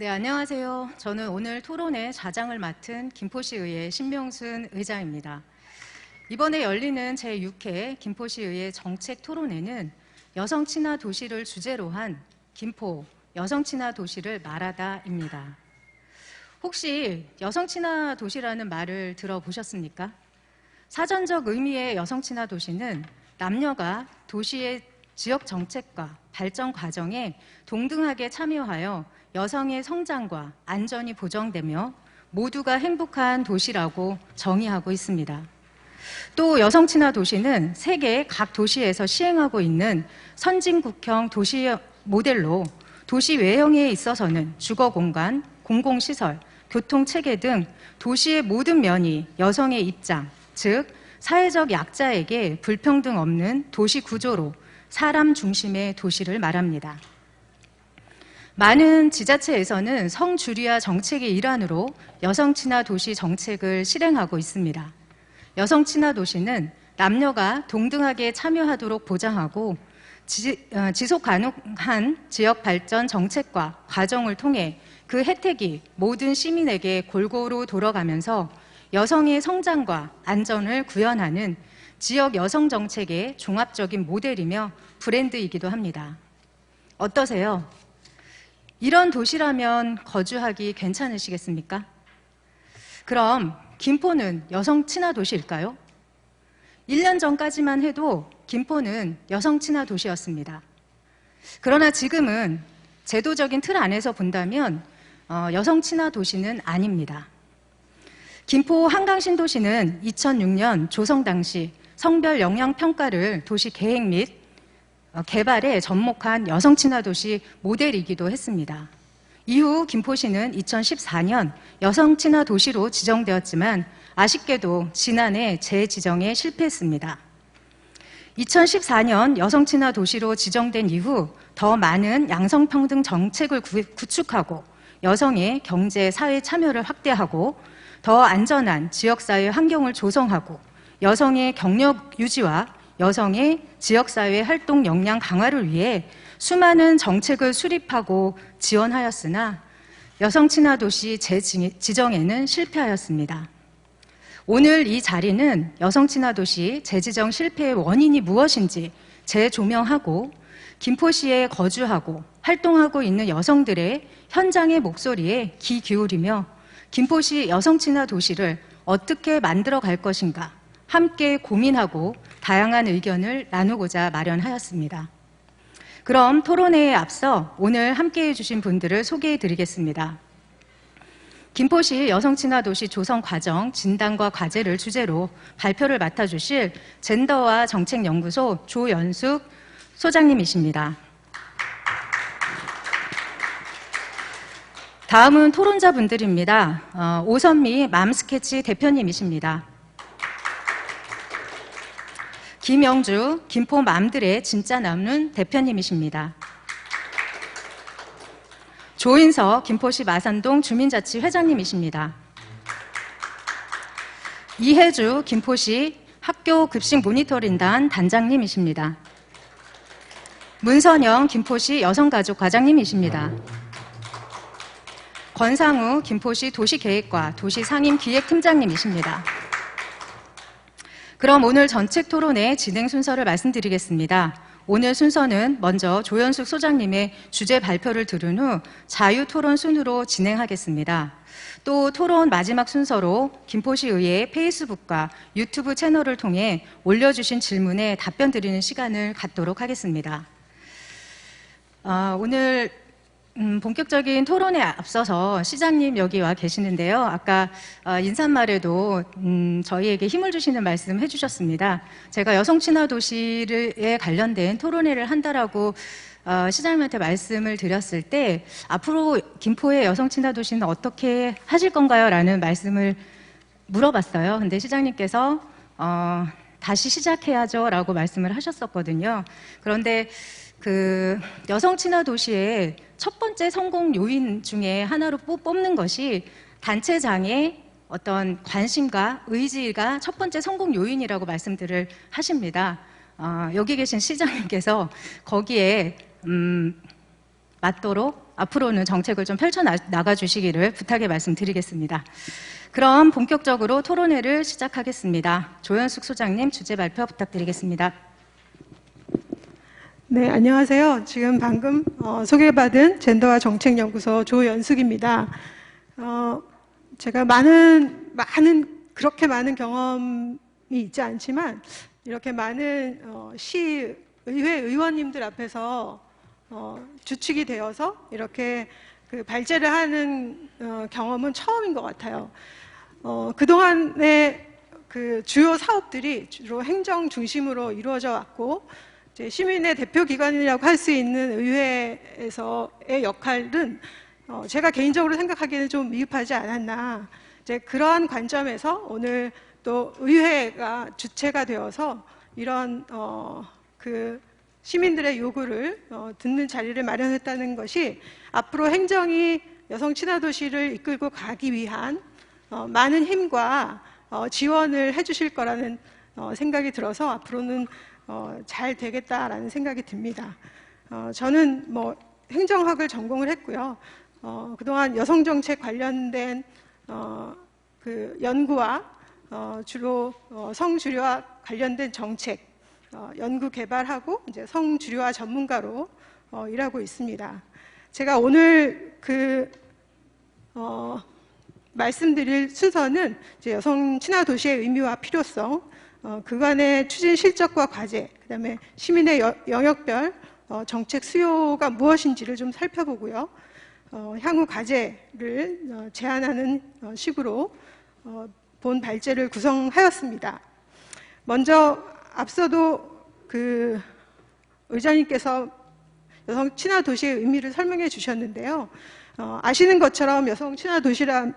네, 안녕하세요. 저는 오늘 토론회 자장을 맡은 김포시의회 신명순 의장입니다. 이번에 열리는 제6회 김포시의회 정책 토론회는 여성 친화 도시를 주제로 한 김포 여성 친화 도시를 말하다입니다. 혹시 여성 친화 도시라는 말을 들어보셨습니까? 사전적 의미의 여성 친화 도시는 남녀가 도시의 지역 정책과 발전 과정에 동등하게 참여하여 여성의 성장과 안전이 보장되며 모두가 행복한 도시라고 정의하고 있습니다. 또 여성 친화 도시는 세계 각 도시에서 시행하고 있는 선진국형 도시 모델로 도시 외형에 있어서는 주거 공간, 공공시설, 교통체계 등 도시의 모든 면이 여성의 입장, 즉 사회적 약자에게 불평등 없는 도시 구조로 사람 중심의 도시를 말합니다. 많은 지자체에서는 성주류화 정책의 일환으로 여성 친화 도시 정책을 실행하고 있습니다. 여성 친화 도시는 남녀가 동등하게 참여하도록 보장하고 지속 가능한 지역 발전 정책과 과정을 통해 그 혜택이 모든 시민에게 골고루 돌아가면서 여성의 성장과 안전을 구현하는 지역 여성 정책의 종합적인 모델이며 브랜드이기도 합니다. 어떠세요? 이런 도시라면 거주하기 괜찮으시겠습니까? 그럼 김포는 여성 친화 도시일까요? 1년 전까지만 해도 김포는 여성 친화 도시였습니다. 그러나 지금은 제도적인 틀 안에서 본다면 여성 친화 도시는 아닙니다. 김포 한강신도시는 2006년 조성 당시 성별 영향 평가를 도시 계획 및 개발에 접목한 여성 친화 도시 모델이기도 했습니다. 이후 김포시는 2014년 여성 친화 도시로 지정되었지만 아쉽게도 지난해 재지정에 실패했습니다. 2014년 여성 친화 도시로 지정된 이후 더 많은 양성평등 정책을 구축하고 여성의 경제, 사회 참여를 확대하고 더 안전한 지역사회 환경을 조성하고 여성의 경력 유지와 여성의 지역사회 활동 역량 강화를 위해 수많은 정책을 수립하고 지원하였으나 여성 친화 도시 재지정에는 실패하였습니다. 오늘 이 자리는 여성 친화 도시 재지정 실패의 원인이 무엇인지 재조명하고 김포시에 거주하고 활동하고 있는 여성들의 현장의 목소리에 귀 기울이며 김포시 여성 친화 도시를 어떻게 만들어 갈 것인가 함께 고민하고 다양한 의견을 나누고자 마련하였습니다. 그럼 토론회에 앞서 오늘 함께해 주신 분들을 소개해 드리겠습니다. 김포시 여성 친화 도시 조성 과정, 진단과 과제를 주제로 발표를 맡아주실 젠더와 정책연구소 조연숙 소장님이십니다. 다음은 토론자분들입니다. 오선미 맘스케치 대표님이십니다. 김영주 김포 맘들의 진짜 남는 대표님이십니다. 조인석 김포시 마산동 주민자치 회장님이십니다. 이혜주 김포시 학교 급식 모니터링단 단장님이십니다. 문선영 김포시 여성가족 과장님이십니다. 권상우 김포시 도시계획과 도시상임기획팀장님이십니다. 그럼 오늘 전책 토론의 진행 순서를 말씀드리겠습니다. 오늘 순서는 먼저 조연숙 소장님의 주제 발표를 들은 후 자유토론 순으로 진행하겠습니다. 또 토론 마지막 순서로 김포시의회 페이스북과 유튜브 채널을 통해 올려주신 질문에 답변 드리는 시간을 갖도록 하겠습니다. 오늘 본격적인 토론에 앞서서 시장님 여기 와 계시는데요. 아까 인사말에도 저희에게 힘을 주시는 말씀 해주셨습니다. 제가 여성 친화 도시에 관련된 토론회를 한다라고 시장님한테 말씀을 드렸을 때 앞으로 김포의 여성 친화 도시는 어떻게 하실 건가요? 라는 말씀을 물어봤어요. 근데 시장님께서 다시 시작해야죠 라고 말씀을 하셨었거든요. 그런데 그 여성 친화 도시의 첫 번째 성공 요인 중에 하나로 뽑는 것이 단체장의 어떤 관심과 의지가 첫 번째 성공 요인이라고 말씀들을 하십니다. 여기 계신 시장님께서 거기에 맞도록 앞으로는 정책을 좀 펼쳐나가 주시기를 부탁의 말씀드리겠습니다. 그럼 본격적으로 토론회를 시작하겠습니다. 조현숙 소장님 주제 발표 부탁드리겠습니다. 네, 안녕하세요. 지금 방금 소개받은 젠더와 정책연구소 조연숙입니다. 제가 그렇게 많은 경험이 있지 않지만 이렇게 많은 시의회 의원님들 앞에서 주축이 되어서 이렇게 그 발제를 하는 경험은 처음인 것 같아요. 그동안의 그 주요 사업들이 주로 행정 중심으로 이루어져 왔고, 이제 시민의 대표 기관이라고 할 수 있는 의회에서의 역할은 제가 개인적으로 생각하기에는 좀 미흡하지 않았나. 이제 그러한 관점에서 오늘 또 의회가 주체가 되어서 이런 그 시민들의 요구를 듣는 자리를 마련했다는 것이 앞으로 행정이 여성 친화 도시를 이끌고 가기 위한 많은 힘과 지원을 해주실 거라는 생각이 들어서 앞으로는 잘 되겠다라는 생각이 듭니다. 저는 뭐 행정학을 전공을 했고요. 그동안 여성정책 관련된 그 연구와 주로 성주류와 관련된 정책 연구 개발하고 이제 성주류화 전문가로 일하고 있습니다. 제가 오늘 말씀드릴 순서는 이제 여성 친화 도시의 의미와 필요성, 그간의 추진 실적과 과제, 그다음에 시민의 영역별 정책 수요가 무엇인지를 좀 살펴보고요. 향후 과제를 제안하는 식으로 본 발제를 구성하였습니다. 먼저 앞서도 그 의장님께서 여성 친화 도시의 의미를 설명해 주셨는데요. 아시는 것처럼 여성 친화 도시라면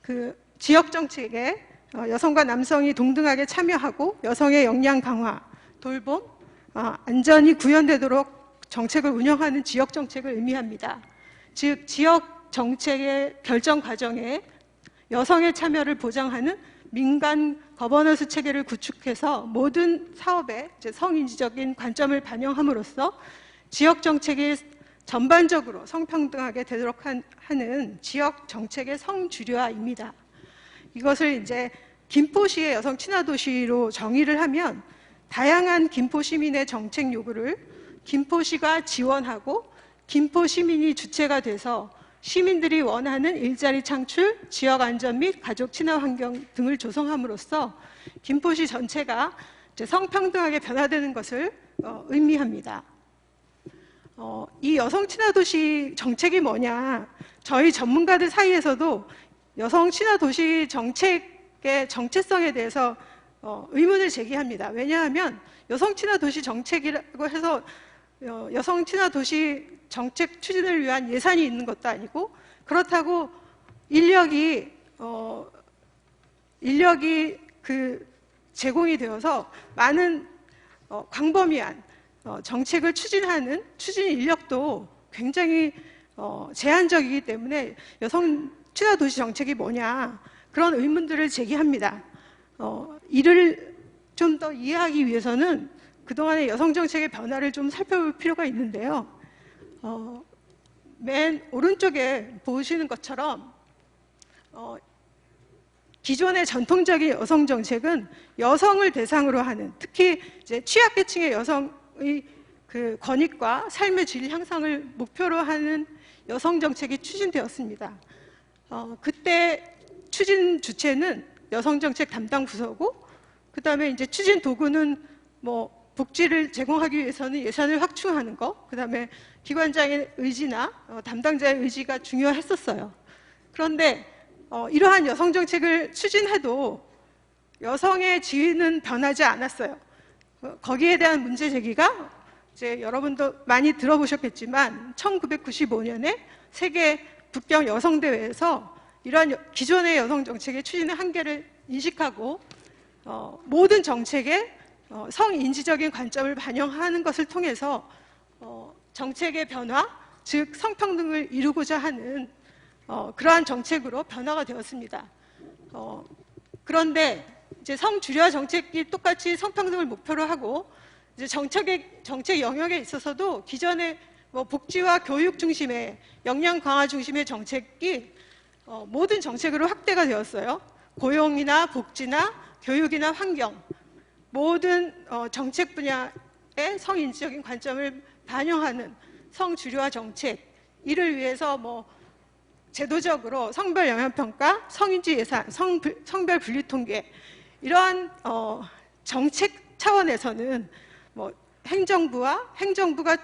그 지역 정책에 여성과 남성이 동등하게 참여하고 여성의 역량 강화, 돌봄, 안전이 구현되도록 정책을 운영하는 지역 정책을 의미합니다. 즉 지역 정책의 결정 과정에 여성의 참여를 보장하는 민간 거버넌스 체계를 구축해서 모든 사업에 성인지적인 관점을 반영함으로써 지역 정책이 전반적으로 성평등하게 되도록 하는 지역 정책의 성주류화입니다. 이것을 이제 김포시의 여성 친화 도시로 정의를 하면 다양한 김포 시민의 정책 요구를 김포시가 지원하고 김포 시민이 주체가 돼서 시민들이 원하는 일자리 창출, 지역 안전 및 가족 친화 환경 등을 조성함으로써 김포시 전체가 성평등하게 변화되는 것을 의미합니다. 이 여성 친화 도시 정책이 뭐냐? 저희 전문가들 사이에서도 여성 친화 도시 정책의 정체성에 대해서 의문을 제기합니다. 왜냐하면 여성 친화 도시 정책이라고 해서 여성 친화 도시 정책 추진을 위한 예산이 있는 것도 아니고, 그렇다고 인력이 그 제공이 되어서 많은 광범위한 정책을 추진하는 추진 인력도 굉장히 제한적이기 때문에 여성 친화 도시 정책이 뭐냐, 그런 의문들을 제기합니다. 이를 좀 더 이해하기 위해서는 그동안의 여성 정책의 변화를 좀 살펴볼 필요가 있는데요. 맨 오른쪽에 보시는 것처럼 기존의 전통적인 여성 정책은 여성을 대상으로 하는, 특히 이제 취약계층의 여성의 그 권익과 삶의 질 향상을 목표로 하는 여성 정책이 추진되었습니다. 그때 추진 주체는 여성 정책 담당 부서고, 그 다음에 이제 추진 도구는 뭐 복지를 제공하기 위해서는 예산을 확충하는 것, 그 다음에 기관장의 의지나 담당자의 의지가 중요했었어요. 그런데 이러한 여성 정책을 추진해도 여성의 지위는 변하지 않았어요. 거기에 대한 문제 제기가 이제 여러분도 많이 들어보셨겠지만 1995년에 세계 북경 여성대회에서 이러한 기존의 여성 정책의 추진의 한계를 인식하고 모든 정책에 성인지적인 관점을 반영하는 것을 통해서 정책의 변화, 즉 성평등을 이루고자 하는 그러한 정책으로 변화가 되었습니다. 그런데 이제 성주류화 정책이 똑같이 성평등을 목표로 하고 이제 정책 영역에 있어서도 기존의 뭐 복지와 교육 중심의 역량 강화 중심의 정책이 모든 정책으로 확대가 되었어요. 고용이나 복지나 교육이나 환경 모든 정책 분야의 성인지적인 관점을 반영하는 성주류화 정책 이를 위해서 뭐 제도적으로 성별 영향평가, 성인지 예산, 성별 분리통계 이러한 정책 차원에서는 뭐 행정부가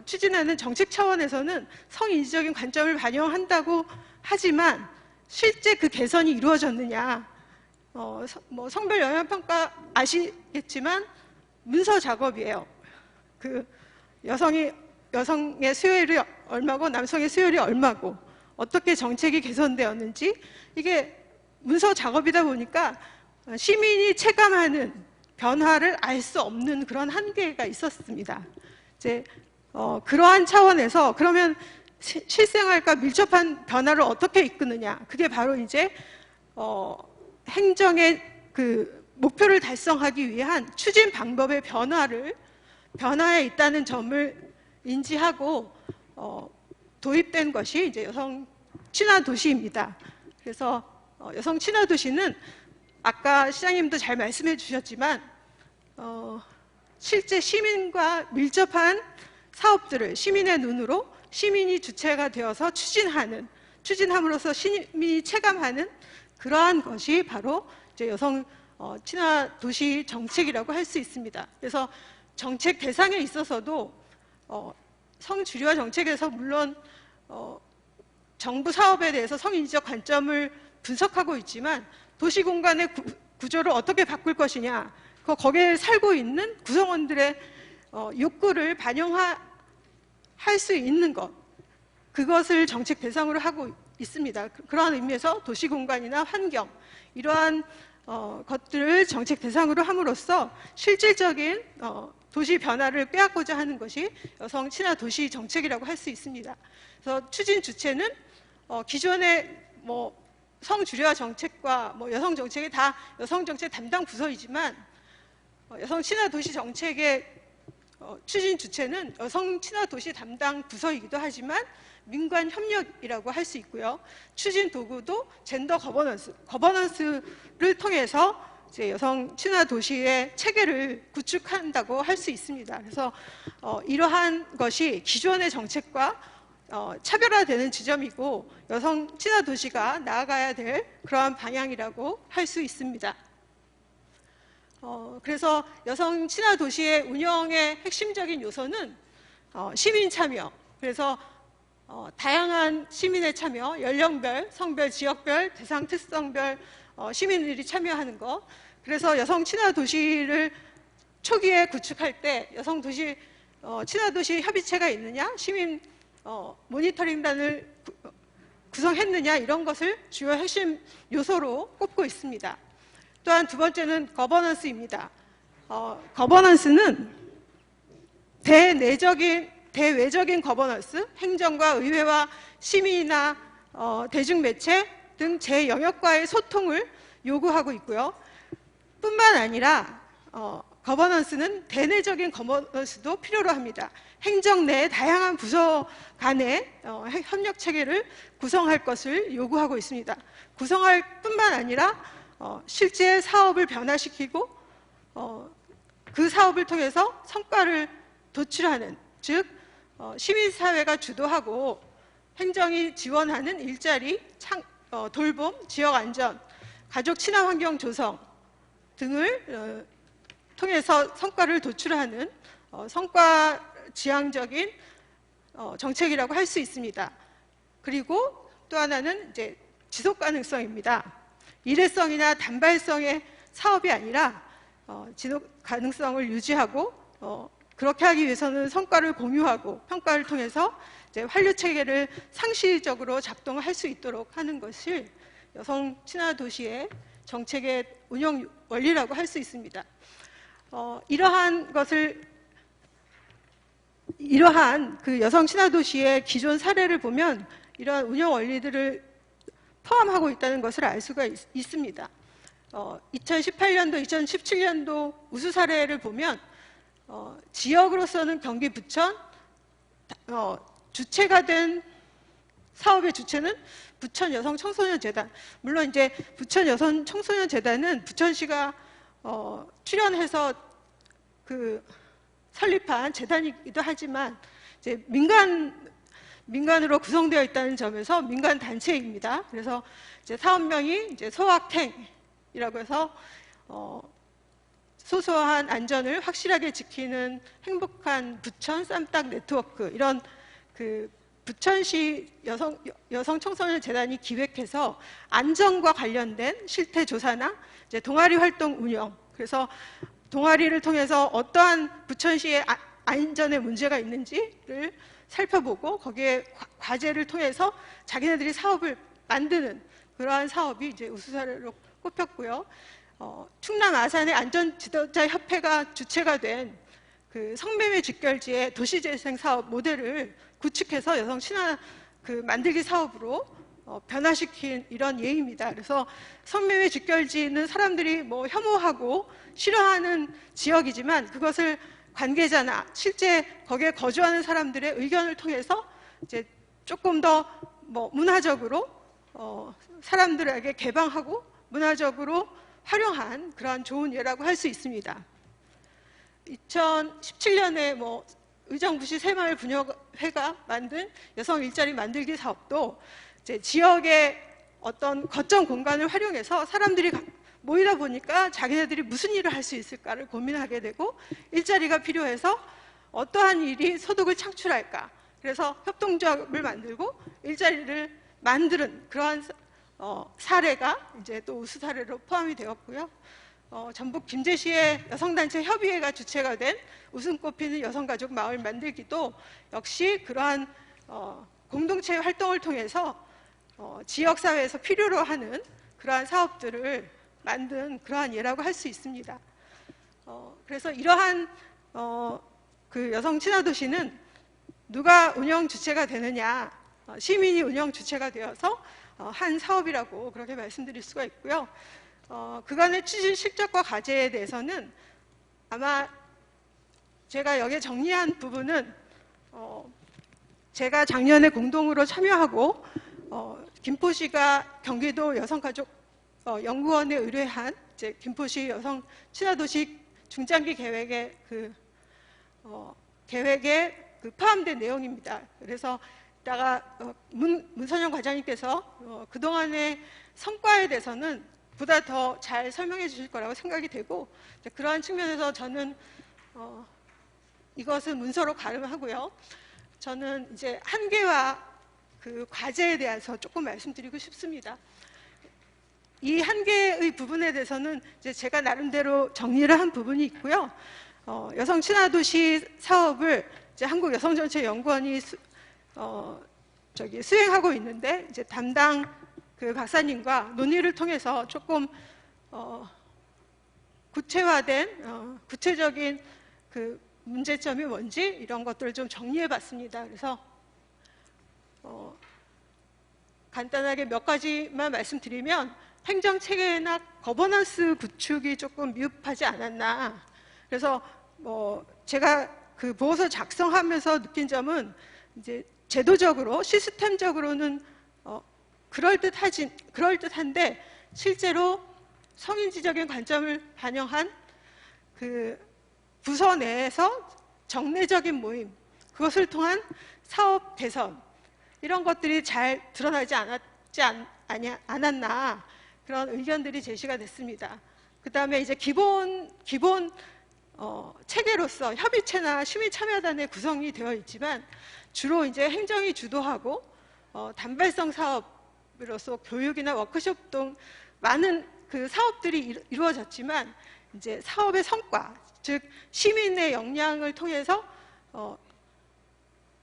추진하는 정책 차원에서는 성인지적인 관점을 반영한다고 하지만 실제 그 개선이 이루어졌느냐? 뭐 성별 영향평가 아시겠지만 문서 작업이에요. 그 여성의 수요율이 얼마고 남성의 수요율이 얼마고 어떻게 정책이 개선되었는지 이게 문서 작업이다 보니까 시민이 체감하는 변화를 알 수 없는 그런 한계가 있었습니다. 이제 그러한 차원에서 그러면 실생활과 밀접한 변화를 어떻게 이끄느냐? 그게 바로 이제 행정의 그 목표를 달성하기 위한 추진 방법의 변화에 있다는 점을 인지하고 도입된 것이 이제 여성 친화 도시입니다. 그래서 여성 친화 도시는 아까 시장님도 잘 말씀해 주셨지만 실제 시민과 밀접한 사업들을 시민의 눈으로 시민이 주체가 되어서 추진함으로써 시민이 체감하는 그러한 것이 바로 이제 여성 친화 도시 정책이라고 할 수 있습니다. 그래서 정책 대상에 있어서도 성주류화 정책에서 물론 정부 사업에 대해서 성인지적 관점을 분석하고 있지만 도시 공간의 구조를 어떻게 바꿀 것이냐, 거기에 살고 있는 구성원들의 욕구를 반영할 수 있는 것, 그것을 정책 대상으로 하고 있습니다. 그러한 의미에서 도시 공간이나 환경 이러한 것들을 정책 대상으로 함으로써 실질적인 도시 변화를 꾀하고자 하는 것이 여성 친화 도시 정책이라고 할 수 있습니다. 그래서 추진 주체는 기존의 뭐 성주류화 정책과 뭐 여성 정책이 다 여성 정책 담당 부서이지만 여성 친화 도시 정책의 추진 주체는 여성 친화 도시 담당 부서이기도 하지만 민관 협력이라고 할 수 있고요. 추진 도구도 젠더 거버넌스를 통해서 이제 여성 친화 도시의 체계를 구축한다고 할 수 있습니다. 그래서 이러한 것이 기존의 정책과 차별화되는 지점이고 여성 친화 도시가 나아가야 될 그러한 방향이라고 할 수 있습니다. 그래서 여성 친화 도시의 운영의 핵심적인 요소는 시민 참여. 그래서 다양한 시민의 참여, 연령별, 성별, 지역별, 대상 특성별 시민들이 참여하는 것. 그래서 여성 친화 도시를 초기에 구축할 때 여성 도시 친화 도시 협의체가 있느냐, 시민 모니터링단을 구성했느냐 이런 것을 주요 핵심 요소로 꼽고 있습니다. 또한 두 번째는 거버넌스입니다. 거버넌스는 대외적인 거버넌스, 행정과 의회와 시민이나 대중매체 등 제 영역과의 소통을 요구하고 있고요. 뿐만 아니라 거버넌스는 대내적인 거버넌스도 필요로 합니다. 행정 내 다양한 부서 간의 협력 체계를 구성할 것을 요구하고 있습니다. 구성할 뿐만 아니라 실제 사업을 변화시키고 그 사업을 통해서 성과를 도출하는, 즉 시민사회가 주도하고 행정이 지원하는 일자리, 돌봄, 지역안전, 가족 친화 환경 조성 등을 통해서 성과를 도출하는 성과 지향적인 정책이라고 할 수 있습니다. 그리고 또 하나는 이제 지속 가능성입니다. 일회성이나 단발성의 사업이 아니라 지속 가능성을 유지하고 그렇게 하기 위해서는 성과를 공유하고 평가를 통해서 이제 환류 체계를 상시적으로 작동할 수 있도록 하는 것을 여성 친화 도시의 정책의 운영 원리라고 할 수 있습니다. 이러한 그 여성 친화 도시의 기존 사례를 보면 이러한 운영 원리들을 포함하고 있다는 것을 알 수가 있습니다. 2018년도, 2017년도 우수 사례를 보면 지역으로서는 경기 부천, 주체가 된 사업의 주체는 부천 여성 청소년 재단. 물론 이제 부천 여성 청소년 재단은 부천시가 출연해서 설립한 재단이기도 하지만 이제 민간으로 구성되어 있다는 점에서 민간 단체입니다. 그래서 이제 사업명이 이제 소확행이라고 해서 소소한 안전을 확실하게 지키는 행복한 부천 쌈딱 네트워크, 이런 부천시 여성 청소년 재단이 기획해서 안전과 관련된 실태 조사나 이제 동아리 활동 운영, 그래서 동아리를 통해서 어떠한 부천시의 안전에 문제가 있는지를 살펴보고 거기에 과제를 통해서 자기네들이 사업을 만드는 그러한 사업이 이제 우수 사례로 꼽혔고요. 충남 아산의 안전지도자협회가 주체가 된 성매매 직결지의 도시재생 사업 모델을 구축해서 여성 친화 만들기 사업으로 변화시킨 이런 예입니다. 그래서 성매매 직결지는 사람들이 뭐 혐오하고 싫어하는 지역이지만 그것을 관계자나 실제 거기에 거주하는 사람들의 의견을 통해서 이제 조금 더 문화적으로 사람들에게 개방하고 문화적으로 활용한 그러한 좋은 예라고 할 수 있습니다. 2017년에 의정부시 새마을 분여회가 만든 여성 일자리 만들기 사업도 이제 지역의 어떤 거점 공간을 활용해서 사람들이 모이다 보니까 자기네들이 무슨 일을 할 수 있을까를 고민하게 되고 일자리가 필요해서 어떠한 일이 소득을 창출할까, 그래서 협동조합을 만들고 일자리를 만드는 그러한 사례가 이제 또 우수 사례로 포함이 되었고요. 전북 김제시의 여성단체 협의회가 주체가 된 웃음 꽃피는 여성가족 마을 만들기도 역시 그러한 공동체 활동을 통해서 지역사회에서 필요로 하는 그러한 사업들을 만든 그러한 예라고 할 수 있습니다. 그래서 이러한 여성 친화도시는 누가 운영 주체가 되느냐, 시민이 운영 주체가 되어서 한 사업이라고 그렇게 말씀드릴 수가 있고요. 그간의 추진 실적과 과제에 대해서는 아마 제가 여기에 정리한 부분은 제가 작년에 공동으로 참여하고 김포시가 경기도 여성가족 연구원에 의뢰한 이제 김포시 여성 친화도시 중장기 계획의 계획에 포함된 내용입니다. 그래서 이따가 문선영 과장님께서 그동안의 성과에 대해서는 보다 더 잘 설명해 주실 거라고 생각이 되고, 그러한 측면에서 저는 이것은 문서로 가름하고요. 저는 이제 한계와 과제에 대해서 조금 말씀드리고 싶습니다. 이 한계의 부분에 대해서는 이제 제가 나름대로 정리를 한 부분이 있고요. 여성 친화도시 사업을 이제 한국여성정책연구원이 수행하고 있는데, 이제 담당 박사님과 논의를 통해서 조금 구체화된 구체적인 문제점이 뭔지 이런 것들을 좀 정리해봤습니다. 그래서 간단하게 몇 가지만 말씀드리면, 행정체계나 거버넌스 구축이 조금 미흡하지 않았나. 그래서 제가 보고서 작성하면서 느낀 점은 이제 제도적으로 시스템적으로는 그럴듯한데 실제로 성인지적인 관점을 반영한 부서 내에서 정례적인 모임, 그것을 통한 사업 개선, 이런 것들이 잘 드러나지 않았나, 그런 의견들이 제시가 됐습니다. 그 다음에 이제 기본 체계로서 협의체나 시민참여단의 구성이 되어 있지만 주로 이제 행정이 주도하고 단발성 사업으로서 교육이나 워크숍 등 많은 사업들이 이루어졌지만, 이제 사업의 성과, 즉 시민의 역량을 통해서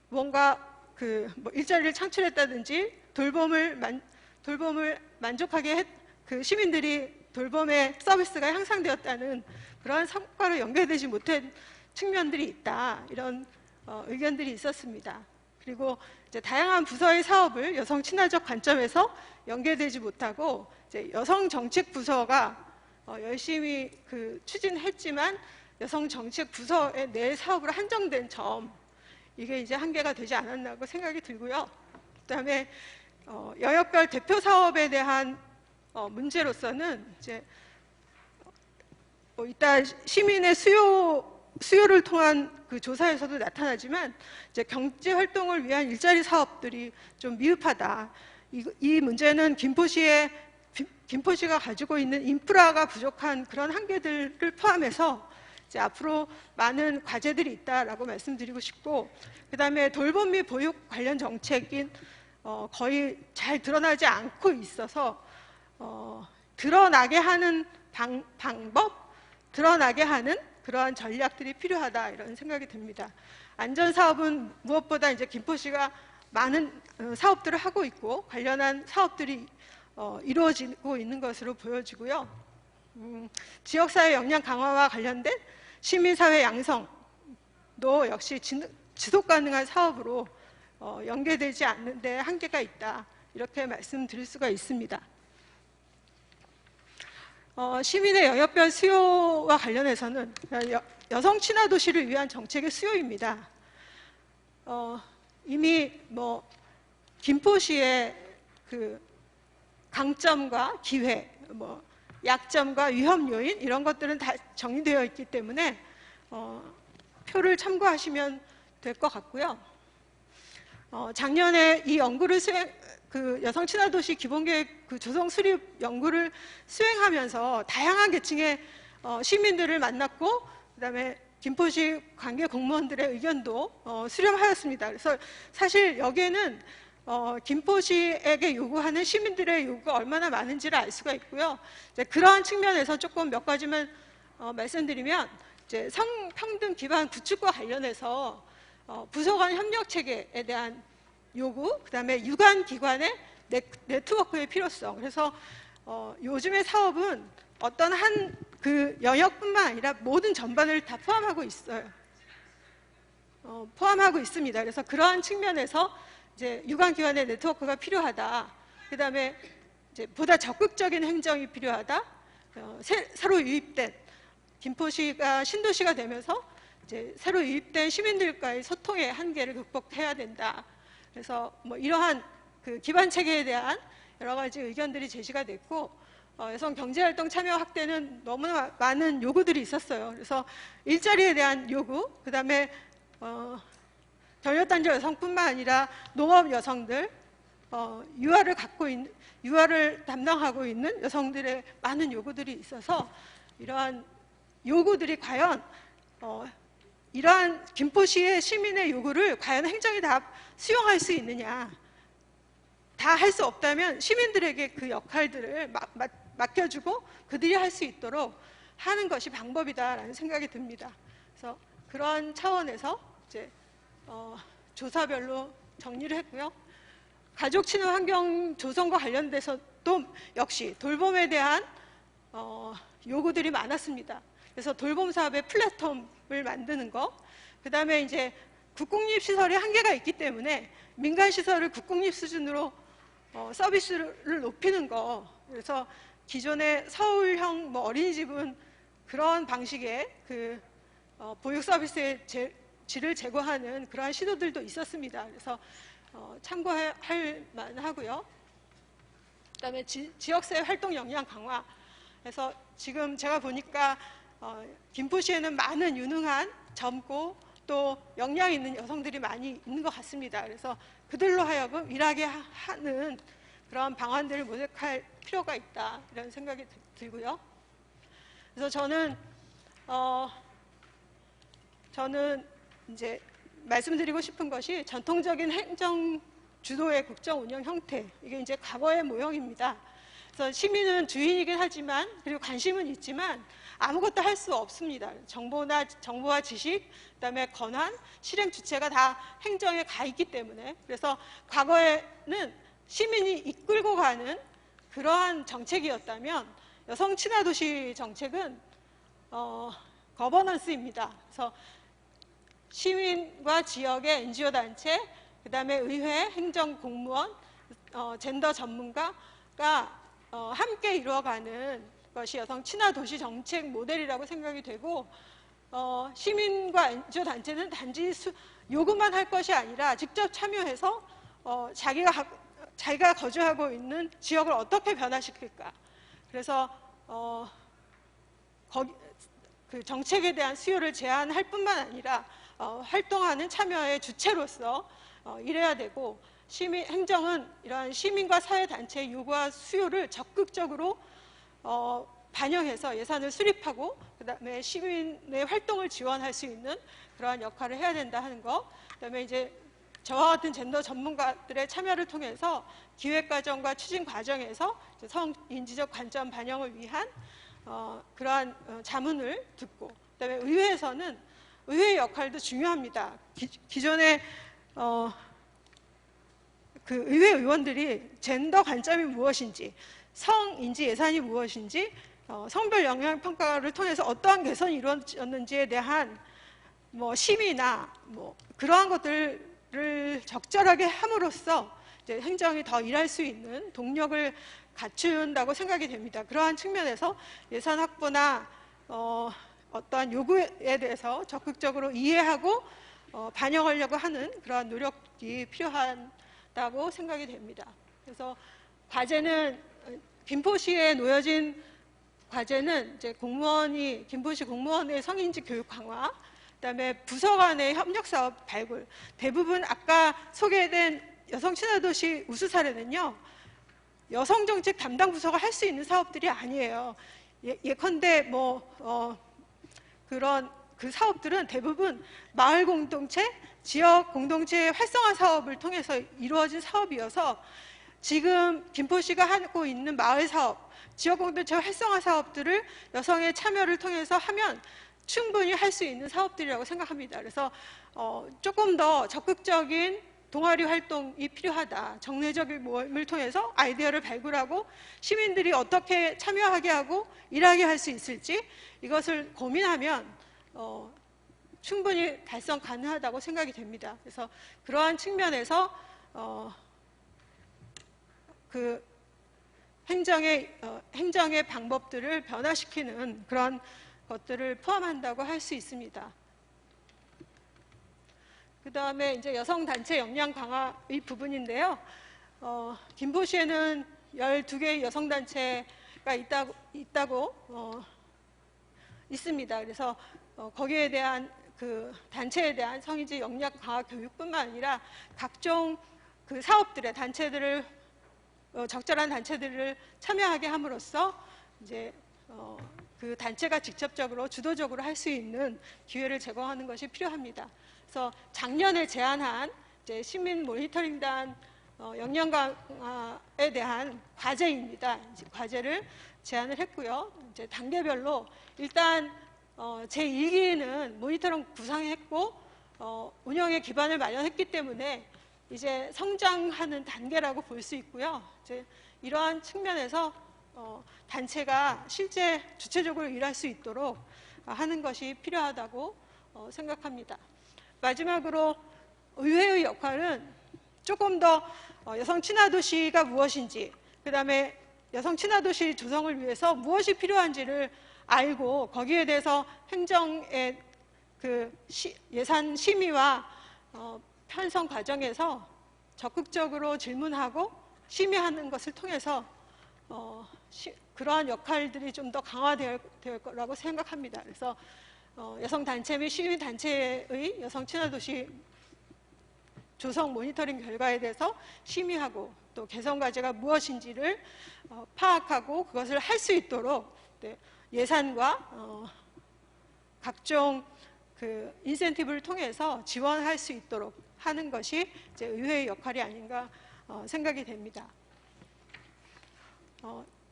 뭔가 일자리를 창출했다든지 돌봄을 만족하게 시민들이 돌봄의 서비스가 향상되었다는 그러한 성과로 연결되지 못한 측면들이 있다, 이런 의견들이 있었습니다. 그리고 이제 다양한 부서의 사업을 여성 친화적 관점에서 연계되지 못하고 이제 여성 정책 부서가 열심히 추진했지만 여성 정책 부서의 내 사업으로 한정된 점, 이게 이제 한계가 되지 않았나고 생각이 들고요. 그다음에 영역별 대표 사업에 대한 문제로서는 이제 이따 시민의 수요를 통한 그 조사에서도 나타나지만 이제 경제 활동을 위한 일자리 사업들이 좀 미흡하다. 이 문제는 김포시가 가지고 있는 인프라가 부족한 그런 한계들을 포함해서 이제 앞으로 많은 과제들이 있다라고 말씀드리고 싶고, 그다음에 돌봄 및 보육 관련 정책인 거의 잘 드러나지 않고 있어서 드러나게 하는 방법, 드러나게 하는 그러한 전략들이 필요하다, 이런 생각이 듭니다. 안전사업은 무엇보다 이제 김포시가 많은 사업들을 하고 있고 관련한 사업들이 이루어지고 있는 것으로 보여지고요. 지역사회 역량 강화와 관련된 시민사회 양성도 역시 지속가능한 사업으로 연계되지 않는데 한계가 있다, 이렇게 말씀드릴 수가 있습니다. 시민의 영역별 수요와 관련해서는 여성 친화 도시를 위한 정책의 수요입니다. 이미 김포시의 그 강점과 기회, 약점과 위험 요인, 이런 것들은 다 정리되어 있기 때문에 표를 참고하시면 될 것 같고요. 작년에 이 연구를 여성 친화 도시 기본계획 조성 수립 연구를 수행하면서 다양한 계층의 시민들을 만났고, 그다음에 김포시 관계 공무원들의 의견도 수렴하였습니다. 그래서 사실 여기에는 김포시에게 요구하는 시민들의 요구가 얼마나 많은지를 알 수가 있고요. 그러한 측면에서 조금 몇 가지만 말씀드리면, 이제 성평등 기반 구축과 관련해서 부서 간 협력 체계에 대한 요구, 그다음에 유관 기관의 네트워크의 필요성. 그래서 요즘의 사업은 어떤 한 그 영역뿐만 아니라 모든 전반을 다 포함하고 있어요. 포함하고 있습니다. 그래서 그러한 측면에서 이제 유관 기관의 네트워크가 필요하다. 그다음에 이제 보다 적극적인 행정이 필요하다. 새로 유입된 김포시가 신도시가 되면서 이제 새로 유입된 시민들과의 소통의 한계를 극복해야 된다. 그래서 이러한 그 기반 체계에 대한 여러 가지 의견들이 제시가 됐고, 여성 경제활동 참여 확대는 너무나 많은 요구들이 있었어요. 그래서 일자리에 대한 요구, 그다음에 결렬단지 여성뿐만 아니라 농업 여성들, 유아를 담당하고 있는 여성들의 많은 요구들이 있어서 이러한 요구들이 과연 이러한 김포시의 시민의 요구를 과연 행정이 다 수용할 수 있느냐, 다 할 수 없다면 시민들에게 그 역할들을 맡겨주고 그들이 할 수 있도록 하는 것이 방법이다라는 생각이 듭니다. 그래서 그런 차원에서 이제 조사별로 정리를 했고요. 가족 친화 환경 조성과 관련돼서도 역시 돌봄에 대한 요구들이 많았습니다. 그래서 돌봄 사업의 플랫폼을 만드는 거, 그다음에 이제 국공립 시설이 한계가 있기 때문에 민간 시설을 국공립 수준으로 서비스를 높이는 거. 그래서 기존의 서울형 어린이집은 그런 방식의 보육 서비스의 질을 제고하는 그러한 시도들도 있었습니다. 그래서 참고할 만하고요. 그다음에 지역사회 활동 역량 강화. 그래서 지금 제가 보니까 김포시에는 많은 유능한 젊고 또 역량 있는 여성들이 많이 있는 것 같습니다. 그래서 그들로 하여금 일하게 하는 그런 방안들을 모색할 필요가 있다, 이런 생각이 들고요. 그래서 저는 이제 말씀드리고 싶은 것이 전통적인 행정 주도의 국정 운영 형태, 이게 이제 과거의 모형입니다. 그래서 시민은 주인이긴 하지만, 그리고 관심은 있지만 아무것도 할 수 없습니다. 정보와 지식, 그다음에 권한, 실행 주체가 다 행정에 가 있기 때문에. 그래서 과거에는 시민이 이끌고 가는 그러한 정책이었다면 여성 친화 도시 정책은 거버넌스입니다. 그래서 시민과 지역의 NGO 단체, 그다음에 의회, 행정 공무원, 젠더 전문가가 함께 이루어가는 것이 여성 친화 도시 정책 모델이라고 생각이 되고, 시민과 NGO 단체는 단지 요구만 할 것이 아니라 직접 참여해서 자기가 거주하고 있는 지역을 어떻게 변화시킬까. 그래서 그 정책에 대한 수요를 제한할 뿐만 아니라 활동하는 참여의 주체로서 일해야 되고, 행정은 이러한 시민과 사회단체의 요구와 수요를 적극적으로 반영해서 예산을 수립하고 그다음에 시민의 활동을 지원할 수 있는 그러한 역할을 해야 된다 하는 거. 그다음에 이제 저와 같은 젠더 전문가들의 참여를 통해서 기획 과정과 추진 과정에서 성인지적 관점 반영을 위한 그러한 자문을 듣고, 그다음에 의회에서는 의회의 역할도 중요합니다. 기존에 그 의회 의원들이 젠더 관점이 무엇인지, 성인지 예산이 무엇인지, 성별 영향 평가를 통해서 어떠한 개선이 이루어졌는지에 대한 심의나 그러한 것들을 적절하게 함으로써 이제 행정이 더 일할 수 있는 동력을 갖춘다고 생각이 됩니다. 그러한 측면에서 예산 확보나 어떠한 요구에 대해서 적극적으로 이해하고 반영하려고 하는 그러한 노력이 필요하다고 생각이 됩니다. 그래서 과제는 김포시에 놓여진 과제는 이제 김포시 공무원의 성인지 교육 강화, 그다음에 부서 간의 협력 사업 발굴. 대부분 아까 소개된 여성 친화도시 우수 사례는요, 여성 정책 담당 부서가 할 수 있는 사업들이 아니에요. 예컨대 그런 그 사업들은 대부분 마을 공동체, 지역 공동체 활성화 사업을 통해서 이루어진 사업이어서 지금 김포시가 하고 있는 마을 사업, 지역 공동체 활성화 사업들을 여성의 참여를 통해서 하면 충분히 할 수 있는 사업들이라고 생각합니다. 그래서 조금 더 적극적인 동아리 활동이 필요하다. 정례적인 모임을 통해서 아이디어를 발굴하고 시민들이 어떻게 참여하게 하고 일하게 할 수 있을지 이것을 고민하면 충분히 달성 가능하다고 생각이 됩니다. 그래서 그러한 측면에서 그 행정의 방법들을 변화시키는 그런 것들을 포함한다고 할 수 있습니다. 그 다음에 이제 여성단체 역량 강화의 부분인데요. 김포시에는 12개의 여성단체가 있다고 있습니다. 그래서 거기에 대한 그 단체에 대한 성인지 역량 강화 교육뿐만 아니라 각종 그 사업들의 단체들을 적절한 단체들을 참여하게 함으로써 이제 그 단체가 직접적으로 주도적으로 할 수 있는 기회를 제공하는 것이 필요합니다. 그래서 작년에 제안한 이제 시민 모니터링단 역량 강화에 대한 과제입니다. 이제 과제를 제안을 했고요. 이제 단계별로 일단 제1기는 모니터링 구상했고 운영의 기반을 마련했기 때문에 이제 성장하는 단계라고 볼 수 있고요. 이제 이러한 측면에서 단체가 실제 주체적으로 일할 수 있도록 하는 것이 필요하다고 생각합니다. 마지막으로 의회의 역할은 조금 더 여성 친화도시가 무엇인지, 그 다음에 여성 친화도시 조성을 위해서 무엇이 필요한지를 알고 거기에 대해서 행정의 그 예산 심의와 편성 과정에서 적극적으로 질문하고 심의하는 것을 통해서 그러한 역할들이 좀 더 강화될 거라고 생각합니다. 그래서 여성단체 및 시민단체의 여성 친화도시 조성 모니터링 결과에 대해서 심의하고 또 개선 과제가 무엇인지를 파악하고 그것을 할 수 있도록 예산과 각종 그 인센티브를 통해서 지원할 수 있도록 하는 것이 이제 의회의 역할이 아닌가 생각이 됩니다.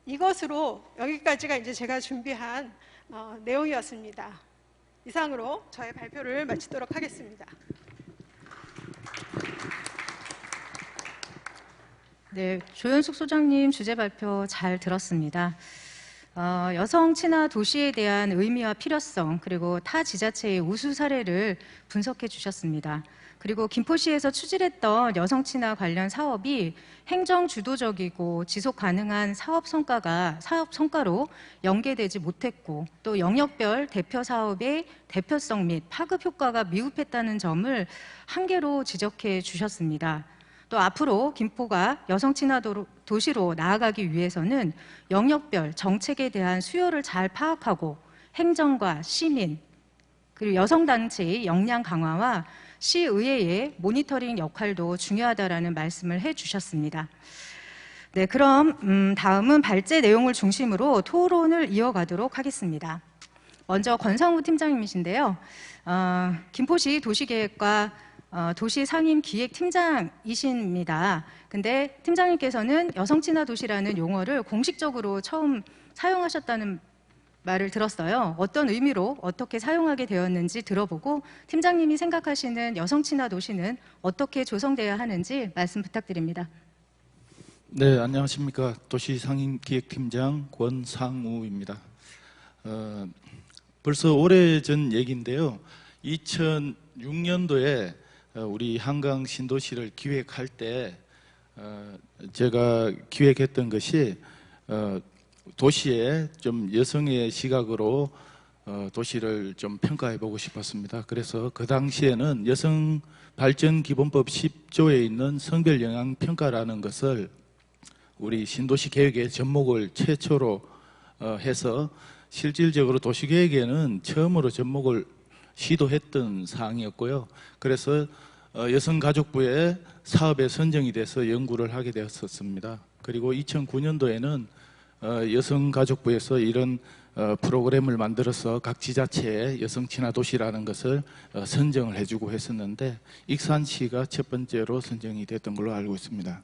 이것으로 여기까지가 이제 제가 준비한 내용이었습니다. 이상으로 저의 발표를 마치도록 하겠습니다. 네, 조현숙 소장님 주제 발표 잘 들었습니다. 여성 친화 도시에 대한 의미와 필요성 그리고 타 지자체의 우수 사례를 분석해 주셨습니다. 그리고 김포시에서 추진했던 여성 친화 관련 사업이 행정 주도적이고 지속 가능한 사업 성과로 연계되지 못했고, 또 영역별 대표 사업의 대표성 및 파급 효과가 미흡했다는 점을 한계로 지적해 주셨습니다. 또 앞으로 김포가 여성 친화 도시로 나아가기 위해서는 영역별 정책에 대한 수요를 잘 파악하고 행정과 시민, 그리고 여성단체의 역량 강화와 시의회의 모니터링 역할도 중요하다라는 말씀을 해주셨습니다. 네, 그럼 다음은 발제 내용을 중심으로 토론을 이어가도록 하겠습니다. 먼저 권상우 팀장님이신데요. 김포시 도시계획과 도시상임기획팀장이십니다. 근데 팀장님께서는 여성친화 도시라는 용어를 공식적으로 처음 사용하셨다는 말을 들었어요. 어떤 의미로 어떻게 사용하게 되었는지 들어보고 팀장님이 생각하시는 여성 친화 도시는 어떻게 조성돼야 하는지 말씀 부탁드립니다. 네, 안녕하십니까. 도시상임기획팀장 권상우입니다. 벌써 오래전 얘기인데요. 2006년도에 우리 한강 신도시를 기획할 때 제가 기획했던 것이 도시에 좀 여성의 시각으로 도시를 좀 평가해 보고 싶었습니다. 그래서 그 당시에는 여성발전기본법 10조에 있는 성별 영향 평가라는 것을 우리 신도시 계획의 접목을 최초로 해서 실질적으로 도시계획에는 처음으로 접목을 시도했던 사항이었고요. 그래서 여성가족부의 사업에 선정이 돼서 연구를 하게 되었었습니다. 그리고 2009년도에는 여성가족부에서 이런 프로그램을 만들어서 각 지자체에 여성 친화 도시라는 것을 선정을 해주고 했었는데 익산시가 첫 번째로 선정이 됐던 걸로 알고 있습니다.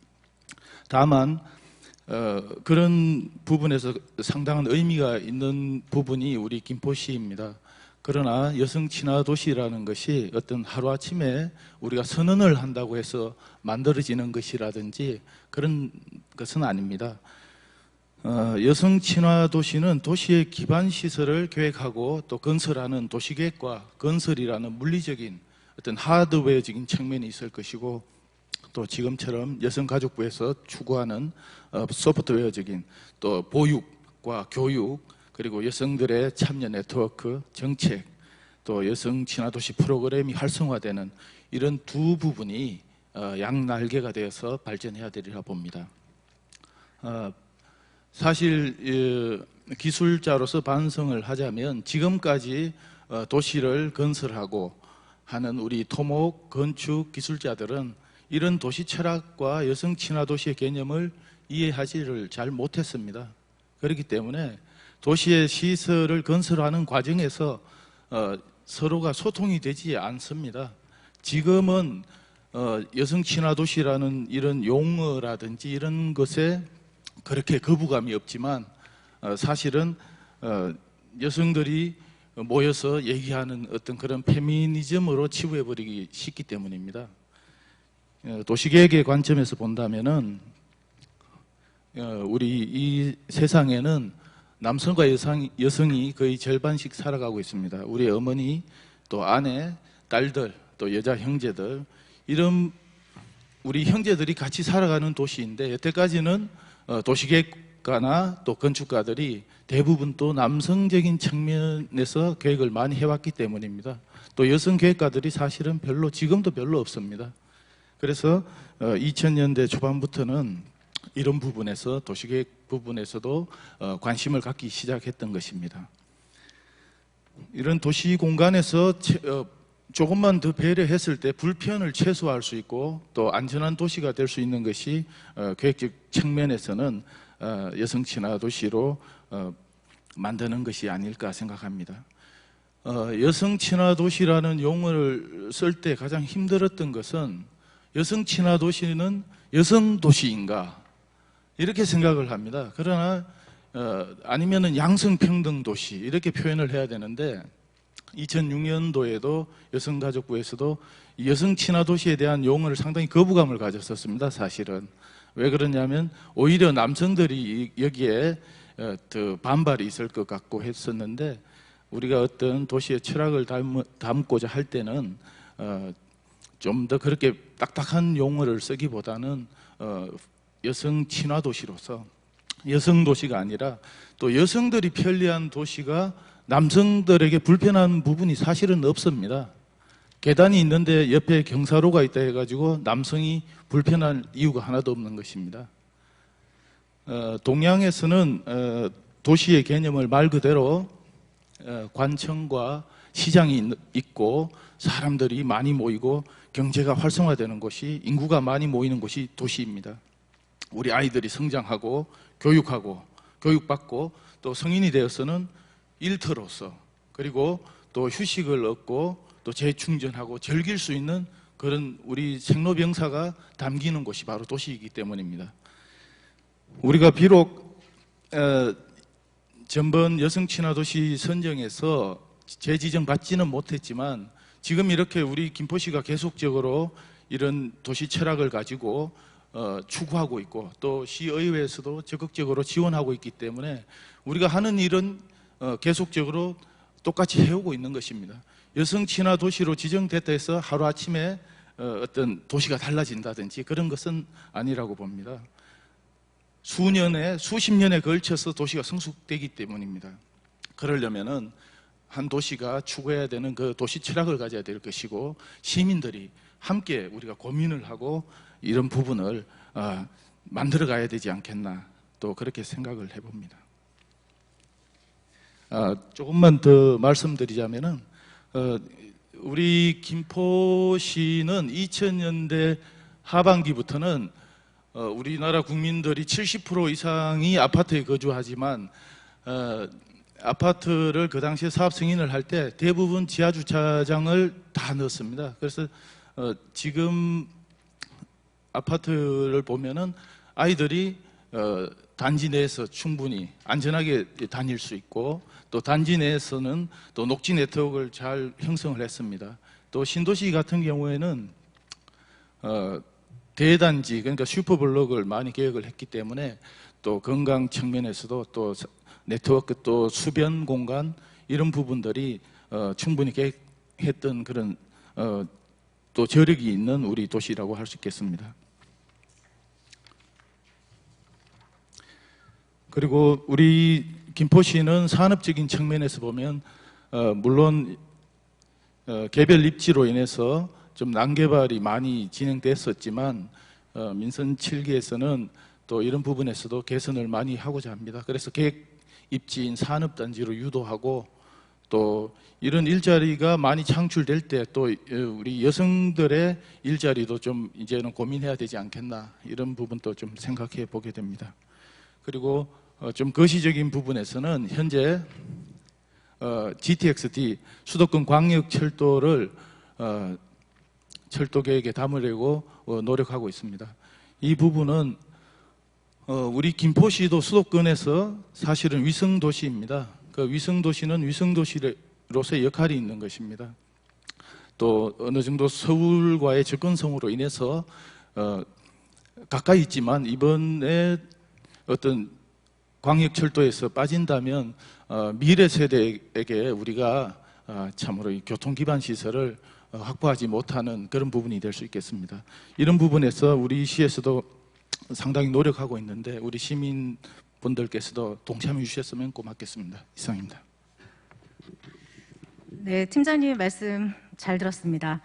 다만 그런 부분에서 상당한 의미가 있는 부분이 우리 김포시입니다. 그러나 여성 친화 도시라는 것이 어떤 하루아침에 우리가 선언을 한다고 해서 만들어지는 것이라든지 그런 것은 아닙니다. 여성 친화 도시는 도시의 기반 시설을 계획하고 또 건설하는 도시계획과 건설이라는 물리적인 어떤 하드웨어적인 측면이 있을 것이고, 또 지금처럼 여성가족부에서 추구하는 소프트웨어적인 또 보육과 교육, 그리고 여성들의 참여 네트워크, 정책, 또 여성 친화 도시 프로그램이 활성화되는 이런 두 부분이 양날개가 되어서 발전해야 되리라 봅니다. 사실 기술자로서 반성을 하자면 지금까지 도시를 건설하고 하는 우리 토목, 건축 기술자들은 이런 도시 철학과 여성 친화 도시의 개념을 이해하지를 잘 못했습니다. 그렇기 때문에 도시의 시설을 건설하는 과정에서 서로가 소통이 되지 않습니다. 지금은 여성 친화 도시라는 이런 용어라든지 이런 것에 그렇게 거부감이 없지만 사실은 여성들이 모여서 얘기하는 어떤 그런 페미니즘으로 치부해버리기 쉽기 때문입니다. 도시계획의 관점에서 본다면은 우리 이 세상에는 남성과 여성이 거의 절반씩 살아가고 있습니다. 우리 어머니, 또 아내, 딸들, 또 여자 형제들, 이런 우리 형제들이 같이 살아가는 도시인데 여태까지는 도시계획가나 또 건축가들이 대부분 또 남성적인 측면에서 계획을 많이 해왔기 때문입니다. 또 여성 계획가들이 사실은 지금도 별로 없습니다. 그래서 2000년대 초반부터는 이런 부분에서 도시계획 부분에서도 관심을 갖기 시작했던 것입니다. 이런 도시 공간에서 조금만 더 배려했을 때 불편을 최소화할 수 있고 또 안전한 도시가 될 수 있는 것이 계획적 측면에서는 여성 친화 도시로 만드는 것이 아닐까 생각합니다. 여성 친화 도시라는 용어를 쓸 때 가장 힘들었던 것은 여성 친화 도시는 여성 도시인가 이렇게 생각을 합니다. 그러나 아니면은 양성평등 도시 이렇게 표현을 해야 되는데 2006년도에도 여성가족부에서도 여성 친화 도시에 대한 용어를 상당히 거부감을 가졌었습니다. 사실은 왜 그러냐면 오히려 남성들이 여기에 더 반발이 있을 것 같고 했었는데 우리가 어떤 도시의 철학을 담고자 할 때는 좀 더 그렇게 딱딱한 용어를 쓰기보다는 여성 친화 도시로서 여성 도시가 아니라 또 여성들이 편리한 도시가 남성들에게 불편한 부분이 사실은 없습니다. 계단이 있는데 옆에 경사로가 있다 해가지고 남성이 불편할 이유가 하나도 없는 것입니다. 동양에서는 도시의 개념을 말 그대로 관청과 시장이 있고 사람들이 많이 모이고 경제가 활성화되는 곳이, 인구가 많이 모이는 곳이 도시입니다. 우리 아이들이 성장하고 교육받고 또 성인이 되어서는 일터로서, 그리고 또 휴식을 얻고 또 재충전하고 즐길 수 있는 그런 우리 생로병사가 담기는 곳이 바로 도시이기 때문입니다. 우리가 비록 전번 여성 친화 도시 선정에서 재지정 받지는 못했지만 지금 이렇게 우리 김포시가 계속적으로 이런 도시 철학을 가지고 추구하고 있고 또 시의회에서도 적극적으로 지원하고 있기 때문에 우리가 하는 일은 계속적으로 똑같이 해오고 있는 것입니다. 여성 친화 도시로 지정됐다 해서 하루아침에 어떤 도시가 달라진다든지 그런 것은 아니라고 봅니다. 수십 년에 걸쳐서 도시가 성숙되기 때문입니다. 그러려면은 한 도시가 추구해야 되는 그 도시 철학을 가져야 될 것이고, 시민들이 함께 우리가 고민을 하고 이런 부분을 만들어 가야 되지 않겠나, 또 그렇게 생각을 해봅니다. 조금만 더 말씀드리자면은 우리 김포시는 2000년대 하반기부터는 우리나라 국민들이 70% 이상이 아파트에 거주하지만 아파트를 그 당시에 사업 승인을 할 때 대부분 지하 주차장을 다 넣었습니다. 그래서 지금 아파트를 보면은 아이들이 단지 내에서 충분히 안전하게 다닐 수 있고, 또 단지 내에서는 또 녹지 네트워크를 잘 형성을 했습니다. 또 신도시 같은 경우에는 대단지, 그러니까 슈퍼블록을 많이 계획을 했기 때문에 또 건강 측면에서도 또 네트워크, 또 수변 공간, 이런 부분들이 충분히 계획했던 그런 또 저력이 있는 우리 도시라고 할 수 있겠습니다. 그리고 우리 김포시는 산업적인 측면에서 보면 물론 개별 입지로 인해서 좀 난개발이 많이 진행됐었지만 민선 7기에서는 또 이런 부분에서도 개선을 많이 하고자 합니다. 그래서 계획 입지인 산업단지로 유도하고, 또 이런 일자리가 많이 창출될 때 또 우리 여성들의 일자리도 좀 이제는 고민해야 되지 않겠나, 이런 부분도 좀 생각해 보게 됩니다. 그리고 좀 거시적인 부분에서는 현재 GTX-D 수도권 광역철도를 철도 계획에 담으려고 노력하고 있습니다. 이 부분은 우리 김포시도 수도권에서 사실은 위성도시입니다. 그 위성도시는 위성도시로서의 역할이 있는 것입니다. 또 어느 정도 서울과의 접근성으로 인해서 가까이 있지만 이번에 어떤 광역철도에서 빠진다면 미래 세대에게 우리가 참으로 이 교통기반 시설을 확보하지 못하는 그런 부분이 될 수 있겠습니다. 이런 부분에서 우리 시에서도 상당히 노력하고 있는데 우리 시민분들께서도 동참해 주셨으면 고맙겠습니다. 이상입니다. 네, 팀장님 말씀 잘 들었습니다.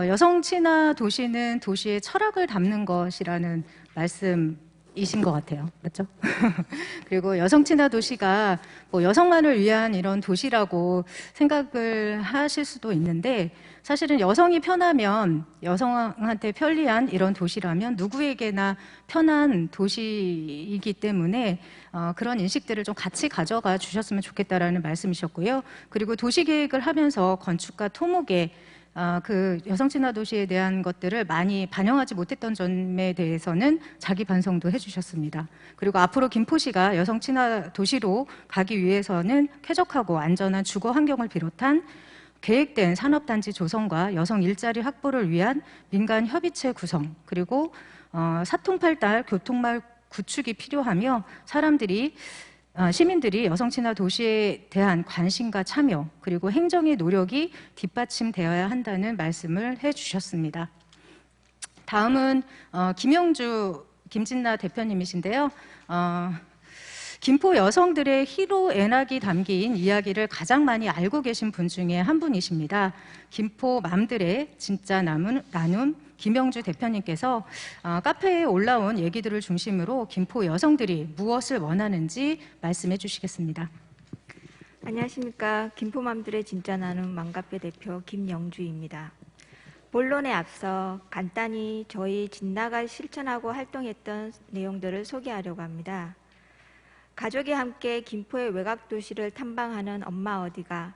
여성 친화 도시는 도시의 철학을 담는 것이라는 말씀이신 것 같아요. 맞죠? 그리고 여성 친화 도시가 뭐 여성만을 위한 이런 도시라고 생각을 하실 수도 있는데, 사실은 여성이 편하면, 여성한테 편리한 이런 도시라면 누구에게나 편한 도시이기 때문에 그런 인식들을 좀 같이 가져가 주셨으면 좋겠다라는 말씀이셨고요. 그리고 도시계획을 하면서 건축가 토목에 그 여성 친화 도시에 대한 것들을 많이 반영하지 못했던 점에 대해서는 자기 반성도 해주셨습니다. 그리고 앞으로 김포시가 여성 친화 도시로 가기 위해서는 쾌적하고 안전한 주거 환경을 비롯한 계획된 산업단지 조성과 여성 일자리 확보를 위한 민간 협의체 구성, 그리고 사통팔달 교통망 구축이 필요하며 사람들이 시민들이 여성 친화 도시에 대한 관심과 참여 그리고 행정의 노력이 뒷받침되어야 한다는 말씀을 해주셨습니다. 다음은 김영주 김진나 대표님이신데요. 김포 여성들의 희로애락이 담긴 이야기를 가장 많이 알고 계신 분 중에 한 분이십니다. 김포 맘들의 진짜 나눔 김영주 대표님께서 카페에 올라온 얘기들을 중심으로 김포 여성들이 무엇을 원하는지 말씀해 주시겠습니다. 안녕하십니까. 김포맘들의 진짜 나눔 맘카페 대표 김영주입니다. 본론에 앞서 간단히 저희 진나가 실천하고 활동했던 내용들을 소개하려고 합니다. 가족이 함께 김포의 외곽도시를 탐방하는 엄마 어디가,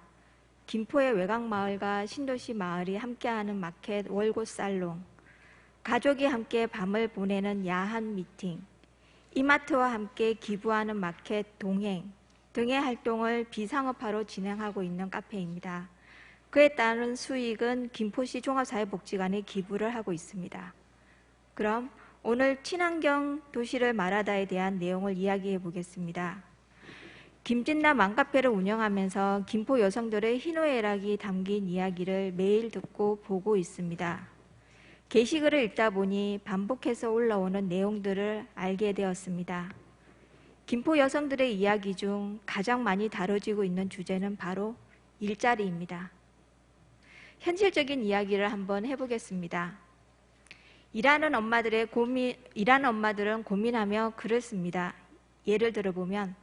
김포의 외곽마을과 신도시 마을이 함께하는 마켓 월곶 살롱, 가족이 함께 밤을 보내는 야한 미팅, 이마트와 함께 기부하는 마켓 동행 등의 활동을 비상업화로 진행하고 있는 카페입니다. 그에 따른 수익은 김포시 종합사회복지관에 기부를 하고 있습니다. 그럼 오늘 친환경 도시를 말하다에 대한 내용을 이야기해 보겠습니다. 김진나 맘카페를 운영하면서 김포 여성들의 희노애락이 담긴 이야기를 매일 듣고 보고 있습니다. 게시글을 읽다 보니 반복해서 올라오는 내용들을 알게 되었습니다. 김포 여성들의 이야기 중 가장 많이 다뤄지고 있는 주제는 바로 일자리입니다. 현실적인 이야기를 한번 해보겠습니다. 일하는 엄마들은 고민하며 글을 씁니다. 예를 들어보면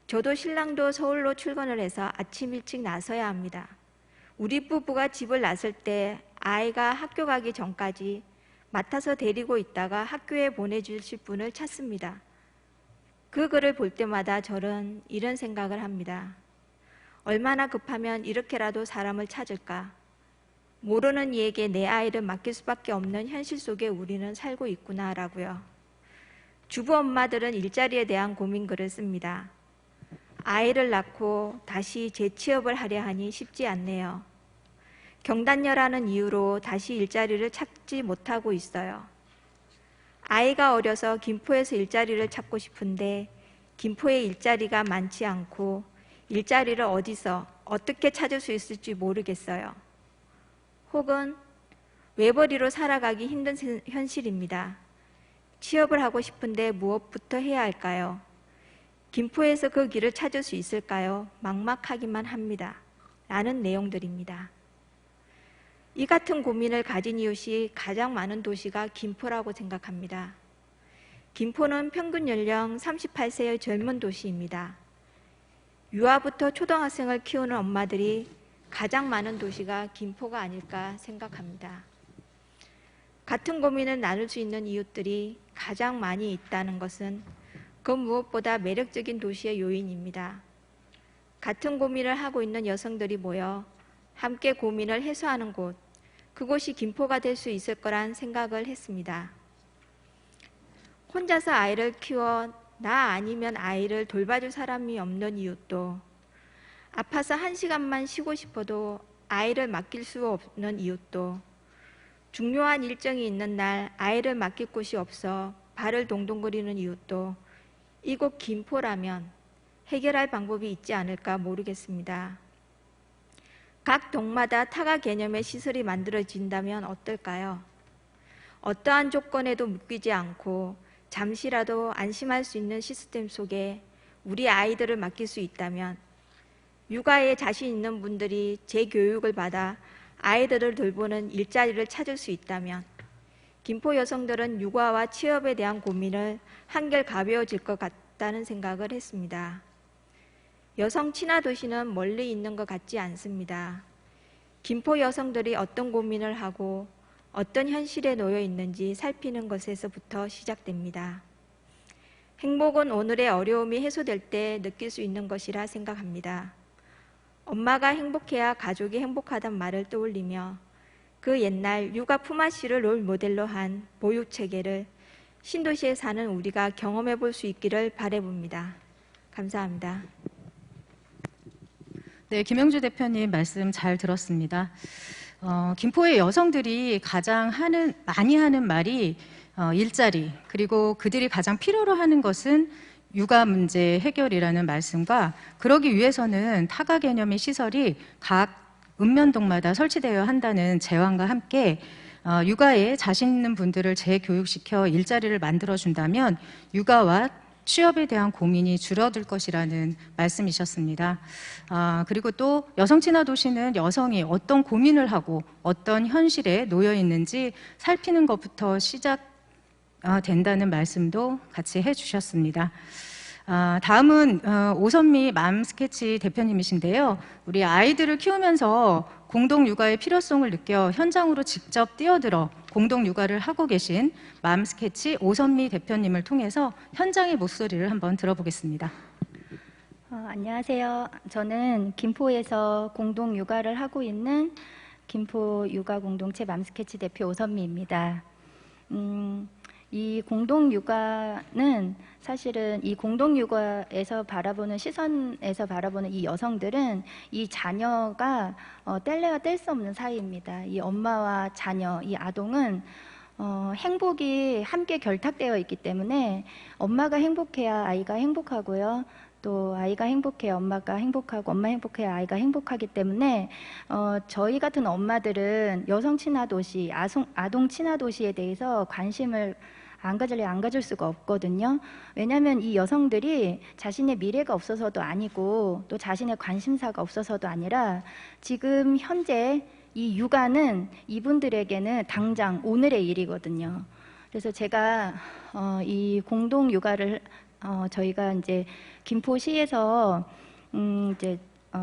저도 신랑도 서울로 출근을 해서 아침 일찍 나서야 합니다. 우리 부부가 집을 나설 때 아이가 학교 가기 전까지 맡아서 데리고 있다가 학교에 보내주실 분을 찾습니다. 그 글을 볼 때마다 저는 이런 생각을 합니다. 얼마나 급하면 이렇게라도 사람을 찾을까? 모르는 이에게 내 아이를 맡길 수밖에 없는 현실 속에 우리는 살고 있구나라고요. 주부 엄마들은 일자리에 대한 고민글을 씁니다. 아이를 낳고 다시 재취업을 하려 하니 쉽지 않네요. 경단녀라는 이유로 다시 일자리를 찾지 못하고 있어요. 아이가 어려서 김포에서 일자리를 찾고 싶은데 김포에 일자리가 많지 않고 일자리를 어디서 어떻게 찾을 수 있을지 모르겠어요. 혹은 외벌이로 살아가기 힘든 현실입니다. 취업을 하고 싶은데 무엇부터 해야 할까요? 김포에서 그 길을 찾을 수 있을까요? 막막하기만 합니다. 라는 내용들입니다. 이 같은 고민을 가진 이웃이 가장 많은 도시가 김포라고 생각합니다. 김포는 평균 연령 38세의 젊은 도시입니다. 유아부터 초등학생을 키우는 엄마들이 가장 많은 도시가 김포가 아닐까 생각합니다. 같은 고민을 나눌 수 있는 이웃들이 가장 많이 있다는 것은 그 무엇보다 매력적인 도시의 요인입니다. 같은 고민을 하고 있는 여성들이 모여 함께 고민을 해소하는 곳, 그곳이 김포가 될 수 있을 거란 생각을 했습니다. 혼자서 아이를 키워 나 아니면 아이를 돌봐줄 사람이 없는 이웃도, 아파서 1시간만 쉬고 싶어도 아이를 맡길 수 없는 이웃도, 중요한 일정이 있는 날 아이를 맡길 곳이 없어 발을 동동거리는 이웃도 이곳 김포라면 해결할 방법이 있지 않을까 모르겠습니다. 각 동마다 타가 개념의 시설이 만들어진다면 어떨까요? 어떠한 조건에도 묶이지 않고 잠시라도 안심할 수 있는 시스템 속에 우리 아이들을 맡길 수 있다면, 육아에 자신 있는 분들이 재교육을 받아 아이들을 돌보는 일자리를 찾을 수 있다면 김포 여성들은 육아와 취업에 대한 고민을 한결 가벼워질 것 같다는 생각을 했습니다. 여성 친화 도시는 멀리 있는 것 같지 않습니다. 김포 여성들이 어떤 고민을 하고 어떤 현실에 놓여 있는지 살피는 것에서부터 시작됩니다. 행복은 오늘의 어려움이 해소될 때 느낄 수 있는 것이라 생각합니다. 엄마가 행복해야 가족이 행복하단 말을 떠올리며 그 옛날 육아 품앗이를 롤 모델로 한 보육체계를 신도시에 사는 우리가 경험해 볼 수 있기를 바라봅니다. 감사합니다. 네, 김영주 대표님 말씀 잘 들었습니다. 김포의 여성들이 가장 많이 하는 말이 일자리, 그리고 그들이 가장 필요로 하는 것은 육아 문제 해결이라는 말씀과 그러기 위해서는 타가 개념의 시설이 각 읍면동마다 설치되어야 한다는 제안과 함께 육아에 자신 있는 분들을 재교육시켜 일자리를 만들어준다면 육아와 취업에 대한 고민이 줄어들 것이라는 말씀이셨습니다. 그리고 또 여성 친화 도시는 여성이 어떤 고민을 하고 어떤 현실에 놓여 있는지 살피는 것부터 시작된다는 말씀도 같이 해주셨습니다. 다음은 오선미 맘스케치 대표님이신데요. 우리 아이들을 키우면서 공동 육아의 필요성을 느껴 현장으로 직접 뛰어들어 공동 육아를 하고 계신 맘스케치 오선미 대표님을 통해서 현장의 목소리를 한번 들어보겠습니다. 안녕하세요. 저는 김포에서 공동 육아를 하고 있는 김포 육아 공동체 맘스케치 대표 오선미입니다. 이 공동 육아는 사실은 이 공동 육아에서 바라보는 시선에서 바라보는 이 여성들은 이 자녀가 뗄래야 뗄 수 없는 사이입니다. 이 엄마와 자녀, 이 아동은 행복이 함께 결탁되어 있기 때문에 엄마가 행복해야 아이가 행복하고요. 또 아이가 행복해야 엄마가 행복하고 엄마 행복해야 아이가 행복하기 때문에 저희 같은 엄마들은 여성 친화 도시, 아동 친화 도시에 대해서 관심을 안 가질 수가 없거든요. 왜냐하면 이 여성들이 자신의 미래가 없어서도 아니고 또 자신의 관심사가 없어서도 아니라 지금 현재 이 육아는 이분들에게는 당장 오늘의 일이거든요. 그래서 제가 이 공동 육아를 저희가 이제 김포시에서 이제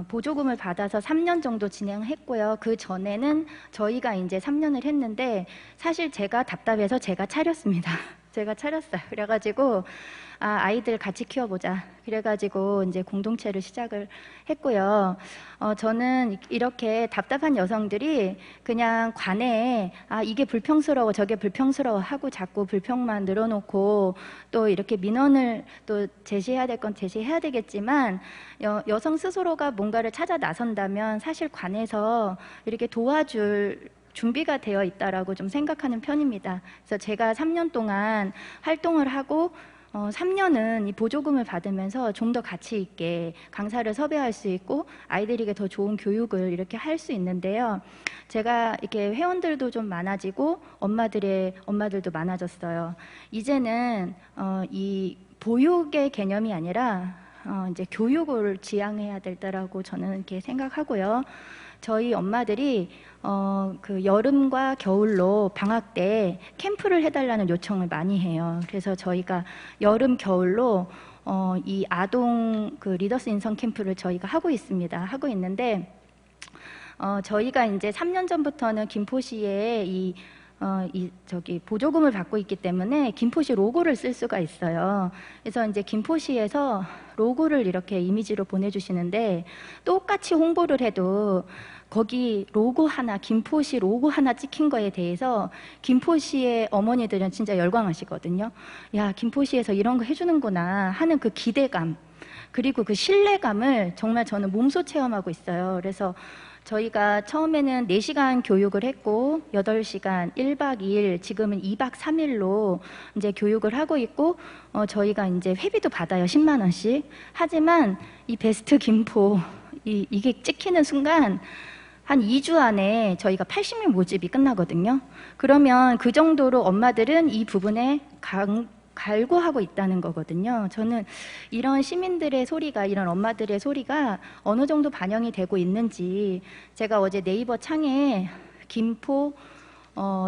보조금을 받아서 3년 정도 진행했고요. 그 전에는 저희가 이제 3년을 했는데 사실 제가 답답해서 제가 차렸습니다. 제가 차렸어요. 그래가지고 아이들 같이 키워보자. 그래가지고 이제 공동체를 시작을 했고요. 저는 이렇게 답답한 여성들이 그냥 관내에 이게 불평스러워 저게 불평스러워 하고 자꾸 불평만 늘어놓고 또 이렇게 민원을 또 제시해야 될 건 제시해야 되겠지만 여성 스스로가 뭔가를 찾아 나선다면 사실 관에서 이렇게 도와줄 준비가 되어 있다라고 좀 생각하는 편입니다. 그래서 제가 3년 동안 활동을 하고 3년은 이 보조금을 받으면서 좀 더 가치 있게 강사를 섭외할 수 있고 아이들에게 더 좋은 교육을 이렇게 할 수 있는데요. 제가 이렇게 회원들도 좀 많아지고 엄마들도 많아졌어요. 이제는 이 보육의 개념이 아니라 이제 교육을 지향해야 된다라고 저는 이렇게 생각하고요. 저희 엄마들이 그 여름과 겨울로 방학 때 캠프를 해달라는 요청을 많이 해요. 그래서 저희가 여름 겨울로 이 아동 그 리더스 인성 캠프를 저희가 하고 있습니다. 하고 있는데 저희가 이제 3년 전부터는 김포시에 보조금을 받고 있기 때문에 김포시 로고를 쓸 수가 있어요. 그래서 이제 김포시에서 로고를 이렇게 이미지로 보내주시는데 똑같이 홍보를 해도 거기 로고 하나, 김포시 로고 하나 찍힌 거에 대해서 김포시의 어머니들은 진짜 열광하시거든요. 야, 김포시에서 이런 거 해주는구나 하는 그 기대감, 그리고 그 신뢰감을 정말 저는 몸소 체험하고 있어요. 그래서 저희가 처음에는 4시간 교육을 했고 8시간 1박 2일, 지금은 2박 3일로 이제 교육을 하고 있고 저희가 이제 회비도 받아요. 10만 원씩. 하지만 이 베스트 김포 이게 찍히는 순간 한 2주 안에 저희가 80명 모집이 끝나거든요. 그러면 그 정도로 엄마들은 이 부분에 갈구하고 있다는 거거든요. 저는 이런 시민들의 소리가, 이런 엄마들의 소리가 어느 정도 반영이 되고 있는지, 제가 어제 네이버 창에 김포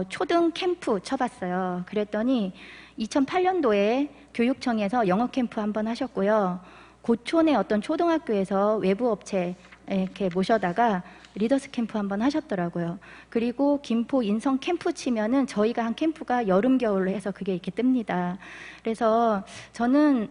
초등 캠프 쳐봤어요. 그랬더니 2008년도에 교육청에서 영어 캠프 한번 하셨고요. 고촌의 어떤 초등학교에서 외부 업체 이렇게 모셔다가 리더스 캠프 한번 하셨더라고요. 그리고 김포 인성 캠프 치면은 저희가 한 캠프가 여름 겨울로 해서 그게 이렇게 뜹니다. 그래서 저는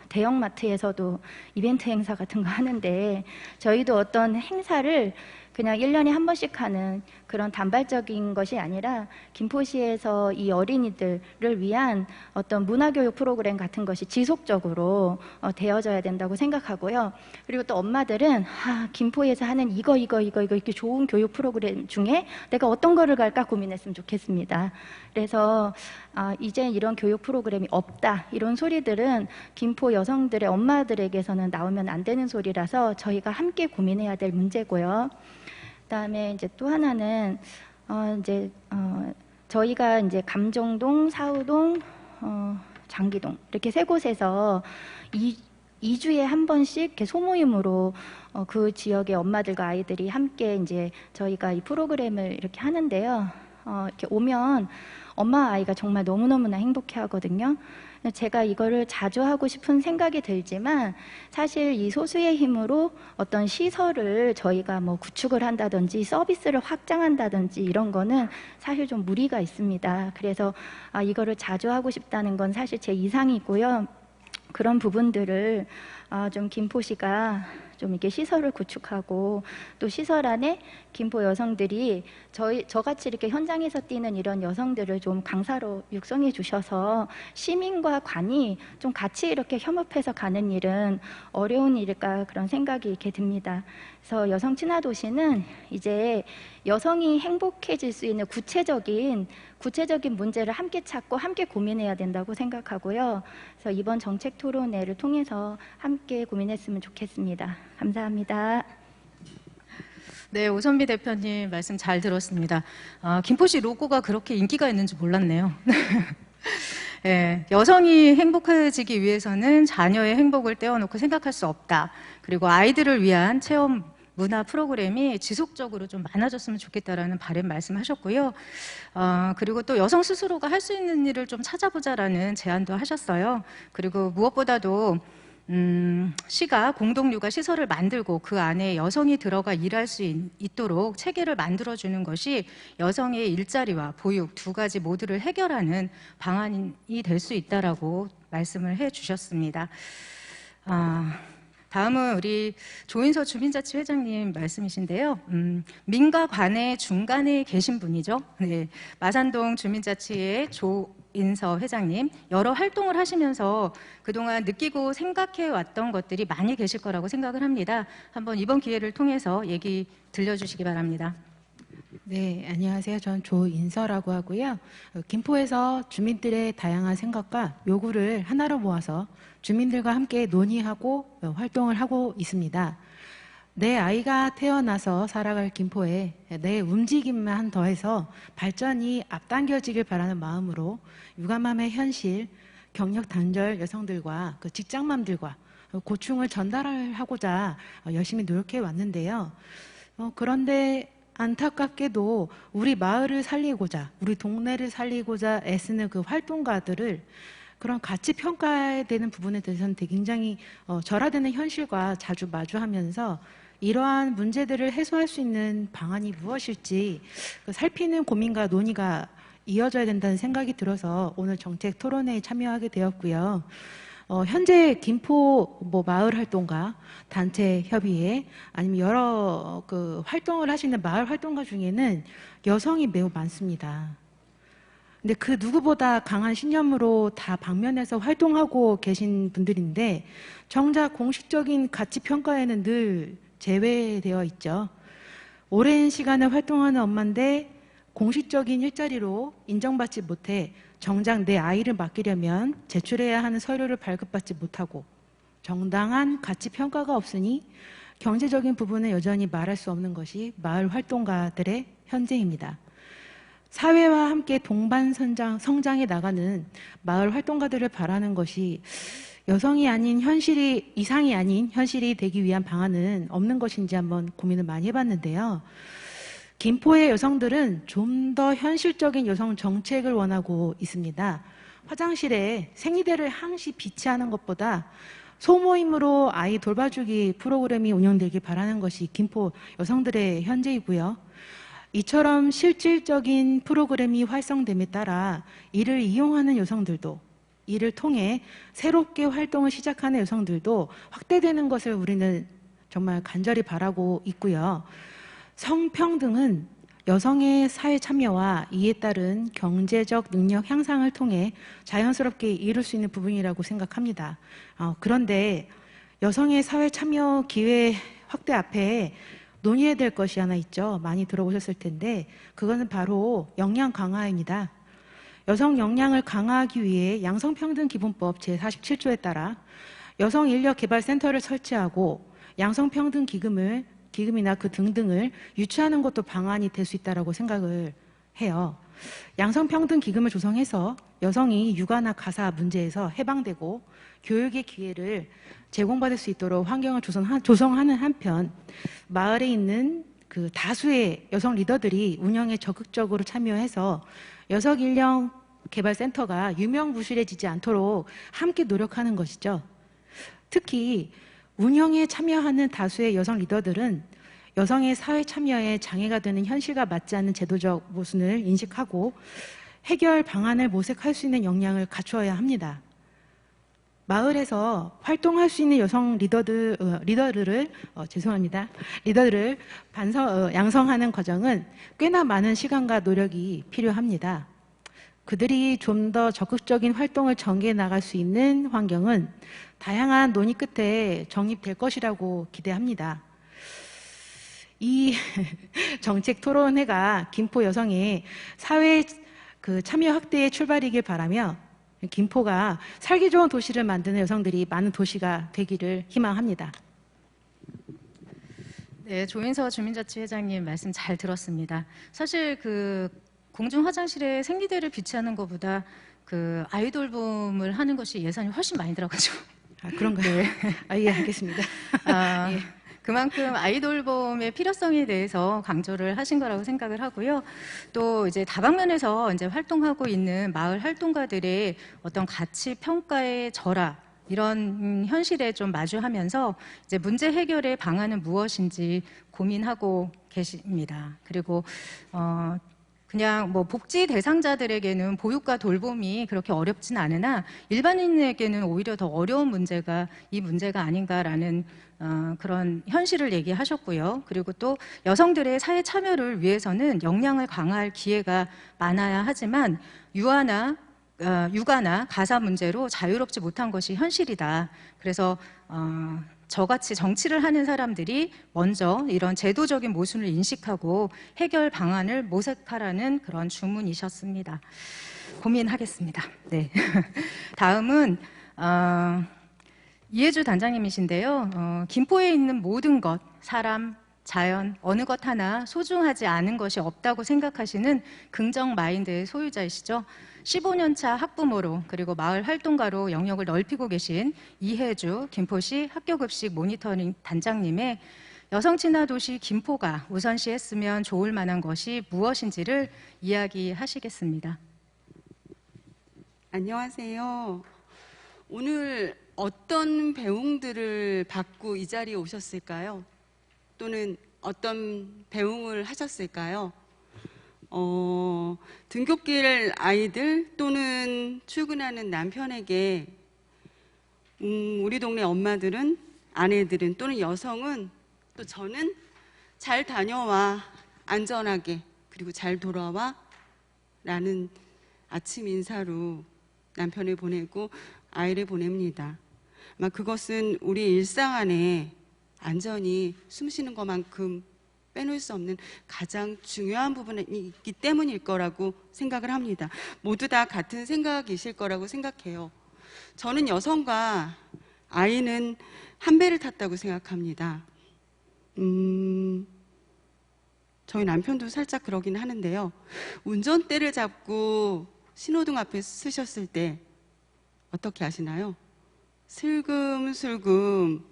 대형마트에서도 이벤트 행사 같은 거 하는데 저희도 어떤 행사를 그냥 1년에 한 번씩 하는 그런 단발적인 것이 아니라 김포시에서 이 어린이들을 위한 어떤 문화교육 프로그램 같은 것이 지속적으로 되어져야 된다고 생각하고요. 그리고 또 엄마들은 김포에서 하는 이거 이렇게 좋은 교육 프로그램 중에 내가 어떤 거를 갈까 고민했으면 좋겠습니다. 그래서 이제 이런 교육 프로그램이 없다 이런 소리들은 김포 여성들의 엄마들에게서는 나오면 안 되는 소리라서 저희가 함께 고민해야 될 문제고요. 그다음에 이제 또 하나는 저희가 이제 감정동, 사우동, 장기동 이렇게 세 곳에서 2주에 한 번씩 이렇게 소모임으로 그 지역의 엄마들과 아이들이 함께 이제 저희가 이 프로그램을 이렇게 하는데요. 이렇게 오면 엄마 아이가 정말 너무너무나 행복해 하거든요. 제가 이거를 자주 하고 싶은 생각이 들지만 사실 이 소수의 힘으로 어떤 시설을 저희가 뭐 구축을 한다든지 서비스를 확장한다든지 이런 거는 사실 좀 무리가 있습니다. 그래서 이거를 자주 하고 싶다는 건 사실 제 이상이고요. 그런 부분들을 좀 김포시가 좀 이렇게 시설을 구축하고 또 시설 안에 김포 여성들이 저같이 이렇게 현장에서 뛰는 이런 여성들을 좀 강사로 육성해 주셔서 시민과 관이 좀 같이 이렇게 협업해서 가는 일은 어려운 일일까 그런 생각이 이렇게 듭니다. 그래서 여성 친화 도시는 이제 여성이 행복해질 수 있는 구체적인 문제를 함께 찾고 함께 고민해야 된다고 생각하고요. 그래서 이번 정책 토론회를 통해서 함께 고민했으면 좋겠습니다. 감사합니다. 네, 오선미 대표님 말씀 잘 들었습니다. 김포시 로고가 그렇게 인기가 있는지 몰랐네요. 네, 여성이 행복해지기 위해서는 자녀의 행복을 떼어놓고 생각할 수 없다. 그리고 아이들을 위한 체험 문화 프로그램이 지속적으로 좀 많아졌으면 좋겠다라는 바람 말씀하셨고요. 그리고 또 여성 스스로가 할 수 있는 일을 좀 찾아보자라는 제안도 하셨어요. 그리고 무엇보다도 시가 공동육아 시설을 만들고 그 안에 여성이 들어가 일할 수 있도록 체계를 만들어주는 것이 여성의 일자리와 보육 두 가지 모두를 해결하는 방안이 될 수 있다라고 말씀을 해주셨습니다. 다음은 우리 조인서 주민자치회장님 말씀이신데요. 민과 관의 중간에 계신 분이죠. 네, 마산동 주민자치의 조인서 회장님, 여러 활동을 하시면서 그동안 느끼고 생각해 왔던 것들이 많이 계실 거라고 생각을 합니다. 한번 이번 기회를 통해서 얘기 들려주시기 바랍니다. 네, 안녕하세요. 저는 조인서라고 하고요. 김포에서 주민들의 다양한 생각과 요구를 하나로 모아서 주민들과 함께 논의하고 활동을 하고 있습니다. 내 아이가 태어나서 살아갈 김포에 내 움직임만 더해서 발전이 앞당겨지길 바라는 마음으로 육아맘의 현실, 경력 단절 여성들과 그 직장맘들과 고충을 전달하고자 열심히 노력해 왔는데요. 그런데 안타깝게도 우리 마을을 살리고자, 우리 동네를 살리고자 애쓰는 그 활동가들을 그런 가치 평가해야 되는 부분에 대해서는 되게 굉장히 절하되는 현실과 자주 마주하면서 이러한 문제들을 해소할 수 있는 방안이 무엇일지 살피는 고민과 논의가 이어져야 된다는 생각이 들어서 오늘 정책 토론회에 참여하게 되었고요. 현재 김포 마을 활동가, 단체 협의회 아니면 여러 그 활동을 하시는 마을 활동가 중에는 여성이 매우 많습니다. 근데 그 누구보다 강한 신념으로 다 방면에서 활동하고 계신 분들인데 정작 공식적인 가치 평가에는 늘 제외되어 있죠. 오랜 시간을 활동하는 엄마인데 공식적인 일자리로 인정받지 못해 정작 내 아이를 맡기려면 제출해야 하는 서류를 발급받지 못하고 정당한 가치 평가가 없으니 경제적인 부분은 여전히 말할 수 없는 것이 마을 활동가들의 현재입니다. 사회와 함께 동반 성장해 나가는 마을 활동가들을 바라는 것이 여성이 아닌 현실이, 이상이 아닌 현실이 되기 위한 방안은 없는 것인지 한번 고민을 많이 해봤는데요. 김포의 여성들은 좀 더 현실적인 여성 정책을 원하고 있습니다. 화장실에 생리대를 항시 비치하는 것보다 소모임으로 아이 돌봐주기 프로그램이 운영되길 바라는 것이 김포 여성들의 현재이고요. 이처럼 실질적인 프로그램이 활성됨에 따라 이를 이용하는 여성들도, 이를 통해 새롭게 활동을 시작하는 여성들도 확대되는 것을 우리는 정말 간절히 바라고 있고요. 성평등은 여성의 사회 참여와 이에 따른 경제적 능력 향상을 통해 자연스럽게 이룰 수 있는 부분이라고 생각합니다. 그런데 여성의 사회 참여 기회 확대 앞에 논의해야 될 것이 하나 있죠. 많이 들어보셨을 텐데 그것은 바로 역량 강화입니다. 여성 역량을 강화하기 위해 양성평등기본법 제47조에 따라 여성인력개발센터를 설치하고 양성평등기금이나 그 등등을 유치하는 것도 방안이 될 수 있다고 생각을 해요. 양성평등기금을 조성해서 여성이 육아나 가사 문제에서 해방되고 교육의 기회를 제공받을 수 있도록 환경을 조성하는 한편 마을에 있는 그 다수의 여성 리더들이 운영에 적극적으로 참여해서 여성인력개발센터가 유명무실해지지 않도록 함께 노력하는 것이죠. 특히 운영에 참여하는 다수의 여성 리더들은 여성의 사회 참여에 장애가 되는 현실과 맞지 않는 제도적 모순을 인식하고 해결 방안을 모색할 수 있는 역량을 갖추어야 합니다. 마을에서 활동할 수 있는 여성 리더들을 양성하는 과정은 꽤나 많은 시간과 노력이 필요합니다. 그들이 좀 더 적극적인 활동을 전개해 나갈 수 있는 환경은 다양한 논의 끝에 정립될 것이라고 기대합니다. 이 정책 토론회가 김포 여성의 사회 참여 확대의 출발이길 바라며 김포가 살기 좋은 도시를 만드는 여성들이 많은 도시가 되기를 희망합니다. 네, 조인서 주민자치회장님 말씀 잘 들었습니다. 사실 공중 화장실에 생리대를 비치하는 것보다 아이돌봄을 하는 것이 예산이 훨씬 많이 들어가지고. 그런가요? 네. 예, 알겠습니다. 예. 그만큼 아이돌봄의 필요성에 대해서 강조를 하신 거라고 생각을 하고요. 또 이제 다방면에서 이제 활동하고 있는 마을 활동가들의 어떤 가치 평가의 절하, 이런 현실에 좀 마주하면서 이제 문제 해결의 방안은 무엇인지 고민하고 계십니다. 그리고 그냥 복지 대상자들에게는 보육과 돌봄이 그렇게 어렵진 않으나 일반인에게는 오히려 더 어려운 문제가 이 문제가 아닌가라는 그런 현실을 얘기하셨고요. 그리고 또 여성들의 사회 참여를 위해서는 역량을 강화할 기회가 많아야 하지만 육아나 가사 문제로 자유롭지 못한 것이 현실이다. 그래서 저같이 정치를 하는 사람들이 먼저 이런 제도적인 모순을 인식하고 해결 방안을 모색하라는 그런 주문이셨습니다. 고민하겠습니다. 네. 다음은 이해주 단장님이신데요. 김포에 있는 모든 것, 사람, 자연, 어느 것 하나 소중하지 않은 것이 없다고 생각하시는 긍정 마인드의 소유자이시죠. 15년차 학부모로 그리고 마을 활동가로 영역을 넓히고 계신 이해주 김포시 학교급식 모니터링 단장님의 여성 친화 도시 김포가 우선시했으면 좋을 만한 것이 무엇인지를 이야기하시겠습니다. 안녕하세요. 오늘 어떤 배웅들을 받고 이 자리에 오셨을까요? 또는 어떤 배웅을 하셨을까요? 등굣길 아이들 또는 출근하는 남편에게 우리 동네 엄마들은, 아내들은 또는 여성은, 또 저는 잘 다녀와, 안전하게, 그리고 잘 돌아와 라는 아침 인사로 남편을 보내고 아이를 보냅니다. 아마 그것은 우리 일상 안에 안전히 숨쉬는 것만큼 빼놓을 수 없는 가장 중요한 부분이기 때문일 거라고 생각을 합니다. 모두 다 같은 생각이실 거라고 생각해요. 저는 여성과 아이는 한 배를 탔다고 생각합니다. 저희 남편도 살짝 그러긴 하는데요. 운전대를 잡고 신호등 앞에 서셨을 때 어떻게 하시나요? 슬금슬금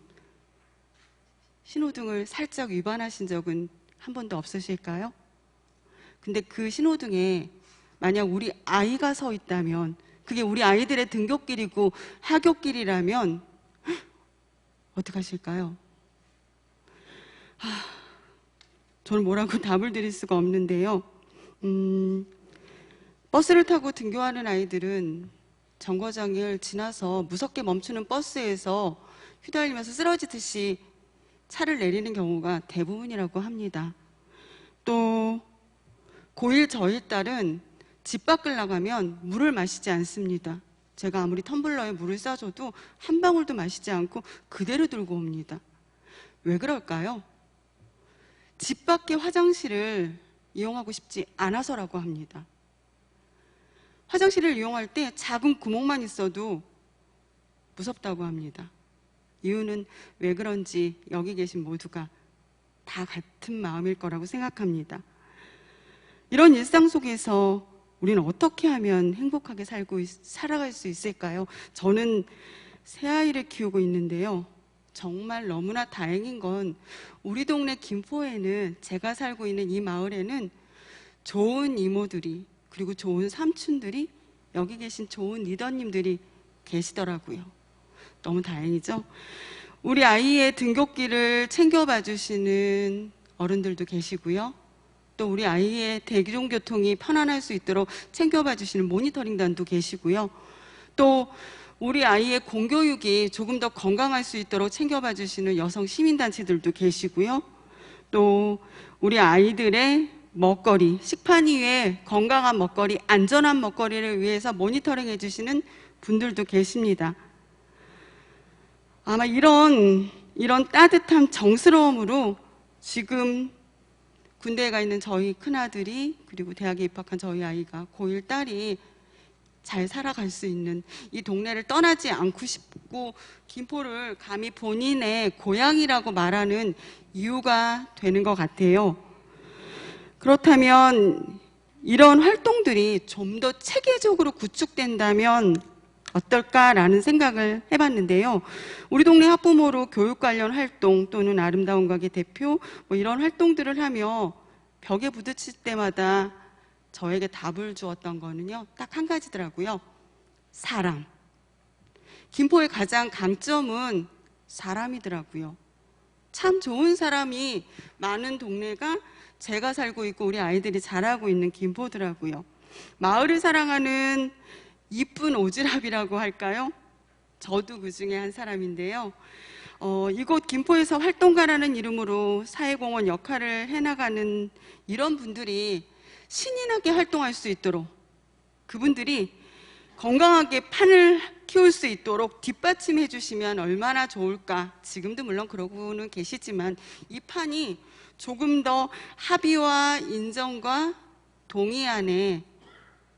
신호등을 살짝 위반하신 적은 한 번도 없으실까요? 근데 그 신호등에 만약 우리 아이가 서 있다면, 그게 우리 아이들의 등굣길이고 하굣길이라면 어떡하실까요? 저는 뭐라고 답을 드릴 수가 없는데요. 버스를 타고 등교하는 아이들은 정거장을 지나서 무섭게 멈추는 버스에서 휘달리면서 쓰러지듯이 차를 내리는 경우가 대부분이라고 합니다. 또 고1 저희 딸은 집 밖을 나가면 물을 마시지 않습니다. 제가 아무리 텀블러에 물을 싸줘도 한 방울도 마시지 않고 그대로 들고 옵니다. 왜 그럴까요? 집 밖의 화장실을 이용하고 싶지 않아서라고 합니다. 화장실을 이용할 때 작은 구멍만 있어도 무섭다고 합니다. 이유는 왜 그런지 여기 계신 모두가 다 같은 마음일 거라고 생각합니다. 이런 일상 속에서 우리는 어떻게 하면 행복하게 살아갈 수 있을까요? 저는 새 아이를 키우고 있는데요. 정말 너무나 다행인 건 우리 동네 김포에는, 제가 살고 있는 이 마을에는 좋은 이모들이, 그리고 좋은 삼촌들이, 여기 계신 좋은 리더님들이 계시더라고요. 너무 다행이죠? 우리 아이의 등굣길을 챙겨봐 주시는 어른들도 계시고요. 또 우리 아이의 대중교통이 편안할 수 있도록 챙겨봐 주시는 모니터링단도 계시고요. 또 우리 아이의 공교육이 조금 더 건강할 수 있도록 챙겨봐 주시는 여성 시민단체들도 계시고요. 또 우리 아이들의 먹거리, 식판 위에 건강한 먹거리, 안전한 먹거리를 위해서 모니터링 해주시는 분들도 계십니다. 아마 이런 따뜻한 정스러움으로 지금 군대에 가 있는 저희 큰아들이, 그리고 대학에 입학한 저희 아이가, 고1 딸이 잘 살아갈 수 있는, 이 동네를 떠나지 않고 싶고 김포를 감히 본인의 고향이라고 말하는 이유가 되는 것 같아요. 그렇다면 이런 활동들이 좀 더 체계적으로 구축된다면 어떨까라는 생각을 해봤는데요. 우리 동네 학부모로 교육 관련 활동 또는 아름다운 가게 대표 이런 활동들을 하며 벽에 부딪힐 때마다 저에게 답을 주었던 거는요, 딱 한 가지더라고요. 사람. 김포의 가장 강점은 사람이더라고요. 참 좋은 사람이 많은 동네가 제가 살고 있고 우리 아이들이 자라고 있는 김포더라고요. 마을을 사랑하는 이쁜 오지랖이라고 할까요? 저도 그 중에 한 사람인데요. 이곳 김포에서 활동가라는 이름으로 사회공헌 역할을 해나가는 이런 분들이 신이 나게 활동할 수 있도록, 그분들이 건강하게 판을 키울 수 있도록 뒷받침해 주시면 얼마나 좋을까. 지금도 물론 그러고는 계시지만 이 판이 조금 더 합의와 인정과 동의 안에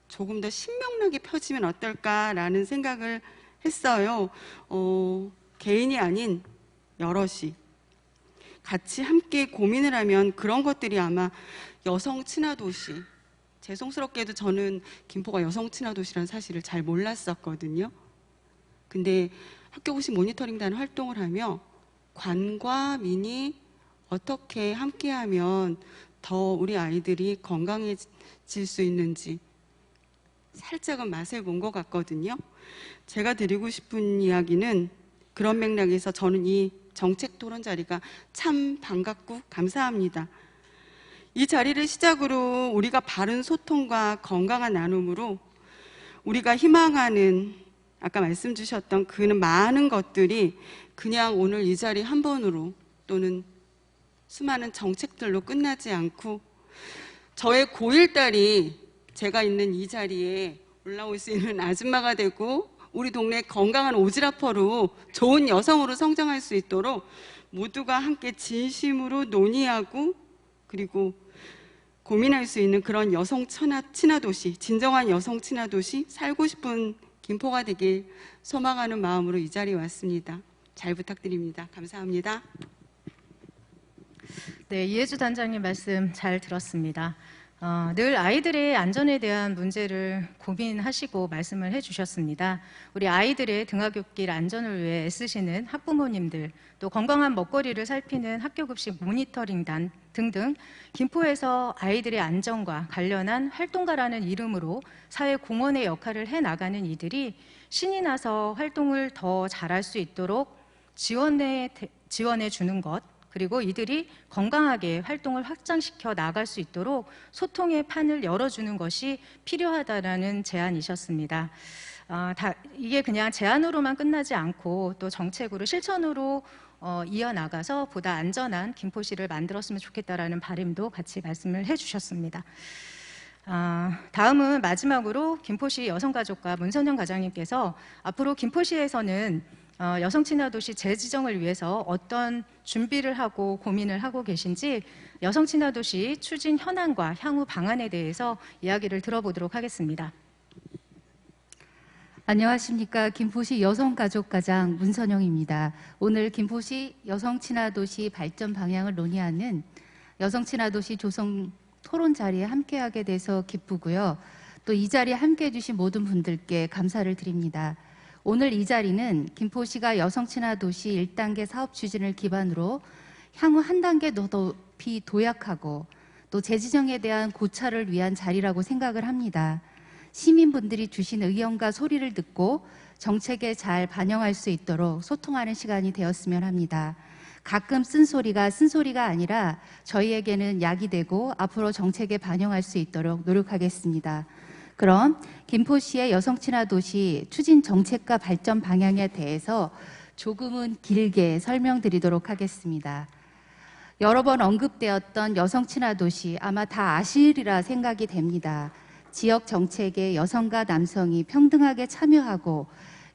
조금 더 신명나게 펴지면 어떨까라는 생각을 했어요. 개인이 아닌 여럿이 같이 함께 고민을 하면 그런 것들이 아마 여성 친화 도시, 죄송스럽게도 저는 김포가 여성 친화 도시라는 사실을 잘 몰랐었거든요. 근데 학교고시 모니터링단 활동을 하며 관과 민이 어떻게 함께하면 더 우리 아이들이 건강해질 수 있는지 살짝은 맛을 본 것 같거든요. 제가 드리고 싶은 이야기는 그런 맥락에서 저는 이 정책 토론 자리가 참 반갑고 감사합니다. 이 자리를 시작으로 우리가 바른 소통과 건강한 나눔으로 우리가 희망하는, 아까 말씀 주셨던 그 많은 것들이 그냥 오늘 이 자리 한 번으로 또는 수많은 정책들로 끝나지 않고 저의 고1 딸이 제가 있는 이 자리에 올라올 수 있는 아줌마가 되고 우리 동네 건강한 오지라퍼로 좋은 여성으로 성장할 수 있도록 모두가 함께 진심으로 논의하고 그리고 고민할 수 있는 그런 여성 친화 도시, 진정한 여성 친화 도시, 살고 싶은 김포가 되길 소망하는 마음으로 이 자리에 왔습니다. 잘 부탁드립니다. 감사합니다. 네, 이혜주 단장님 말씀 잘 들었습니다. 늘 아이들의 안전에 대한 문제를 고민하시고 말씀을 해주셨습니다. 우리 아이들의 등하굣길 안전을 위해 애쓰시는 학부모님들, 또 건강한 먹거리를 살피는 학교급식 모니터링단 등등 김포에서 아이들의 안전과 관련한 활동가라는 이름으로 사회 공헌의 역할을 해나가는 이들이 신이 나서 활동을 더 잘할 수 있도록 지원해 주는 것, 그리고 이들이 건강하게 활동을 확장시켜 나갈 수 있도록 소통의 판을 열어주는 것이 필요하다라는 제안이셨습니다. 이게 그냥 제안으로만 끝나지 않고 또 정책으로 실천으로 이어나가서 보다 안전한 김포시를 만들었으면 좋겠다라는 바람도 같이 말씀을 해주셨습니다. 다음은 마지막으로 김포시 여성가족과 문선영 과장님께서 앞으로 김포시에서는 여성 친화 도시 재지정을 위해서 어떤 준비를 하고 고민을 하고 계신지 여성 친화 도시 추진 현안과 향후 방안에 대해서 이야기를 들어보도록 하겠습니다. 안녕하십니까. 김포시 여성가족과장 문선영입니다. 오늘 김포시 여성친화도시 발전 방향을 논의하는 여성친화도시 조성 토론 자리에 함께하게 돼서 기쁘고요. 또 이 자리에 함께해 주신 모든 분들께 감사를 드립니다. 오늘 이 자리는 김포시가 여성친화도시 1단계 사업 추진을 기반으로 향후 한 단계 더 높이 도약하고 또 재지정에 대한 고찰을 위한 자리라고 생각을 합니다. 시민분들이 주신 의견과 소리를 듣고 정책에 잘 반영할 수 있도록 소통하는 시간이 되었으면 합니다. 가끔 쓴소리가 쓴소리가 아니라 저희에게는 약이 되고 앞으로 정책에 반영할 수 있도록 노력하겠습니다. 그럼 김포시의 여성친화도시 추진 정책과 발전 방향에 대해서 조금은 길게 설명드리도록 하겠습니다. 여러 번 언급되었던 여성친화도시 아마 다 아시리라 생각이 됩니다. 지역 정책에 여성과 남성이 평등하게 참여하고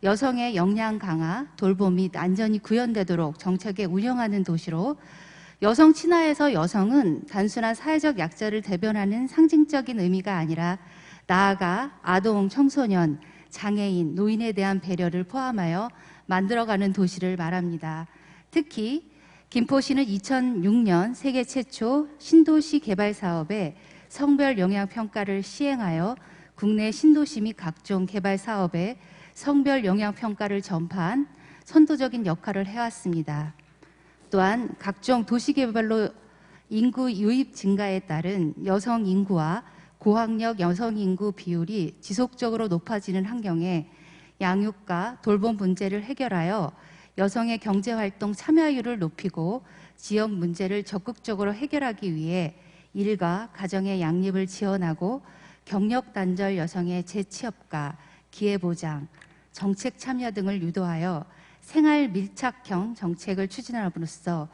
여성의 역량 강화, 돌봄 및 안전이 구현되도록 정책에 운영하는 도시로 여성 친화에서 여성은 단순한 사회적 약자를 대변하는 상징적인 의미가 아니라 나아가 아동, 청소년, 장애인, 노인에 대한 배려를 포함하여 만들어가는 도시를 말합니다. 특히 김포시는 2006년 세계 최초 신도시 개발 사업에 성별 영향 평가를 시행하여 국내 신도시 및 각종 개발 사업에 성별 영향 평가를 전파한 선도적인 역할을 해왔습니다. 또한 각종 도시 개발로 인구 유입 증가에 따른 여성 인구와 고학력 여성 인구 비율이 지속적으로 높아지는 환경에 양육과 돌봄 문제를 해결하여 여성의 경제활동 참여율을 높이고 지역 문제를 적극적으로 해결하기 위해 일과 가정의 양립을 지원하고 경력 단절 여성의 재취업과 기회보장, 정책 참여 등을 유도하여 생활 밀착형 정책을 추진함으로써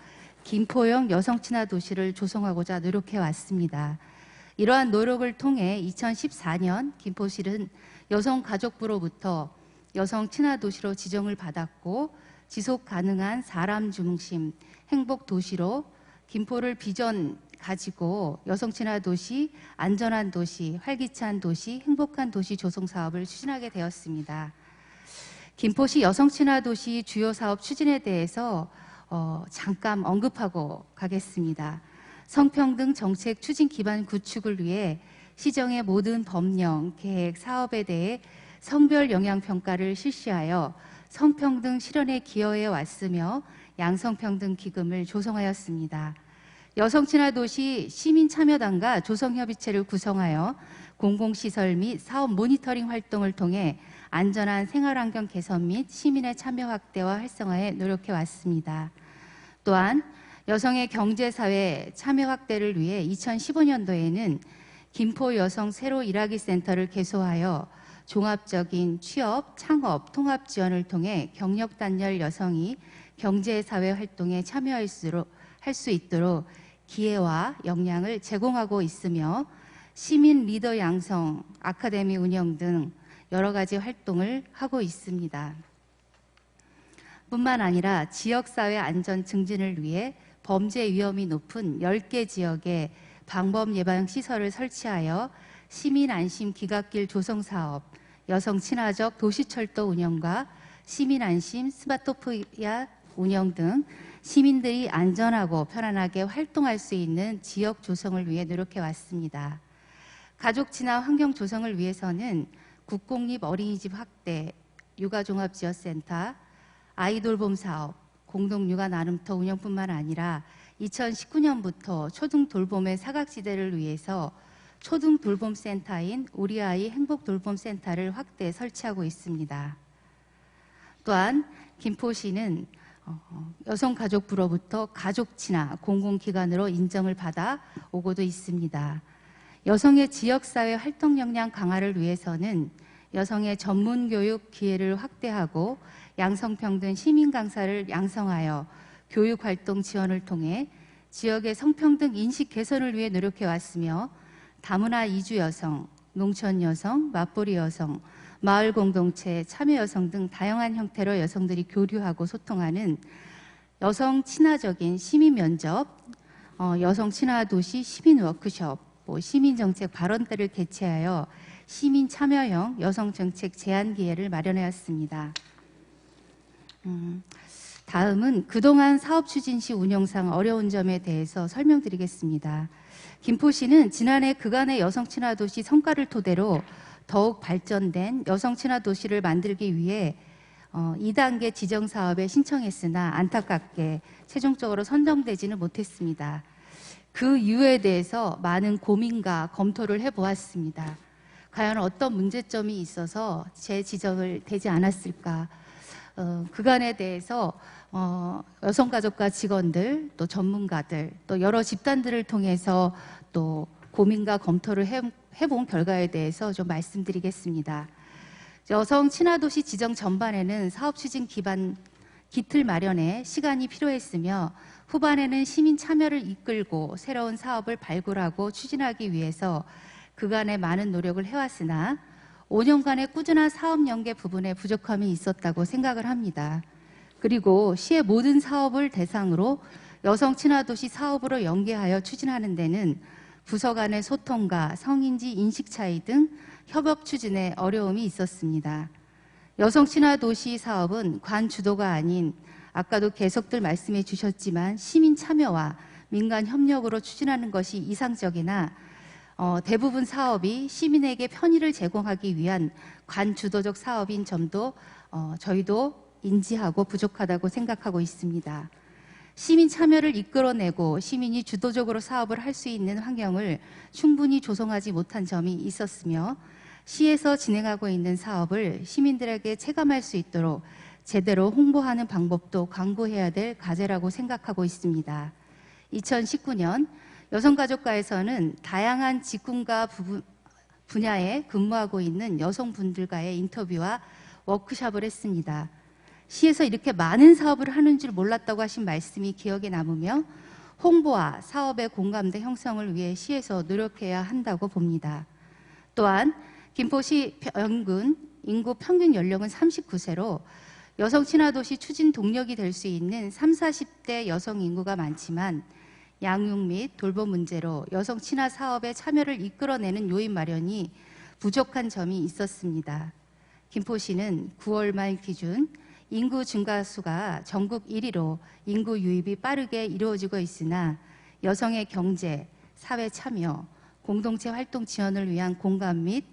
김포형 여성친화 도시를 조성하고자 노력해 왔습니다. 이러한 노력을 통해 2014년 김포시는 여성가족부로부터 여성친화 도시로 지정을 받았고 지속 가능한 사람 중심 행복 도시로 김포를 비전 가지고 여성친화 도시, 안전한 도시, 활기찬 도시, 행복한 도시 조성 사업을 추진하게 되었습니다. 김포시 여성친화 도시 주요 사업 추진에 대해서 잠깐 언급하고 가겠습니다. 성평등 정책 추진 기반 구축을 위해 시정의 모든 법령, 계획, 사업에 대해 성별 영향 평가를 실시하여 성평등 실현에 기여해 왔으며 양성평등 기금을 조성하였습니다. 여성친화도시 시민참여단과 조성협의체를 구성하여 공공시설 및 사업 모니터링 활동을 통해 안전한 생활환경 개선 및 시민의 참여 확대와 활성화에 노력해 왔습니다. 또한 여성의 경제사회 참여 확대를 위해 2015년도에는 김포 여성 새로 일하기 센터를 개소하여 종합적인 취업, 창업, 통합 지원을 통해 경력 단절 여성이 경제사회 활동에 참여할 수 있도록 기회와 역량을 제공하고 있으며 시민 리더 양성, 아카데미 운영 등 여러 가지 활동을 하고 있습니다. 뿐만 아니라 지역사회 안전 증진을 위해 범죄 위험이 높은 10개 지역에 방범 예방 시설을 설치하여 시민 안심 기갓길 조성 사업, 여성 친화적 도시철도 운영과 시민 안심 스마트포야 운영 등 시민들이 안전하고 편안하게 활동할 수 있는 지역 조성을 위해 노력해 왔습니다. 가족 친화 환경 조성을 위해서는 국공립 어린이집 확대, 육아종합지원센터, 아이돌봄 사업, 공동육아 나눔터 운영뿐만 아니라 2019년부터 초등돌봄의 사각지대를 위해서 초등돌봄센터인 우리 아이 행복돌봄센터를 확대 설치하고 있습니다. 또한 김포시는 여성가족부로부터 가족친화 공공기관으로 인정을 받아 오고도 있습니다. 여성의 지역사회 활동 역량 강화를 위해서는 여성의 전문 교육 기회를 확대하고 양성평등 시민 강사를 양성하여 교육 활동 지원을 통해 지역의 성평등 인식 개선을 위해 노력해 왔으며 다문화 이주 여성, 농촌 여성, 맞벌이 여성, 마을 공동체, 참여 여성 등 다양한 형태로 여성들이 교류하고 소통하는 여성 친화적인 시민 면접, 여성 친화 도시 시민 워크숍, 시민 정책 발언대를 개최하여 시민 참여형 여성 정책 제안 기회를 마련하였습니다. 다음은 그동안 사업 추진 시 운영상 어려운 점에 대해서 설명드리겠습니다. 김포시는 지난해 그간의 여성 친화 도시 성과를 토대로 더욱 발전된 여성 친화 도시를 만들기 위해 2단계 지정 사업에 신청했으나 안타깝게 최종적으로 선정되지는 못했습니다. 그 이유에 대해서 많은 고민과 검토를 해보았습니다. 과연 어떤 문제점이 있어서 재지정을 되지 않았을까? 그간에 대해서 여성가족과 직원들, 또 전문가들, 또 여러 집단들을 통해서 또 고민과 검토를 해본 결과에 대해서 좀 말씀드리겠습니다. 여성 친화도시 지정 전반에는 사업 추진 기반 기틀 마련에 시간이 필요했으며 후반에는 시민 참여를 이끌고 새로운 사업을 발굴하고 추진하기 위해서 그간의 많은 노력을 해왔으나 5년간의 꾸준한 사업 연계 부분에 부족함이 있었다고 생각을 합니다. 그리고 시의 모든 사업을 대상으로 여성 친화도시 사업으로 연계하여 추진하는 데는 부서 간의 소통과 성인지 인식 차이 등 협업 추진에 어려움이 있었습니다. 여성 친화도시 사업은 관 주도가 아닌 아까도 계속들 말씀해 주셨지만 시민 참여와 민간 협력으로 추진하는 것이 이상적이나 대부분 사업이 시민에게 편의를 제공하기 위한 관 주도적 사업인 점도 저희도 인지하고 부족하다고 생각하고 있습니다. 시민 참여를 이끌어내고 시민이 주도적으로 사업을 할 수 있는 환경을 충분히 조성하지 못한 점이 있었으며 시에서 진행하고 있는 사업을 시민들에게 체감할 수 있도록 제대로 홍보하는 방법도 강구해야 될 과제라고 생각하고 있습니다. 2019년 여성가족과에서는 다양한 직군과 분야에 근무하고 있는 여성분들과의 인터뷰와 워크숍을 했습니다. 시에서 이렇게 많은 사업을 하는 줄 몰랐다고 하신 말씀이 기억에 남으며 홍보와 사업의 공감대 형성을 위해 시에서 노력해야 한다고 봅니다. 또한 김포시 평균 인구 평균 연령은 39세로 여성 친화도시 추진 동력이 될 수 있는 30, 40대 여성 인구가 많지만 양육 및 돌봄 문제로 여성 친화 사업에 참여를 이끌어내는 요인 마련이 부족한 점이 있었습니다. 김포시는 9월 말 기준 인구 증가수가 전국 1위로 인구 유입이 빠르게 이루어지고 있으나 여성의 경제, 사회 참여, 공동체 활동 지원을 위한 공간 및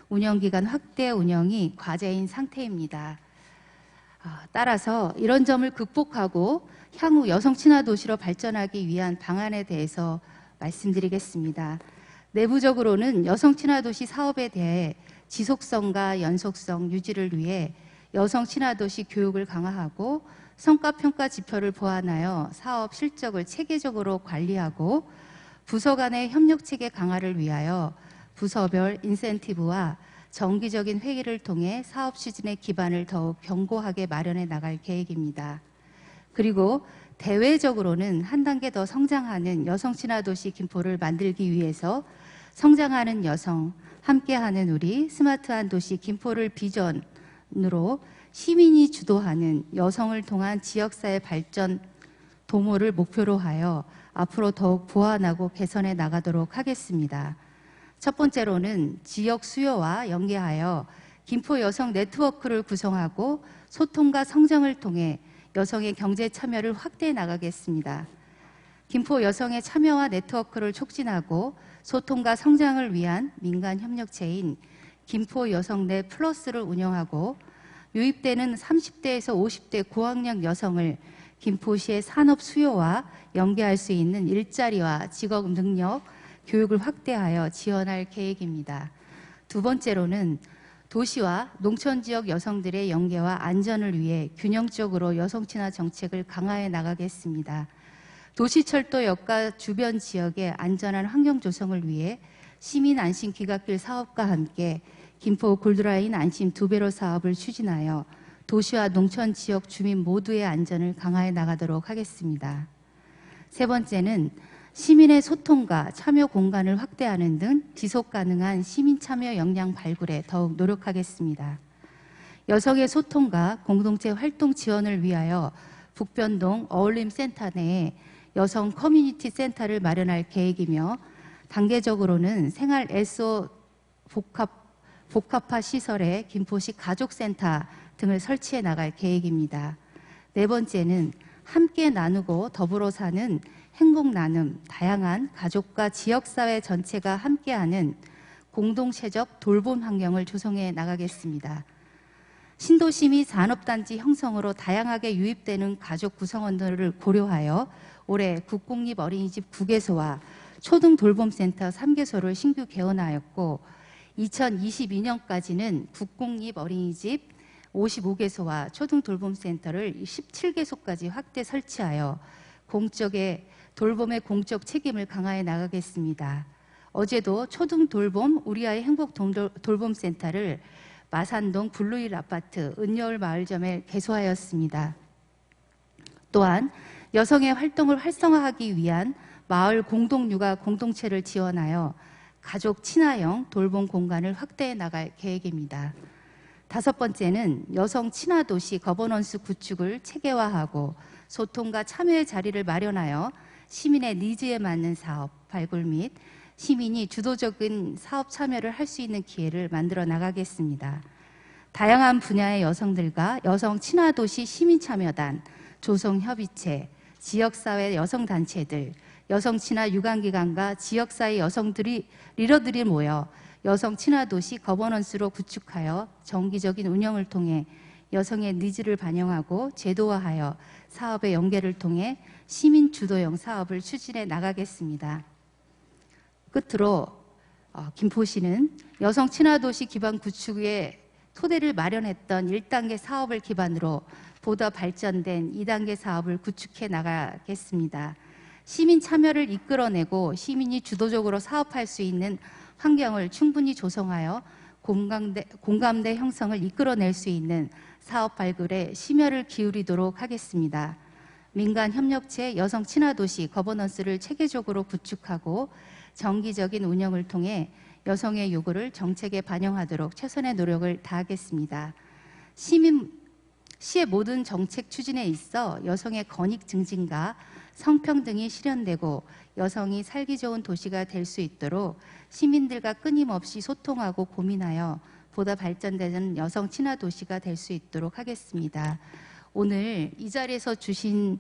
운영기간 확대 운영이 과제인 상태입니다. 따라서 이런 점을 극복하고 향후 여성 친화 도시로 발전하기 위한 방안에 대해서 말씀드리겠습니다. 내부적으로는 여성 친화 도시 사업에 대해 지속성과 연속성 유지를 위해 여성 친화 도시 교육을 강화하고 성과평가 지표를 보완하여 사업 실적을 체계적으로 관리하고 부서 간의 협력체계 강화를 위하여 부서별 인센티브와 정기적인 회의를 통해 사업 추진의 기반을 더욱 견고하게 마련해 나갈 계획입니다. 그리고 대외적으로는 한 단계 더 성장하는 여성 친화 도시 김포를 만들기 위해서 성장하는 여성, 함께하는 우리, 스마트한 도시 김포를 비전으로 시민이 주도하는 여성을 통한 지역사회 발전 도모를 목표로 하여 앞으로 더욱 보완하고 개선해 나가도록 하겠습니다. 첫 번째로는 지역 수요와 연계하여 김포 여성 네트워크를 구성하고 소통과 성장을 통해 여성의 경제 참여를 확대해 나가겠습니다. 김포 여성의 참여와 네트워크를 촉진하고 소통과 성장을 위한 민간 협력체인 김포 여성네 플러스를 운영하고 유입되는 30대에서 50대 고학력 여성을 김포시의 산업 수요와 연계할 수 있는 일자리와 직업 능력, 교육을 확대하여 지원할 계획입니다. 두 번째로는 도시와 농촌 지역 여성들의 연계와 안전을 위해 균형적으로 여성 친화 정책을 강화해 나가겠습니다. 도시철도역과 주변 지역의 안전한 환경 조성을 위해 시민 안심 귀갓길 사업과 함께 김포 골드라인 안심 2배로 사업을 추진하여 도시와 농촌 지역 주민 모두의 안전을 강화해 나가도록 하겠습니다. 세 번째는 시민의 소통과 참여 공간을 확대하는 등 지속 가능한 시민 참여 역량 발굴에 더욱 노력하겠습니다. 여성의 소통과 공동체 활동 지원을 위하여 북변동 어울림센터 내에 여성 커뮤니티 센터를 마련할 계획이며 단계적으로는 생활 SO 복합화 시설에 김포시 가족센터 등을 설치해 나갈 계획입니다. 네 번째는 함께 나누고 더불어 사는 행복 나눔, 다양한 가족과 지역사회 전체가 함께하는 공동체적 돌봄 환경을 조성해 나가겠습니다. 신도시 및 산업단지 형성으로 다양하게 유입되는 가족 구성원들을 고려하여 올해 국공립 어린이집 9개소와 초등돌봄센터 3개소를 신규 개원하였고 2022년까지는 국공립 어린이집 55개소와 초등돌봄센터를 17개소까지 확대 설치하여 돌봄의 공적 책임을 강화해 나가겠습니다. 어제도 초등돌봄 우리아이 행복돌봄센터를 마산동 블루힐 아파트 은여울 마을점에 개소하였습니다. 또한 여성의 활동을 활성화하기 위한 마을 공동육아 공동체를 지원하여 가족 친화형 돌봄 공간을 확대해 나갈 계획입니다. 다섯 번째는 여성 친화 도시 거버넌스 구축을 체계화하고 소통과 참여의 자리를 마련하여 시민의 니즈에 맞는 사업 발굴 및 시민이 주도적인 사업 참여를 할 수 있는 기회를 만들어 나가겠습니다. 다양한 분야의 여성들과 여성 친화 도시 시민참여단, 조성협의체, 지역사회 여성단체들, 여성 친화 유관기관과 지역사회 리더들이 모여 여성 친화 도시 거버넌스로 구축하여 정기적인 운영을 통해 여성의 니즈를 반영하고 제도화하여 사업의 연계를 통해 시민 주도형 사업을 추진해 나가겠습니다. 끝으로 김포시는 여성 친화 도시 기반 구축에 토대를 마련했던 1단계 사업을 기반으로 보다 발전된 2단계 사업을 구축해 나가겠습니다. 시민 참여를 이끌어내고 시민이 주도적으로 사업할 수 있는 환경을 충분히 조성하여 공감대 형성을 이끌어낼 수 있는 사업 발굴에 심혈을 기울이도록 하겠습니다. 민간 협력체 여성 친화 도시 거버넌스를 체계적으로 구축하고 정기적인 운영을 통해 여성의 요구를 정책에 반영하도록 최선의 노력을 다하겠습니다. 시의 모든 정책 추진에 있어 여성의 권익 증진과 성평등이 실현되고 여성이 살기 좋은 도시가 될 수 있도록 시민들과 끊임없이 소통하고 고민하여 보다 발전되는 여성 친화 도시가 될 수 있도록 하겠습니다. 오늘 이 자리에서 주신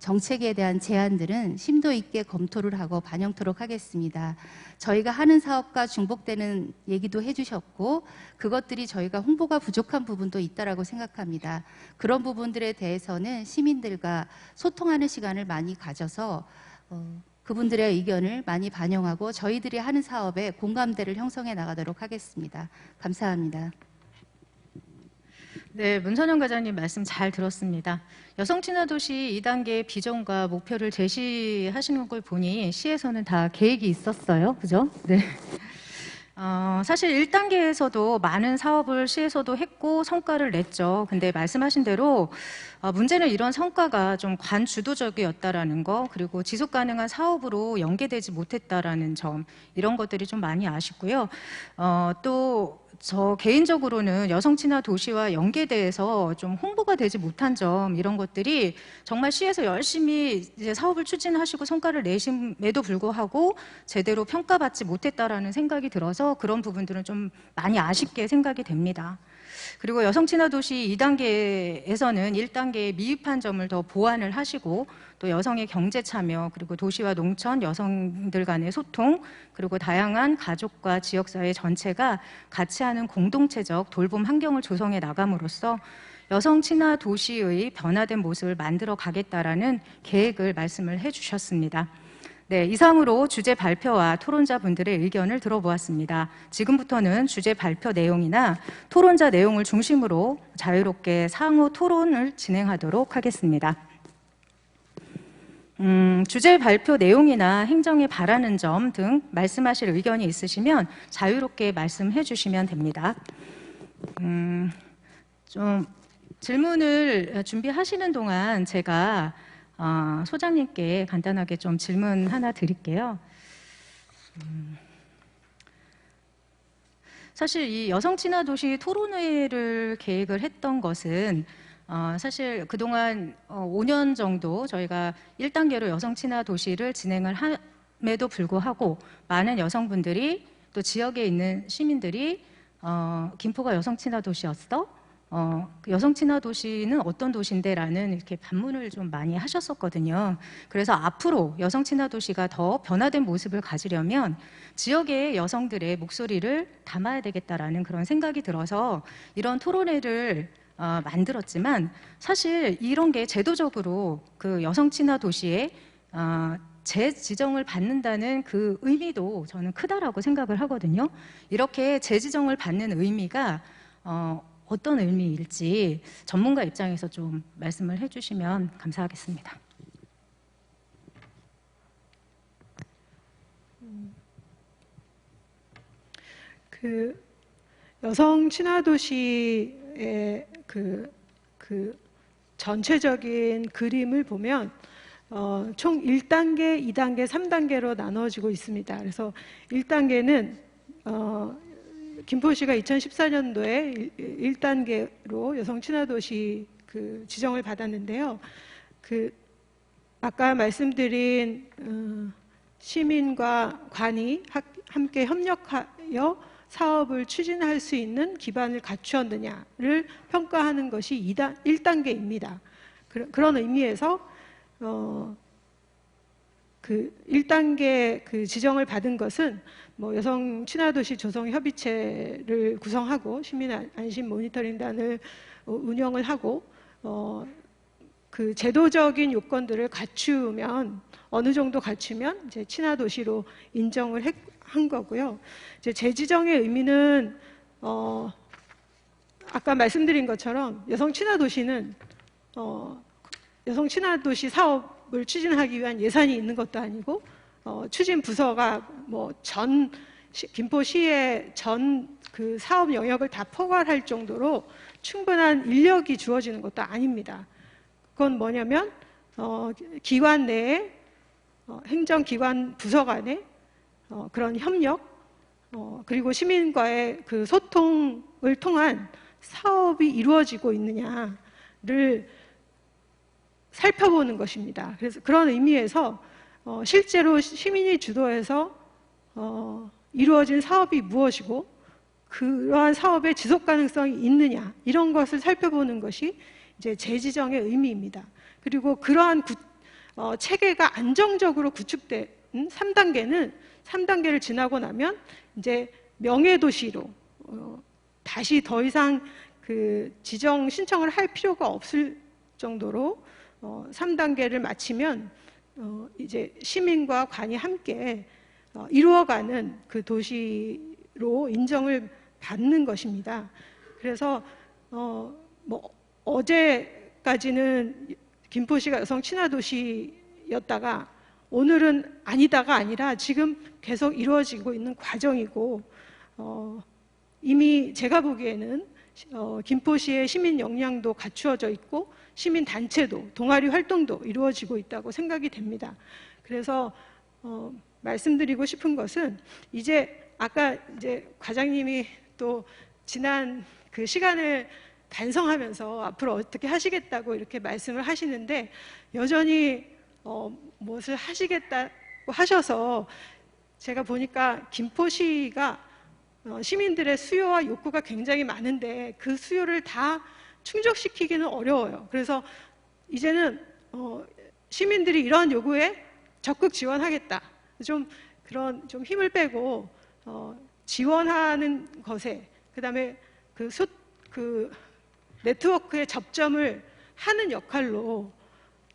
정책에 대한 제안들은 심도 있게 검토를 하고 반영토록 하겠습니다. 저희가 하는 사업과 중복되는 얘기도 해주셨고 그것들이 저희가 홍보가 부족한 부분도 있다라고 생각합니다. 그런 부분들에 대해서는 시민들과 소통하는 시간을 많이 가져서 그분들의 의견을 많이 반영하고 저희들이 하는 사업에 공감대를 형성해 나가도록 하겠습니다. 감사합니다. 네, 문선영 과장님 말씀 잘 들었습니다. 여성 친화 도시 2단계 비전과 목표를 제시하시는 걸 보니 시에서는 다 계획이 있었어요. 그죠? 네. 사실 1단계에서도 많은 사업을 시에서도 했고 성과를 냈죠. 근데 말씀하신 대로 문제는 이런 성과가 좀 관주도적이었다라는 거, 그리고 지속 가능한 사업으로 연계되지 못했다라는 점, 이런 것들이 좀 많이 아쉽고요. 또 저 개인적으로는 여성 친화 도시와 연계돼서 좀 홍보가 되지 못한 점, 이런 것들이 정말 시에서 열심히 이제 사업을 추진하시고 성과를 내심에도 불구하고 제대로 평가받지 못했다라는 생각이 들어서 그런 부분들은 좀 많이 아쉽게 생각이 됩니다. 그리고 여성 친화 도시 2단계에서는 1단계의 미흡한 점을 더 보완을 하시고 또 여성의 경제 참여, 그리고 도시와 농촌 여성들 간의 소통, 그리고 다양한 가족과 지역사회 전체가 같이 하는 공동체적 돌봄 환경을 조성해 나감으로써 여성 친화 도시의 변화된 모습을 만들어 가겠다라는 계획을 말씀을 해주셨습니다. 네, 이상으로 주제 발표와 토론자분들의 의견을 들어보았습니다. 지금부터는 주제 발표 내용이나 토론자 내용을 중심으로 자유롭게 상호 토론을 진행하도록 하겠습니다. 주제 발표 내용이나 행정에 바라는 점 등 말씀하실 의견이 있으시면 자유롭게 말씀해 주시면 됩니다. 좀 질문을 준비하시는 동안 제가 소장님께 간단하게 좀 질문 하나 드릴게요. 사실 이 여성 친화 도시 토론회를 계획을 했던 것은 사실 그동안 5년 정도 저희가 1단계로 여성 친화 도시를 진행을 함에도 불구하고 많은 여성분들이 또 지역에 있는 시민들이 김포가 여성 친화 도시였어? 여성 친화 도시는 어떤 도시인데? 라는 이렇게 반문을 좀 많이 하셨었거든요. 그래서 앞으로 여성 친화 도시가 더 변화된 모습을 가지려면 지역의 여성들의 목소리를 담아야 되겠다라는 그런 생각이 들어서 이런 토론회를 만들었지만 사실 이런 게 제도적으로 그 여성 친화 도시에 재지정을 받는다는 그 의미도 저는 크다라고 생각을 하거든요. 이렇게 재지정을 받는 의미가 어떤 의미일지 전문가 입장에서 좀 말씀을 해주시면 감사하겠습니다. 그 여성 친화 도시의 그 전체적인 그림을 보면 총 1단계, 2단계, 3단계로 나눠지고 있습니다. 그래서 1단계는 김포시가 2014년도에 1단계로 여성 친화 도시 그 지정을 받았는데요. 그 아까 말씀드린 시민과 관이 함께 협력하여 사업을 추진할 수 있는 기반을 갖추었느냐를 평가하는 것이 1단계입니다. 그런 의미에서 그 1단계 그 지정을 받은 것은 뭐 여성 친화 도시 조성 협의체를 구성하고 시민 안심 모니터링단을 운영을 하고 그 제도적인 요건들을 갖추면 어느 정도 갖추면 이제 친화 도시로 인정을 한 거고요. 이제 재지정의 의미는 아까 말씀드린 것처럼 여성 친화 도시는 여성 친화 도시 사업을 추진하기 위한 예산이 있는 것도 아니고 추진 부서가 뭐 김포시의 전 그 사업 영역을 다 포괄할 정도로 충분한 인력이 주어지는 것도 아닙니다. 그건 뭐냐면 기관 내에 행정기관 부서 간에 그런 협력 그리고 시민과의 그 소통을 통한 사업이 이루어지고 있느냐를 살펴보는 것입니다. 그래서 그런 의미에서 실제로 시민이 주도해서 이루어진 사업이 무엇이고 그러한 사업의 지속 가능성이 있느냐 이런 것을 살펴보는 것이 이제 재지정의 의미입니다. 그리고 그러한 체계가 안정적으로 구축된 3단계는 3단계를 지나고 나면 이제 명예도시로 다시 더 이상 그 지정 신청을 할 필요가 없을 정도로 3단계를 마치면 이제 시민과 관이 함께 이루어가는 그 도시로 인정을 받는 것입니다. 그래서 뭐 어제까지는 김포시가 여성 친화 도시였다가 오늘은 아니다가 아니라 지금 계속 이루어지고 있는 과정이고 이미 제가 보기에는 김포시의 시민 역량도 갖추어져 있고 시민 단체도 동아리 활동도 이루어지고 있다고 생각이 됩니다. 그래서 말씀드리고 싶은 것은 이제 아까 이제 과장님이 또 지난 그 시간을 반성하면서 앞으로 어떻게 하시겠다고 이렇게 말씀을 하시는데 여전히 무엇을 하시겠다고 하셔서 제가 보니까 김포시가 시민들의 수요와 욕구가 굉장히 많은데 그 수요를 다 충족시키기는 어려워요. 그래서 이제는 시민들이 이러한 요구에 적극 지원하겠다. 좀 힘을 빼고 지원하는 것에 그다음에 그 네트워크의 접점을 하는 역할로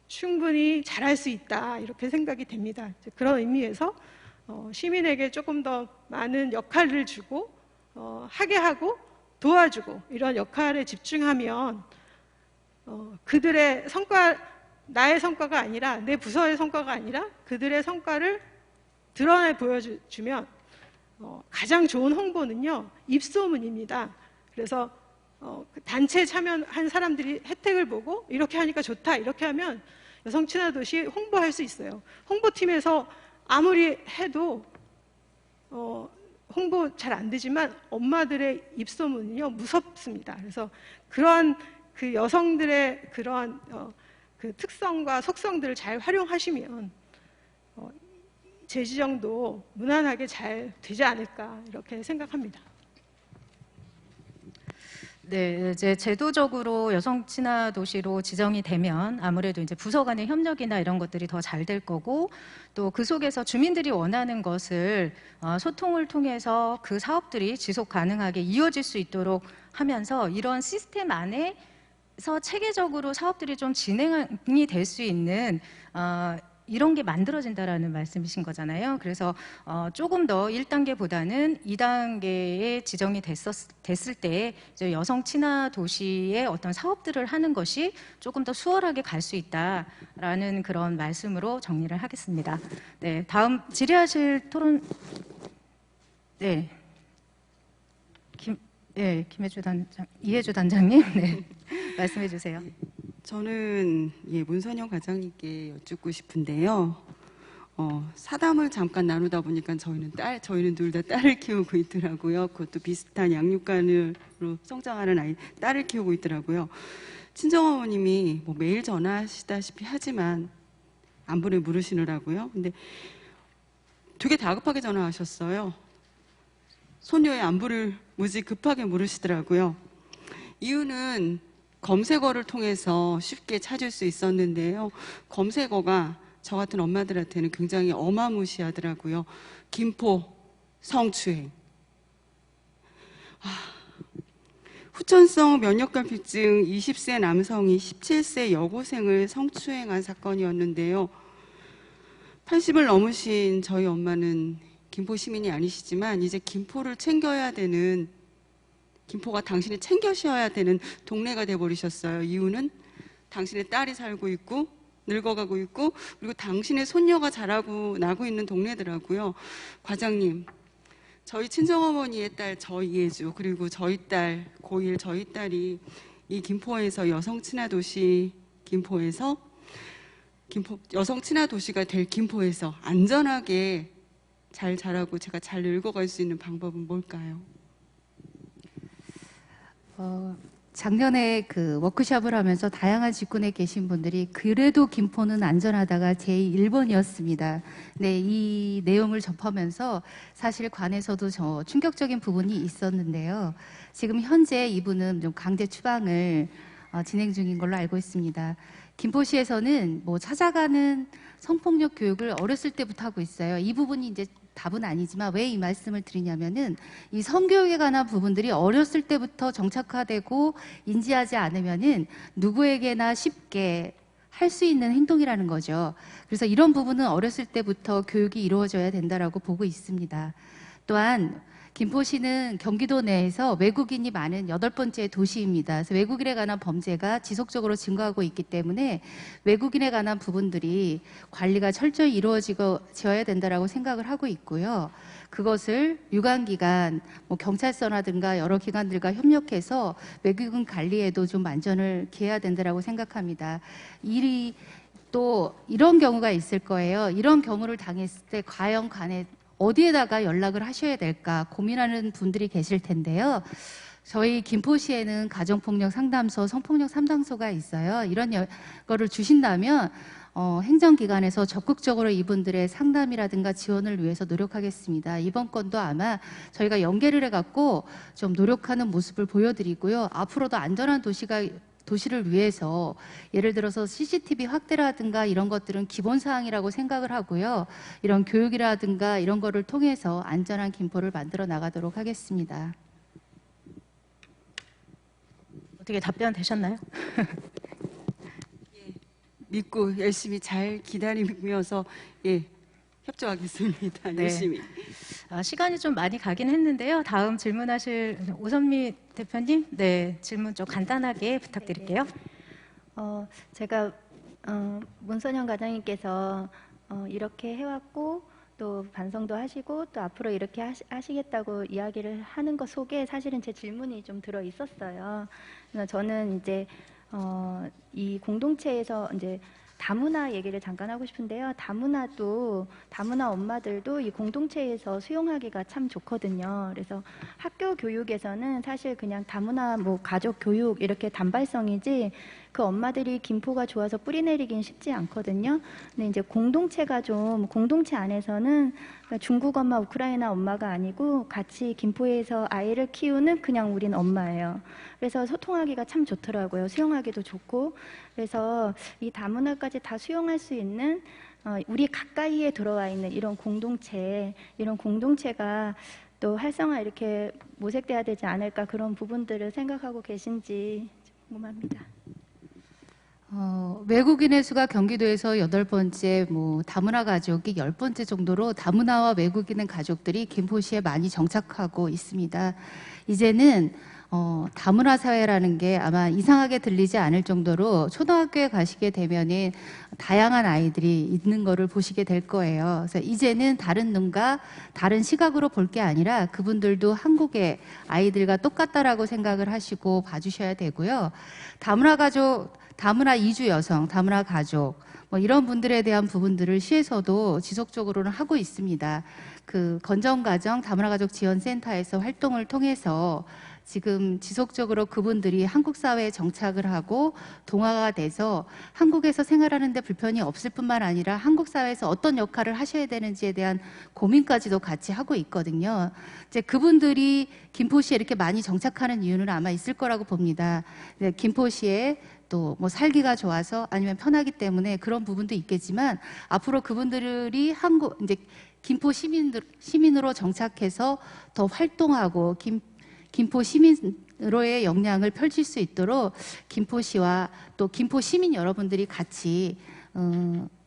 충분히 잘할 수 있다 이렇게 생각이 됩니다. 그런 의미에서 시민에게 조금 더 많은 역할을 주고 하게 하고 도와주고 이런 역할에 집중하면 그들의 성과 나의 성과가 아니라 내 부서의 성과가 아니라 그들의 성과를 드러내 보여주면 가장 좋은 홍보는요 입소문입니다. 그래서 단체에 참여한 사람들이 혜택을 보고 이렇게 하니까 좋다 이렇게 하면 여성 친화 도시 홍보할 수 있어요. 홍보팀에서 아무리 해도 홍보 잘 안 되지만 엄마들의 입소문은요 무섭습니다. 그래서 그러한 그 여성들의 그러한 그 특성과 속성들을 잘 활용하시면 재지정도 무난하게 잘 되지 않을까 이렇게 생각합니다. 네, 이제 제도적으로 여성 친화 도시로 지정이 되면 아무래도 이제 부서 간의 협력이나 이런 것들이 더 잘 될 거고, 또 그 속에서 주민들이 원하는 것을 소통을 통해서 그 사업들이 지속 가능하게 이어질 수 있도록 하면서 이런 시스템 안에서 체계적으로 사업들이 좀 진행이 될 수 있는 이런 게 만들어진다라는 말씀이신 거잖아요. 그래서 조금 더 1단계보다는 2단계에 지정이 됐을 때 이제 여성 친화 도시의 어떤 사업들을 하는 것이 조금 더 수월하게 갈 수 있다라는 그런 말씀으로 정리를 하겠습니다. 네, 다음 질의하실 토론. 네, 이혜주 단장님, 네, 말씀해 주세요. 저는 문선영 과장님께 여쭙고 싶은데요. 사담을 잠깐 나누다 보니까 저희는 둘 다 딸을 키우고 있더라고요. 그것도 비슷한 양육관으로 성장하는 아이, 딸을 키우고 있더라고요. 친정어머님이 뭐 매일 전화하시다시피 하지만 안부를 물으시느라고요. 근데 되게 다급하게 전화하셨어요. 손녀의 안부를 무지 급하게 물으시더라고요. 이유는 검색어를 통해서 쉽게 찾을 수 있었는데요. 검색어가 저 같은 엄마들한테는 굉장히 어마무시하더라고요. 김포 성추행. 후천성 면역결핍증 20세 남성이 17세 여고생을 성추행한 사건이었는데요. 80을 넘으신 저희 엄마는 김포 시민이 아니시지만 이제 김포를 챙겨야 되는, 김포가 당신이 챙겨셔야 되는 동네가 돼버리셨어요. 이유는 당신의 딸이 살고 있고 늙어가고 있고 그리고 당신의 손녀가 자라고 나고 있는 동네더라고요. 과장님, 저희 친정어머니의 딸 저이혜주 그리고 저희 딸 고1 저희 딸이 이 김포에서 여성 친화 도시 여성 친화 도시가 될 김포에서 안전하게 잘 자라고 제가 잘 늙어갈 수 있는 방법은 뭘까요? 작년에 그 워크숍을 하면서 다양한 직군에 계신 분들이 그래도 김포는 안전하다가 제1번이었습니다. 네, 이 내용을 접하면서 사실 관에서도 저 충격적인 부분이 있었는데요. 지금 현재 이분은 좀 강제 추방을 진행 중인 걸로 알고 있습니다. 김포시에서는 뭐 찾아가는 성폭력 교육을 어렸을 때부터 하고 있어요. 이 부분이 이제 답은 아니지만 왜 이 말씀을 드리냐면은 이 성교육에 관한 부분들이 어렸을 때부터 정착화되고 인지하지 않으면은 누구에게나 쉽게 할 수 있는 행동이라는 거죠. 그래서 이런 부분은 어렸을 때부터 교육이 이루어져야 된다라고 보고 있습니다. 또한 김포시는 경기도 내에서 외국인이 많은 8번째 도시입니다. 그래서 외국인에 관한 범죄가 지속적으로 증가하고 있기 때문에 외국인에 관한 부분들이 관리가 철저히 이루어져야 된다라고 생각을 하고 있고요. 그것을 유관기관, 뭐 경찰서라든가 여러 기관들과 협력해서 외국인 관리에도 좀 만전을 기해야 된다라고 생각합니다. 또 이런 경우가 있을 거예요. 이런 경우를 당했을 때 과연 관에 어디에다가 연락을 하셔야 될까 고민하는 분들이 계실 텐데요. 저희 김포시에는 가정폭력 상담소, 성폭력 상담소가 있어요. 이런 거를 주신다면 행정기관에서 적극적으로 이분들의 상담이라든가 지원을 위해서 노력하겠습니다. 이번 건도 아마 저희가 연계를 해갖고 좀 노력하는 모습을 보여드리고요. 앞으로도 안전한 도시를 위해서 예를 들어서 CCTV 확대라든가 이런 것들은 기본사항이라고 생각을 하고요. 이런 교육이라든가 이런 거를 통해서 안전한 김포를 만들어 나가도록 하겠습니다. 어떻게 답변 되셨나요? 믿고 열심히 잘 기다리면서 협조하겠습니다. 네. 열심히. 시간이 좀 많이 가긴 했는데요. 다음 질문하실 오선미 대표님, 네, 질문 좀 간단하게 부탁드릴게요. 제가 문선영 과장님께서 이렇게 해왔고 또 반성도 하시고 또 앞으로 이렇게 하시겠다고 이야기를 하는 것 속에 사실은 제 질문이 좀 들어 있었어요. 그래서 저는 이제 이 공동체에서 이제 다문화 얘기를 잠깐 하고 싶은데요. 다문화 엄마들도 이 공동체에서 수용하기가 참 좋거든요. 그래서 학교 교육에서는 사실 그냥 다문화 뭐 가족 교육 이렇게 단발성이지 그 엄마들이 김포가 좋아서 뿌리내리긴 쉽지 않거든요. 근데 이제 공동체 안에서는 중국 엄마, 우크라이나 엄마가 아니고 같이 김포에서 아이를 키우는 그냥 우린 엄마예요. 그래서 소통하기가 참 좋더라고요. 수용하기도 좋고. 그래서 이 다문화까지 다 수용할 수 있는 우리 가까이에 들어와 있는 이런 공동체가 또 활성화 이렇게 모색돼야 되지 않을까 그런 부분들을 생각하고 계신지 궁금합니다. 외국인의 수가 경기도에서 8번째, 다문화 가족이 10번째 정도로 다문화와 외국인의 가족들이 김포시에 많이 정착하고 있습니다. 이제는 다문화 사회라는 게 아마 이상하게 들리지 않을 정도로 초등학교에 가시게 되면은 다양한 아이들이 있는 거를 보시게 될 거예요. 그래서 이제는 다른 눈과 다른 시각으로 볼 게 아니라 그분들도 한국의 아이들과 똑같다라고 생각을 하시고 봐주셔야 되고요. 다문화 이주 여성, 다문화 가족, 이런 분들에 대한 부분들을 시에서도 지속적으로는 하고 있습니다. 그 건전가정 다문화가족 지원센터에서 활동을 통해서 지금 지속적으로 그분들이 한국 사회에 정착을 하고 동화가 돼서 한국에서 생활하는데 불편이 없을 뿐만 아니라 한국 사회에서 어떤 역할을 하셔야 되는지에 대한 고민까지도 같이 하고 있거든요. 이제 그분들이 김포시에 이렇게 많이 정착하는 이유는 아마 있을 거라고 봅니다. 김포시에 또 살기가 좋아서 아니면 편하기 때문에 그런 부분도 있겠지만 앞으로 그분들이 이제 김포 시민으로 정착해서 더 활동하고 김포 시민으로의 역량을 펼칠 수 있도록 김포시와 또 김포 시민 여러분들이 같이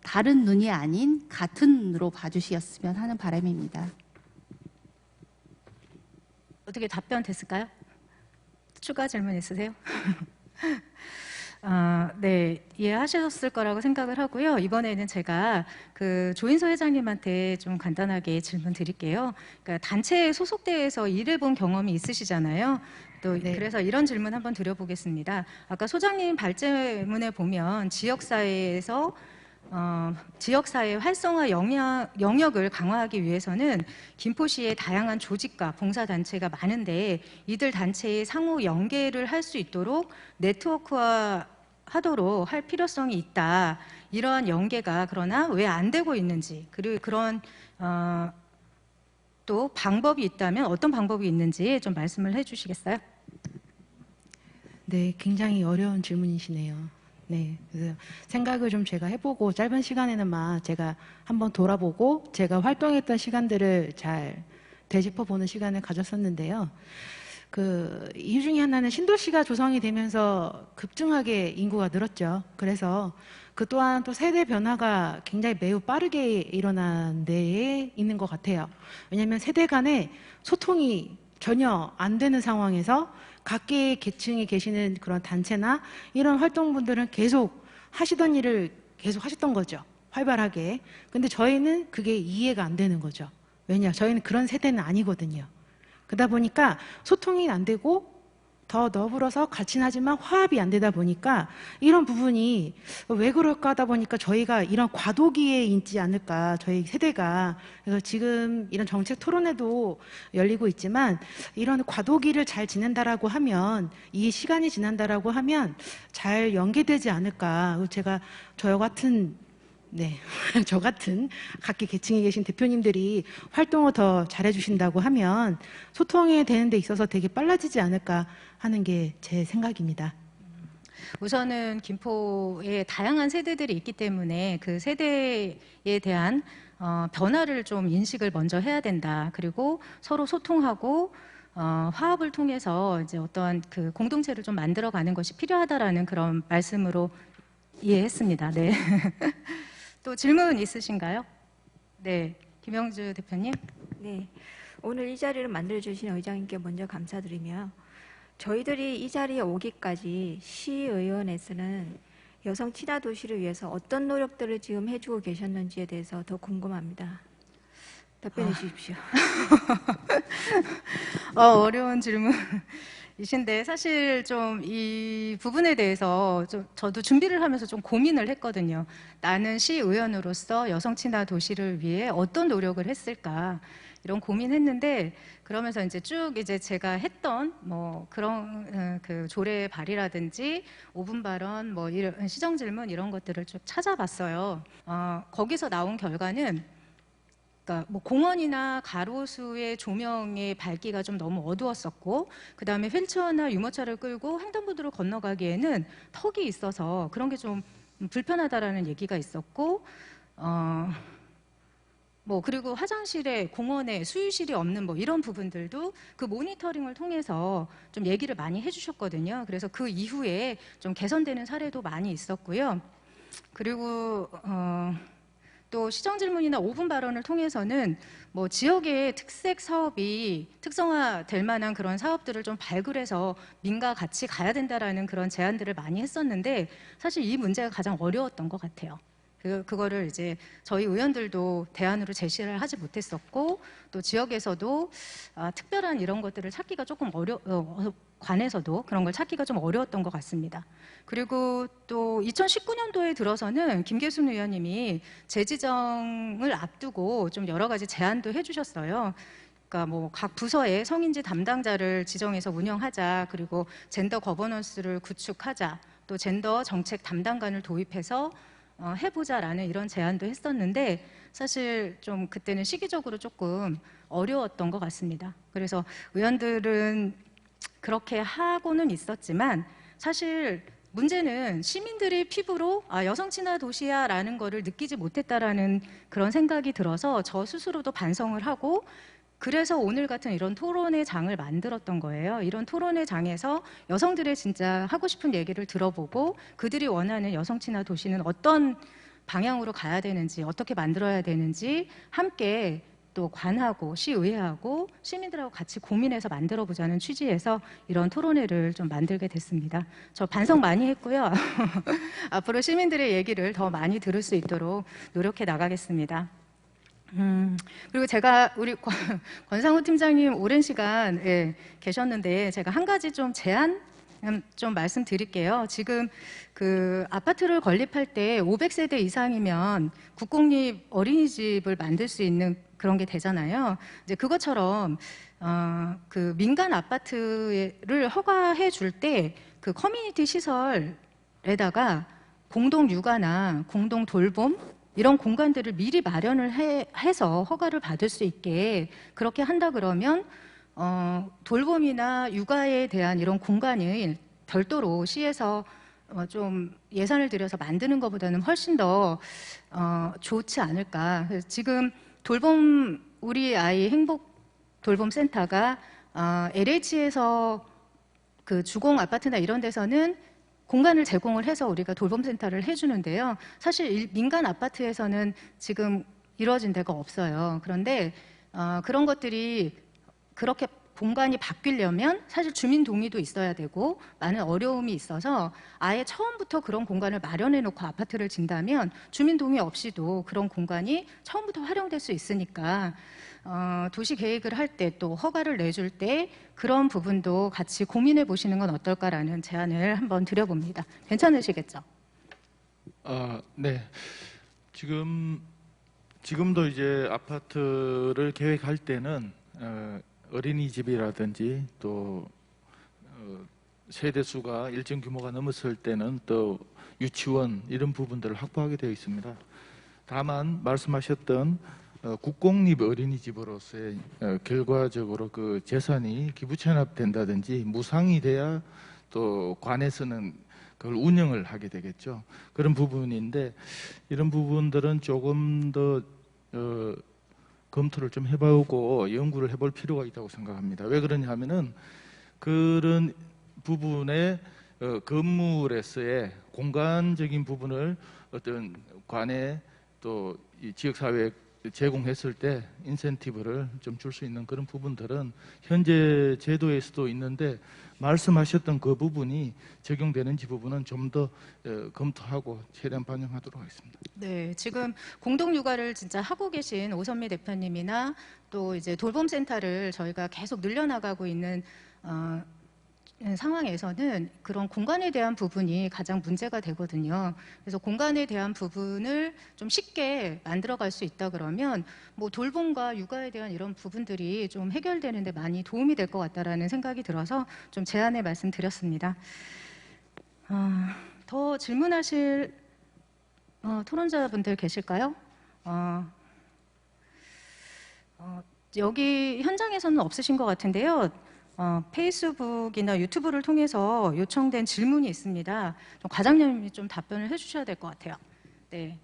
다른 눈이 아닌 같은 눈으로 봐주셨으면 하는 바람입니다. 어떻게 답변 됐을까요? 추가 질문 있으세요? 네, 이해하셨을 거라고 생각을 하고요. 이번에는 제가 그 조인서 회장님한테 좀 간단하게 질문 드릴게요. 그러니까 단체에 소속되어서 일해본 경험이 있으시잖아요. 또 네. 그래서 이런 질문 한번 드려보겠습니다. 아까 소장님 발제문에 보면 지역사회에서 지역사회 활성화 영역을 강화하기 위해서는 김포시에 다양한 조직과 봉사단체가 많은데 이들 단체의 상호 연계를 할 수 있도록 네트워크화 하도록 할 필요성이 있다. 이러한 연계가 그러나 왜 안 되고 있는지 그리고 그런 또 방법이 있다면 어떤 방법이 있는지 좀 말씀을 해주시겠어요? 네, 굉장히 어려운 질문이시네요. 네, 그래서 생각을 좀 제가 해보고 짧은 시간에는만 제가 한번 돌아보고 제가 활동했던 시간들을 잘 되짚어보는 시간을 가졌었는데요. 그 이유 중에 하나는 신도시가 조성이 되면서 급증하게 인구가 늘었죠. 그래서 그 또한 또 세대 변화가 굉장히 매우 빠르게 일어난 데에 있는 것 같아요. 왜냐하면 세대 간의 소통이 전혀 안 되는 상황에서 각계의 계층에 계시는 그런 단체나 이런 활동분들은 계속 하시던 일을 계속 하셨던 거죠. 활발하게. 근데 저희는 그게 이해가 안 되는 거죠. 왜냐? 저희는 그런 세대는 아니거든요. 그러다 보니까 소통이 안 되고 더 더불어서 같이 하지만 화합이 안 되다 보니까 이런 부분이 왜 그럴까 하다 보니까 저희가 이런 과도기에 있지 않을까 저희 세대가. 그래서 지금 이런 정책 토론회도 열리고 있지만 이런 과도기를 잘 지낸다라고 하면 이 시간이 지난다라고 하면 잘 연계되지 않을까. 제가 저 같은 각계 계층에 계신 대표님들이 활동을 더 잘해주신다고 하면 소통이 되는 데 있어서 되게 빨라지지 않을까 하는 게 제 생각입니다. 우선은 김포에 다양한 세대들이 있기 때문에 그 세대에 대한 변화를 좀 인식을 먼저 해야 된다. 그리고 서로 소통하고 화합을 통해서 이제 어떠한 그 공동체를 좀 만들어가는 것이 필요하다라는 그런 말씀으로 이해했습니다. 네. 또 질문 있으신가요? 네, 김영주 대표님. 네, 오늘 이 자리를 만들어주신 의장님께 먼저 감사드리며 저희들이 이 자리에 오기까지 시의원에서는 여성 친화 도시를 위해서 어떤 노력들을 지금 해주고 계셨는지에 대해서 더 궁금합니다. 답변해 주십시오. 어려운 질문이신데 사실 좀 이 부분에 대해서 좀 저도 준비를 하면서 좀 고민을 했거든요. 나는 시의원으로서 여성 친화 도시를 위해 어떤 노력을 했을까 이런 고민했는데 그러면서 이제 쭉 이제 제가 했던 뭐 그런 그 조례 발의라든지 5분 발언 뭐 이런 시정 질문 이런 것들을 쭉 찾아봤어요. 거기서 나온 결과는 그러니까 뭐 공원이나 가로수의 조명의 밝기가 좀 너무 어두웠었고 그다음에 휠체어나 유모차를 끌고 횡단보도를 건너가기에는 턱이 있어서 그런 게 좀 불편하다라는 얘기가 있었고 뭐 그리고 화장실에 공원에 수유실이 없는 뭐 이런 부분들도 그 모니터링을 통해서 좀 얘기를 많이 해주셨거든요. 그래서 그 이후에 좀 개선되는 사례도 많이 있었고요. 그리고 또 시정 질문이나 5분 발언을 통해서는 뭐 지역의 특색 사업이 특성화될 만한 그런 사업들을 좀 발굴해서 민과 같이 가야 된다라는 그런 제안들을 많이 했었는데 사실 이 문제가 가장 어려웠던 것 같아요. 그거를 이제 저희 의원들도 대안으로 제시를 하지 못했었고 또 지역에서도 특별한 이런 것들을 찾기가 조금 관에서도 그런 걸 찾기가 좀 어려웠던 것 같습니다. 그리고 또 2019년도에 들어서는 김계순 의원님이 재지정을 앞두고 좀 여러 가지 제안도 해주셨어요. 그러니까 뭐 각 부서에 성인지 담당자를 지정해서 운영하자, 그리고 젠더 거버넌스를 구축하자, 또 젠더 정책 담당관을 도입해서 해보자라는 이런 제안도 했었는데 사실 좀 그때는 시기적으로 조금 어려웠던 것 같습니다. 그래서 의원들은 그렇게 하고는 있었지만 사실 문제는 시민들의 피부로 여성 친화 도시야라는 거를 느끼지 못했다라는 그런 생각이 들어서 저 스스로도 반성을 하고 그래서 오늘 같은 이런 토론회 장을 만들었던 거예요. 이런 토론회 장에서 여성들의 진짜 하고 싶은 얘기를 들어보고 그들이 원하는 여성 친화 도시는 어떤 방향으로 가야 되는지 어떻게 만들어야 되는지 함께 또 관하고 시의회하고 시민들하고 같이 고민해서 만들어 보자는 취지에서 이런 토론회를 좀 만들게 됐습니다. 저 반성 많이 했고요. 앞으로 시민들의 얘기를 더 많이 들을 수 있도록 노력해 나가겠습니다. 그리고 제가 우리 권상우 팀장님 오랜 시간 계셨는데 제가 한 가지 좀 제안 좀 말씀드릴게요. 지금 그 아파트를 건립할 때 500세대 이상이면 국공립 어린이집을 만들 수 있는 그런 게 되잖아요. 이제 그것처럼 그 민간 아파트를 허가해 줄 때 그 커뮤니티 시설에다가 공동 육아나 공동 돌봄 이런 공간들을 미리 마련을 해서 허가를 받을 수 있게 그렇게 한다 그러면 돌봄이나 육아에 대한 이런 공간을 별도로 시에서 좀 예산을 들여서 만드는 것보다는 훨씬 더 좋지 않을까. 그래서 지금 돌봄 우리 아이 행복 돌봄 센터가 LH에서 그 주공 아파트나 이런 데서는 공간을 제공을 해서 우리가 돌봄센터를 해주는데요. 사실 민간 아파트에서는 지금 이루어진 데가 없어요. 그런데 그런 것들이 그렇게 공간이 바뀌려면 사실 주민 동의도 있어야 되고 많은 어려움이 있어서 아예 처음부터 그런 공간을 마련해 놓고 아파트를 진다면 주민 동의 없이도 그런 공간이 처음부터 활용될 수 있으니까 도시 계획을 할 때 또 허가를 내줄 때 그런 부분도 같이 고민해 보시는 건 어떨까라는 제안을 한번 드려봅니다. 괜찮으시겠죠? 네. 지금도 이제 아파트를 계획할 때는 어린이집이라든지 또 세대 수가 일정 규모가 넘었을 때는 또 유치원 이런 부분들을 확보하게 되어 있습니다. 다만 말씀하셨던 국공립 어린이집으로서의 결과적으로 그 재산이 기부 체납된다든지 무상이 돼야 또 관에서는 그걸 운영을 하게 되겠죠. 그런 부분인데 이런 부분들은 조금 더 검토를 좀 해보고 연구를 해볼 필요가 있다고 생각합니다. 왜 그러냐 하면은 그런 부분의 건물에서의 공간적인 부분을 어떤 관에 또 이 지역사회 제공했을 때 인센티브를 좀 줄 수 있는 그런 부분들은 현재 제도에서도 있는데 말씀하셨던 그 부분이 적용되는지 부분은 좀 더 검토하고 최대한 반영하도록 하겠습니다. 네, 지금 공동 육아를 진짜 하고 계신 오선미 대표님이나 또 이제 돌봄센터를 저희가 계속 늘려나가고 있는 상황에서는 그런 공간에 대한 부분이 가장 문제가 되거든요. 그래서 공간에 대한 부분을 좀 쉽게 만들어갈 수 있다 그러면 뭐 돌봄과 육아에 대한 이런 부분들이 좀 해결되는데 많이 도움이 될 것 같다라는 생각이 들어서 좀 제안의 말씀드렸습니다. 더 질문하실 토론자분들 계실까요? 여기 현장에서는 없으신 것 같은데요. 페이스북이나 유튜브를 통해서 요청된 질문이 있습니다. 좀 과장님이 좀 답변을 해주셔야 될 것 같아요. 네,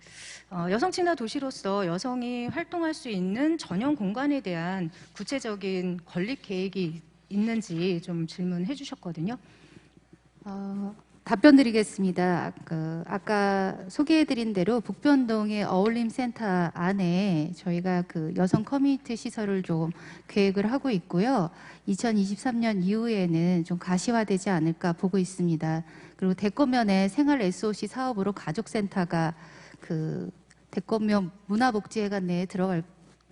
여성 친화 도시로서 여성이 활동할 수 있는 전용 공간에 대한 구체적인 건립 계획이 있는지 좀 질문해 주셨거든요. 답변 드리겠습니다. 아까 소개해드린 대로 북변동의 어울림센터 안에 저희가 그 여성 커뮤니티 시설을 좀 계획을 하고 있고요. 2023년 이후에는 좀 가시화되지 않을까 보고 있습니다. 그리고 대권면에 생활 SOC 사업으로 가족센터가 그 대권면 문화복지회관 내에 들어갈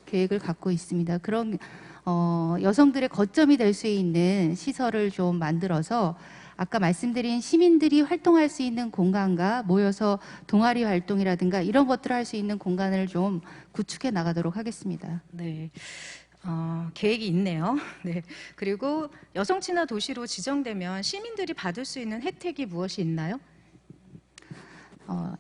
계획을 갖고 있습니다. 그런 여성들의 거점이 될 수 있는 시설을 좀 만들어서 아까 말씀드린 시민들이 활동할 수 있는 공간과 모여서 동아리 활동이라든가 이런 것들을 할 수 있는 공간을 좀 구축해 나가도록 하겠습니다. 네, 계획이 있네요. 네, 그리고 여성 친화 도시로 지정되면 시민들이 받을 수 있는 혜택이 무엇이 있나요?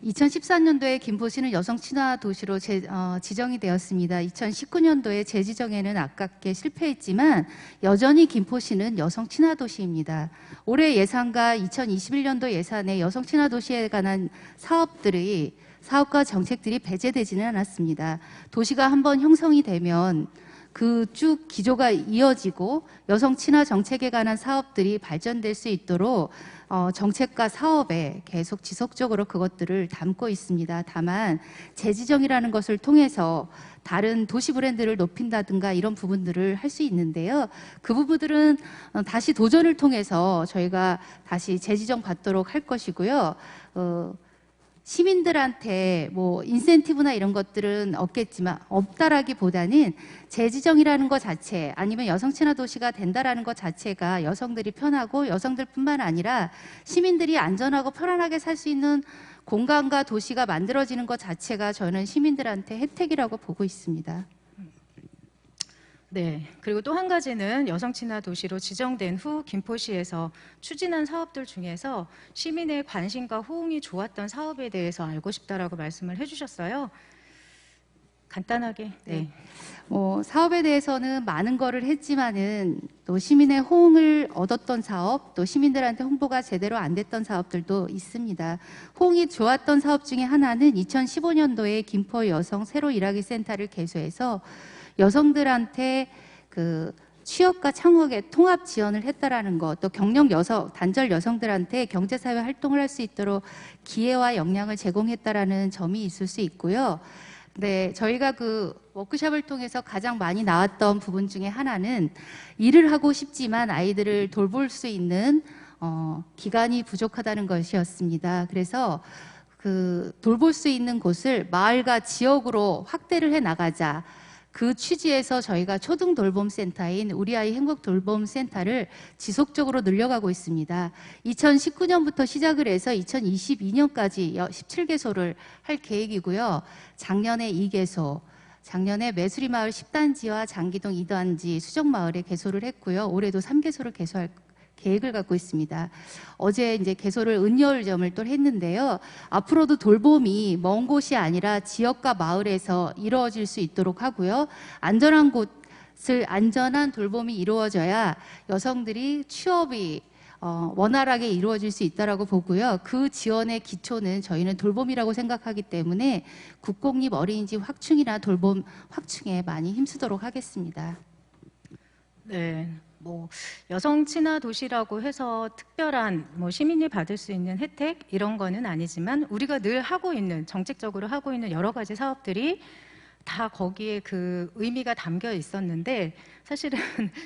2014년도에 김포시는 여성 친화 도시로 지정이 되었습니다. 2019년도에 재지정에는 아깝게 실패했지만 여전히 김포시는 여성 친화 도시입니다. 올해 예산과 2021년도 예산에 여성 친화 도시에 관한 사업과 정책들이 배제되지는 않았습니다. 도시가 한번 형성이 되면 그 쭉 기조가 이어지고 여성 친화 정책에 관한 사업들이 발전될 수 있도록 정책과 사업에 계속 지속적으로 그것들을 담고 있습니다. 다만 재지정이라는 것을 통해서 다른 도시 브랜드를 높인다든가 이런 부분들을 할 수 있는데요. 그 부분들은 다시 도전을 통해서 저희가 다시 재지정 받도록 할 것이고요. 시민들한테 뭐 인센티브나 이런 것들은 없다라기보다는 재지정이라는 것 자체 아니면 여성 친화 도시가 된다라는 것 자체가 여성들이 편하고 여성들뿐만 아니라 시민들이 안전하고 편안하게 살 수 있는 공간과 도시가 만들어지는 것 자체가 저는 시민들한테 혜택이라고 보고 있습니다. 네, 그리고 또 한 가지는 여성 친화 도시로 지정된 후 김포시에서 추진한 사업들 중에서 시민의 관심과 호응이 좋았던 사업에 대해서 알고 싶다라고 말씀을 해주셨어요. 간단하게. 네. 사업에 대해서는 많은 거를 했지만은 또 시민의 호응을 얻었던 사업, 또 시민들한테 홍보가 제대로 안 됐던 사업들도 있습니다. 호응이 좋았던 사업 중에 하나는 2015년도에 김포 여성 새로 일하기 센터를 개소해서 여성들한테 그 취업과 창업에 통합 지원을 했다라는 것, 또 경력 단절 여성들한테 경제사회 활동을 할 수 있도록 기회와 역량을 제공했다라는 점이 있을 수 있고요. 네, 저희가 그 워크숍을 통해서 가장 많이 나왔던 부분 중에 하나는 일을 하고 싶지만 아이들을 돌볼 수 있는 기간이 부족하다는 것이었습니다. 그래서 그 돌볼 수 있는 곳을 마을과 지역으로 확대를 해 나가자. 그 취지에서 저희가 초등돌봄센터인 우리 아이 행복돌봄센터를 지속적으로 늘려가고 있습니다. 2019년부터 시작을 해서 2022년까지 17개소를 할 계획이고요. 작년에 2개소, 작년에 매수리마을 10단지와 장기동 2단지 수정마을에 개소를 했고요. 올해도 3개소를 개소할 계획을 갖고 있습니다. 어제 이제 개소를 은여울점을 또 했는데요. 앞으로도 돌봄이 먼 곳이 아니라 지역과 마을에서 이루어질 수 있도록 하고요. 안전한 돌봄이 이루어져야 여성들이 취업이 원활하게 이루어질 수 있다라고 보고요. 그 지원의 기초는 저희는 돌봄이라고 생각하기 때문에 국공립 어린이집 확충이나 돌봄 확충에 많이 힘쓰도록 하겠습니다. 네. 여성 친화 도시라고 해서 특별한 시민이 받을 수 있는 혜택 이런 거는 아니지만 우리가 늘 하고 있는 정책적으로 하고 있는 여러 가지 사업들이 다 거기에 그 의미가 담겨 있었는데 사실은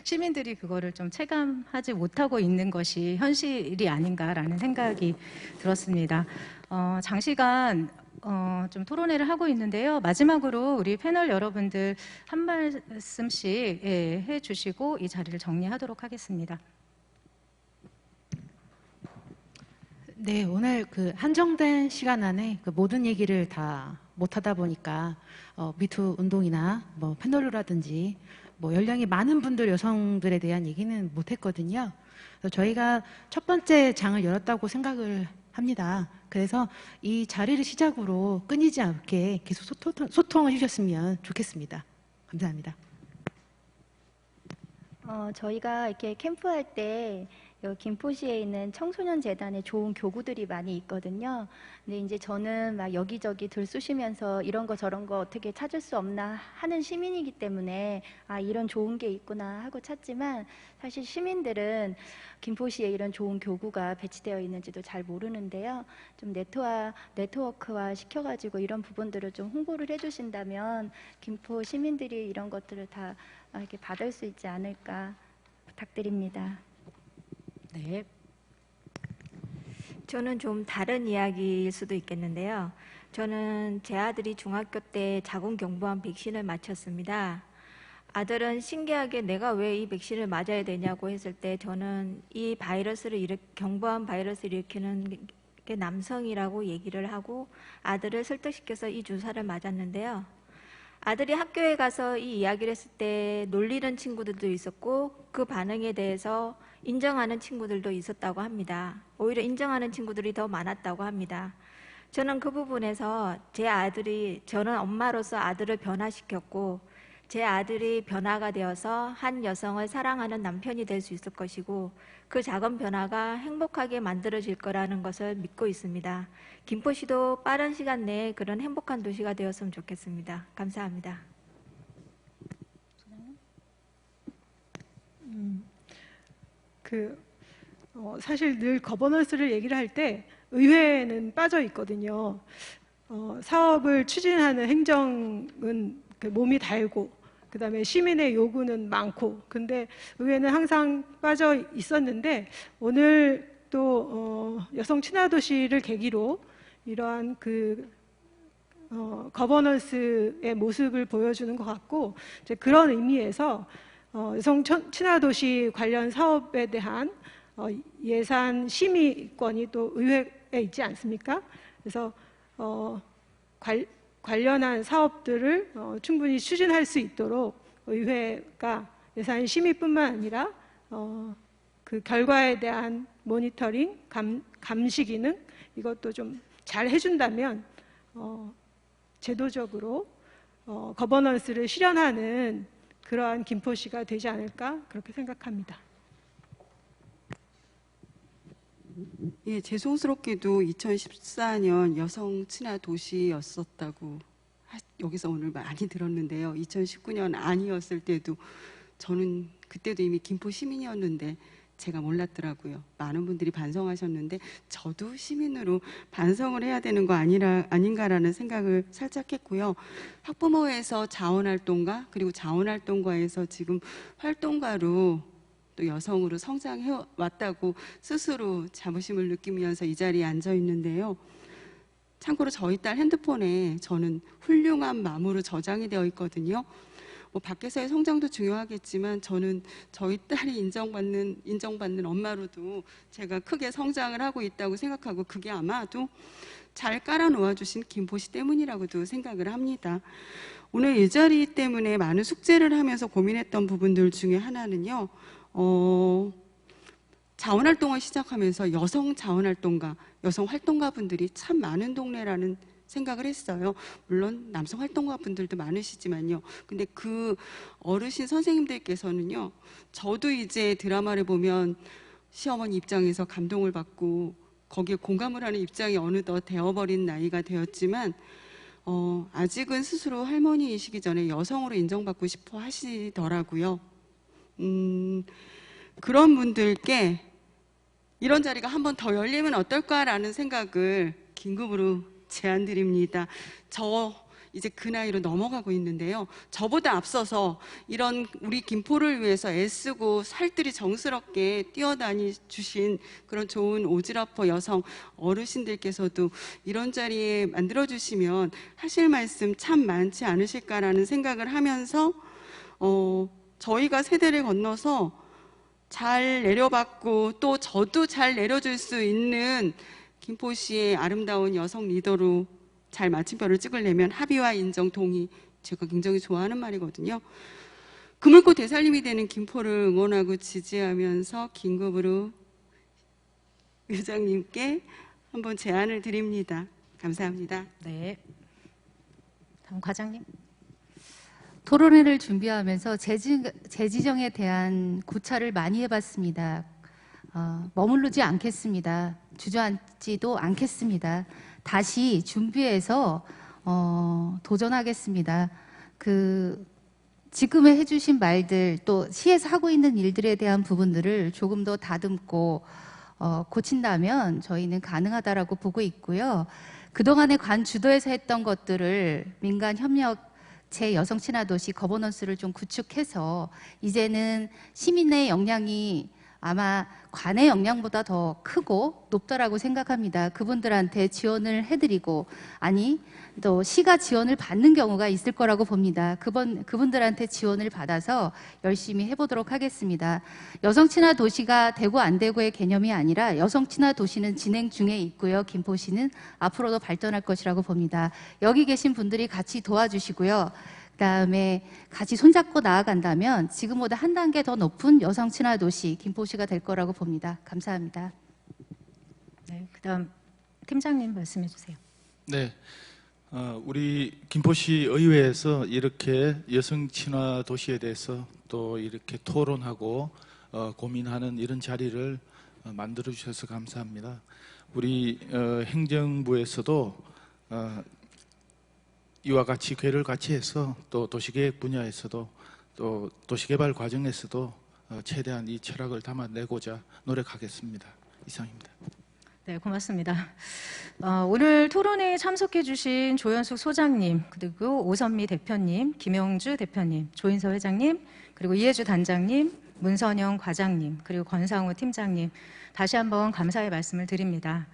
시민들이 그거를 좀 체감하지 못하고 있는 것이 현실이 아닌가라는 생각이 들었습니다. 장시간 좀 토론회를 하고 있는데요. 마지막으로 우리 패널 여러분들 한 말씀씩 해주시고 이 자리를 정리하도록 하겠습니다. 네, 오늘 그 한정된 시간 안에 그 모든 얘기를 다 못하다 보니까 미투 운동이나 뭐 패널로라든지 뭐 연령이 많은 분들 여성들에 대한 얘기는 못했거든요. 그래서 저희가 첫 번째 장을 열었다고 생각을 합니다. 그래서 이 자리를 시작으로 끊이지 않게 계속 소통을 해주셨으면 좋겠습니다. 감사합니다. 저희가 이렇게 캠프할 때 여기 김포시에 있는 청소년 재단에 좋은 교구들이 많이 있거든요. 근데 이제 저는 막 여기저기 들쑤시면서 이런 거 저런 거 어떻게 찾을 수 없나 하는 시민이기 때문에 아, 이런 좋은 게 있구나 하고 찾지만 사실 시민들은 김포시에 이런 좋은 교구가 배치되어 있는지도 잘 모르는데요. 좀 네트워크화 시켜가지고 이런 부분들을 좀 홍보를 해주신다면 김포 시민들이 이런 것들을 다 이렇게 받을 수 있지 않을까 부탁드립니다. 네. 저는 좀 다른 이야기일 수도 있겠는데요. 저는 제 아들이 중학교 때 자궁경부암 백신을 맞췄습니다. 아들은 신기하게 내가 왜 이 백신을 맞아야 되냐고 했을 때 저는 이 바이러스를 경부암 바이러스를 일으키는 게 남성이라고 얘기를 하고 아들을 설득시켜서 이 주사를 맞았는데요. 아들이 학교에 가서 이 이야기를 했을 때 놀리는 친구들도 있었고 그 반응에 대해서 인정하는 친구들도 있었다고 합니다. 오히려 인정하는 친구들이 더 많았다고 합니다. 저는 그 부분에서 저는 엄마로서 아들을 변화시켰고 제 아들이 변화가 되어서 한 여성을 사랑하는 남편이 될 수 있을 것이고 그 작은 변화가 행복하게 만들어질 거라는 것을 믿고 있습니다. 김포시도 빠른 시간 내에 그런 행복한 도시가 되었으면 좋겠습니다. 감사합니다. 사실 늘 거버넌스를 얘기를 할 때 의회는 빠져 있거든요. 사업을 추진하는 행정은 그 몸이 달고 그다음에 시민의 요구는 많고 근데 의회는 항상 빠져 있었는데 오늘 또 여성 친화 도시를 계기로 이러한 거버넌스의 모습을 보여주는 것 같고 이제 그런 의미에서 여성 친화 도시 관련 사업에 대한 예산 심의권이 또 의회에 있지 않습니까? 그래서 관련한 사업들을 충분히 추진할 수 있도록 의회가 예산 심의뿐만 아니라 그 결과에 대한 모니터링, 감시 기능 이것도 좀 잘 해준다면 제도적으로 거버넌스를 실현하는 그러한 김포시가 되지 않을까 그렇게 생각합니다. 예, 죄송스럽게도 2014년 여성 친화 도시였었다고 여기서 오늘 많이 들었는데요. 2019년 아니었을 때도 저는 그때도 이미 김포 시민이었는데 제가 몰랐더라고요. 많은 분들이 반성하셨는데 저도 시민으로 반성을 해야 되는 거 아닌가라는 생각을 살짝 했고요. 학부모에서 자원활동가 그리고 자원활동가에서 지금 활동가로 또 여성으로 성장해 왔다고 스스로 자부심을 느끼면서 이 자리에 앉아 있는데요. 참고로 저희 딸 핸드폰에 저는 훌륭한 마무로 저장이 되어 있거든요. 뭐 밖에서의 성장도 중요하겠지만 저는 저희 딸이 인정받는 엄마로도 제가 크게 성장을 하고 있다고 생각하고 그게 아마도 잘 깔아놓아 주신 김포시 때문이라고도 생각을 합니다. 오늘 이 자리 때문에 많은 숙제를 하면서 고민했던 부분들 중에 하나는요. 자원활동을 시작하면서 여성 자원활동가, 여성 활동가분들이 참 많은 동네라는 생각을 했어요. 물론 남성 활동가분들도 많으시지만요. 근데 그 어르신 선생님들께서는요. 저도 이제 드라마를 보면 시어머니 입장에서 감동을 받고 거기에 공감을 하는 입장이 어느덧 되어버린 나이가 되었지만 아직은 스스로 할머니이시기 전에 여성으로 인정받고 싶어 하시더라고요. 그런 분들께 이런 자리가 한 번 더 열리면 어떨까라는 생각을 긴급으로 제안드립니다. 이제 그 나이로 넘어가고 있는데요. 저보다 앞서서 이런 우리 김포를 위해서 애쓰고 살뜰히 정스럽게 뛰어다니 주신 그런 좋은 오지라퍼 여성 어르신들께서도 이런 자리에 만들어주시면 하실 말씀 참 많지 않으실까라는 생각을 하면서 저희가 세대를 건너서 잘 내려받고 또 저도 잘 내려줄 수 있는 김포시의 아름다운 여성 리더로 잘 마침표를 찍으려면 합의와 인정, 동의, 제가 굉장히 좋아하는 말이거든요. 그물고 대살림이 되는 김포를 응원하고 지지하면서 긴급으로 의장님께 한번 제안을 드립니다. 감사합니다. 네. 다음 과장님. 토론회를 준비하면서 재지정에 대한 구차를 많이 해봤습니다. 머무르지 않겠습니다. 주저앉지도 않겠습니다. 다시 준비해서 도전하겠습니다. 지금에 해주신 말들 또 시에서 하고 있는 일들에 대한 부분들을 조금 더 다듬고 고친다면 저희는 가능하다라고 보고 있고요. 그동안에 관 주도에서 했던 것들을 민간 협력 여성 친화 도시 거버넌스를 좀 구축해서 이제는 시민의 역량이 아마 관의 역량보다 더 크고 높다라고 생각합니다. 그분들한테 지원을 해드리고 또 시가 지원을 받는 경우가 있을 거라고 봅니다. 그분들한테 지원을 받아서 열심히 해보도록 하겠습니다. 여성 친화 도시가 되고 안 되고의 개념이 아니라 여성 친화 도시는 진행 중에 있고요. 김포시는 앞으로도 발전할 것이라고 봅니다. 여기 계신 분들이 같이 도와주시고요. 그다음에 같이 손잡고 나아간다면 지금보다 한 단계 더 높은 여성 친화 도시 김포시가 될 거라고 봅니다. 감사합니다. 네, 그다음 팀장님 말씀해 주세요. 네, 우리 김포시 의회에서 이렇게 여성 친화 도시에 대해서 또 이렇게 토론하고 고민하는 이런 자리를 만들어 주셔서 감사합니다. 우리 행정부에서도 이와 같이 기회를 같이 해서 또 도시계획 분야에서도 또 도시개발 과정에서도 최대한 이 철학을 담아내고자 노력하겠습니다. 이상입니다. 네, 고맙습니다. 오늘 토론회에 참석해 주신 조현숙 소장님, 그리고 오선미 대표님, 김영주 대표님, 조인서 회장님, 그리고 이혜주 단장님, 문선영 과장님, 그리고 권상우 팀장님, 다시 한번 감사의 말씀을 드립니다.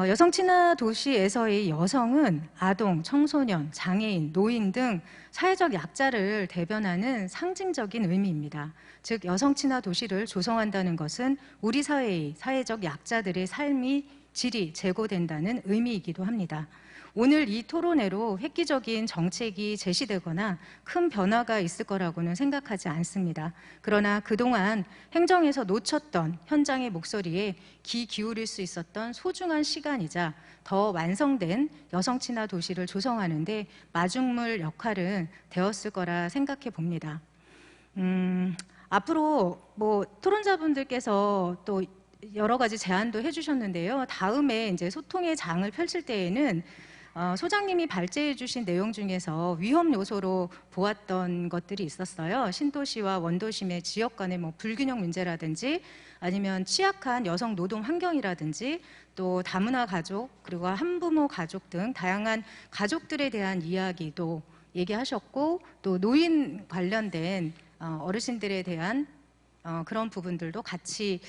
여성 친화 도시에서의 여성은 아동, 청소년, 장애인, 노인 등 사회적 약자를 대변하는 상징적인 의미입니다. 즉 여성 친화 도시를 조성한다는 것은 우리 사회의 사회적 약자들의 삶이 질이 제고된다는 의미이기도 합니다. 오늘 이 토론회로 획기적인 정책이 제시되거나 큰 변화가 있을 거라고는 생각하지 않습니다. 그러나 그동안 행정에서 놓쳤던 현장의 목소리에 귀 기울일 수 있었던 소중한 시간이자 더 완성된 여성 친화 도시를 조성하는 데 마중물 역할은 되었을 거라 생각해 봅니다. 앞으로 토론자분들께서 또 여러 가지 제안도 해주셨는데요. 다음에 이제 소통의 장을 펼칠 때에는 소장님이 발제해 주신 내용 중에서 위험 요소로 보았던 것들이 있었어요. 신도시와 원도심의 지역 간의 불균형 문제라든지 아니면 취약한 여성 노동 환경이라든지 또 다문화 가족 그리고 한부모 가족 등 다양한 가족들에 대한 이야기도 얘기하셨고 또 노인 관련된 어르신들에 대한 그런 부분들도 같이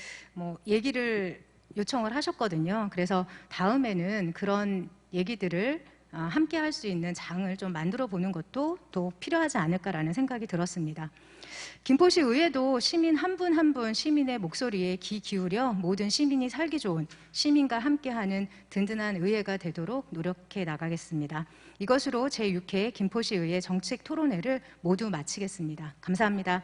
얘기를 요청을 하셨거든요. 그래서 다음에는 그런 얘기들을 함께 할 수 있는 장을 좀 만들어 보는 것도 또 필요하지 않을까라는 생각이 들었습니다. 김포시 의회도 시민 한 분 한 분 시민의 목소리에 귀 기울여 모든 시민이 살기 좋은 시민과 함께하는 든든한 의회가 되도록 노력해 나가겠습니다. 이것으로 제6회 김포시 의회 정책 토론회를 모두 마치겠습니다. 감사합니다.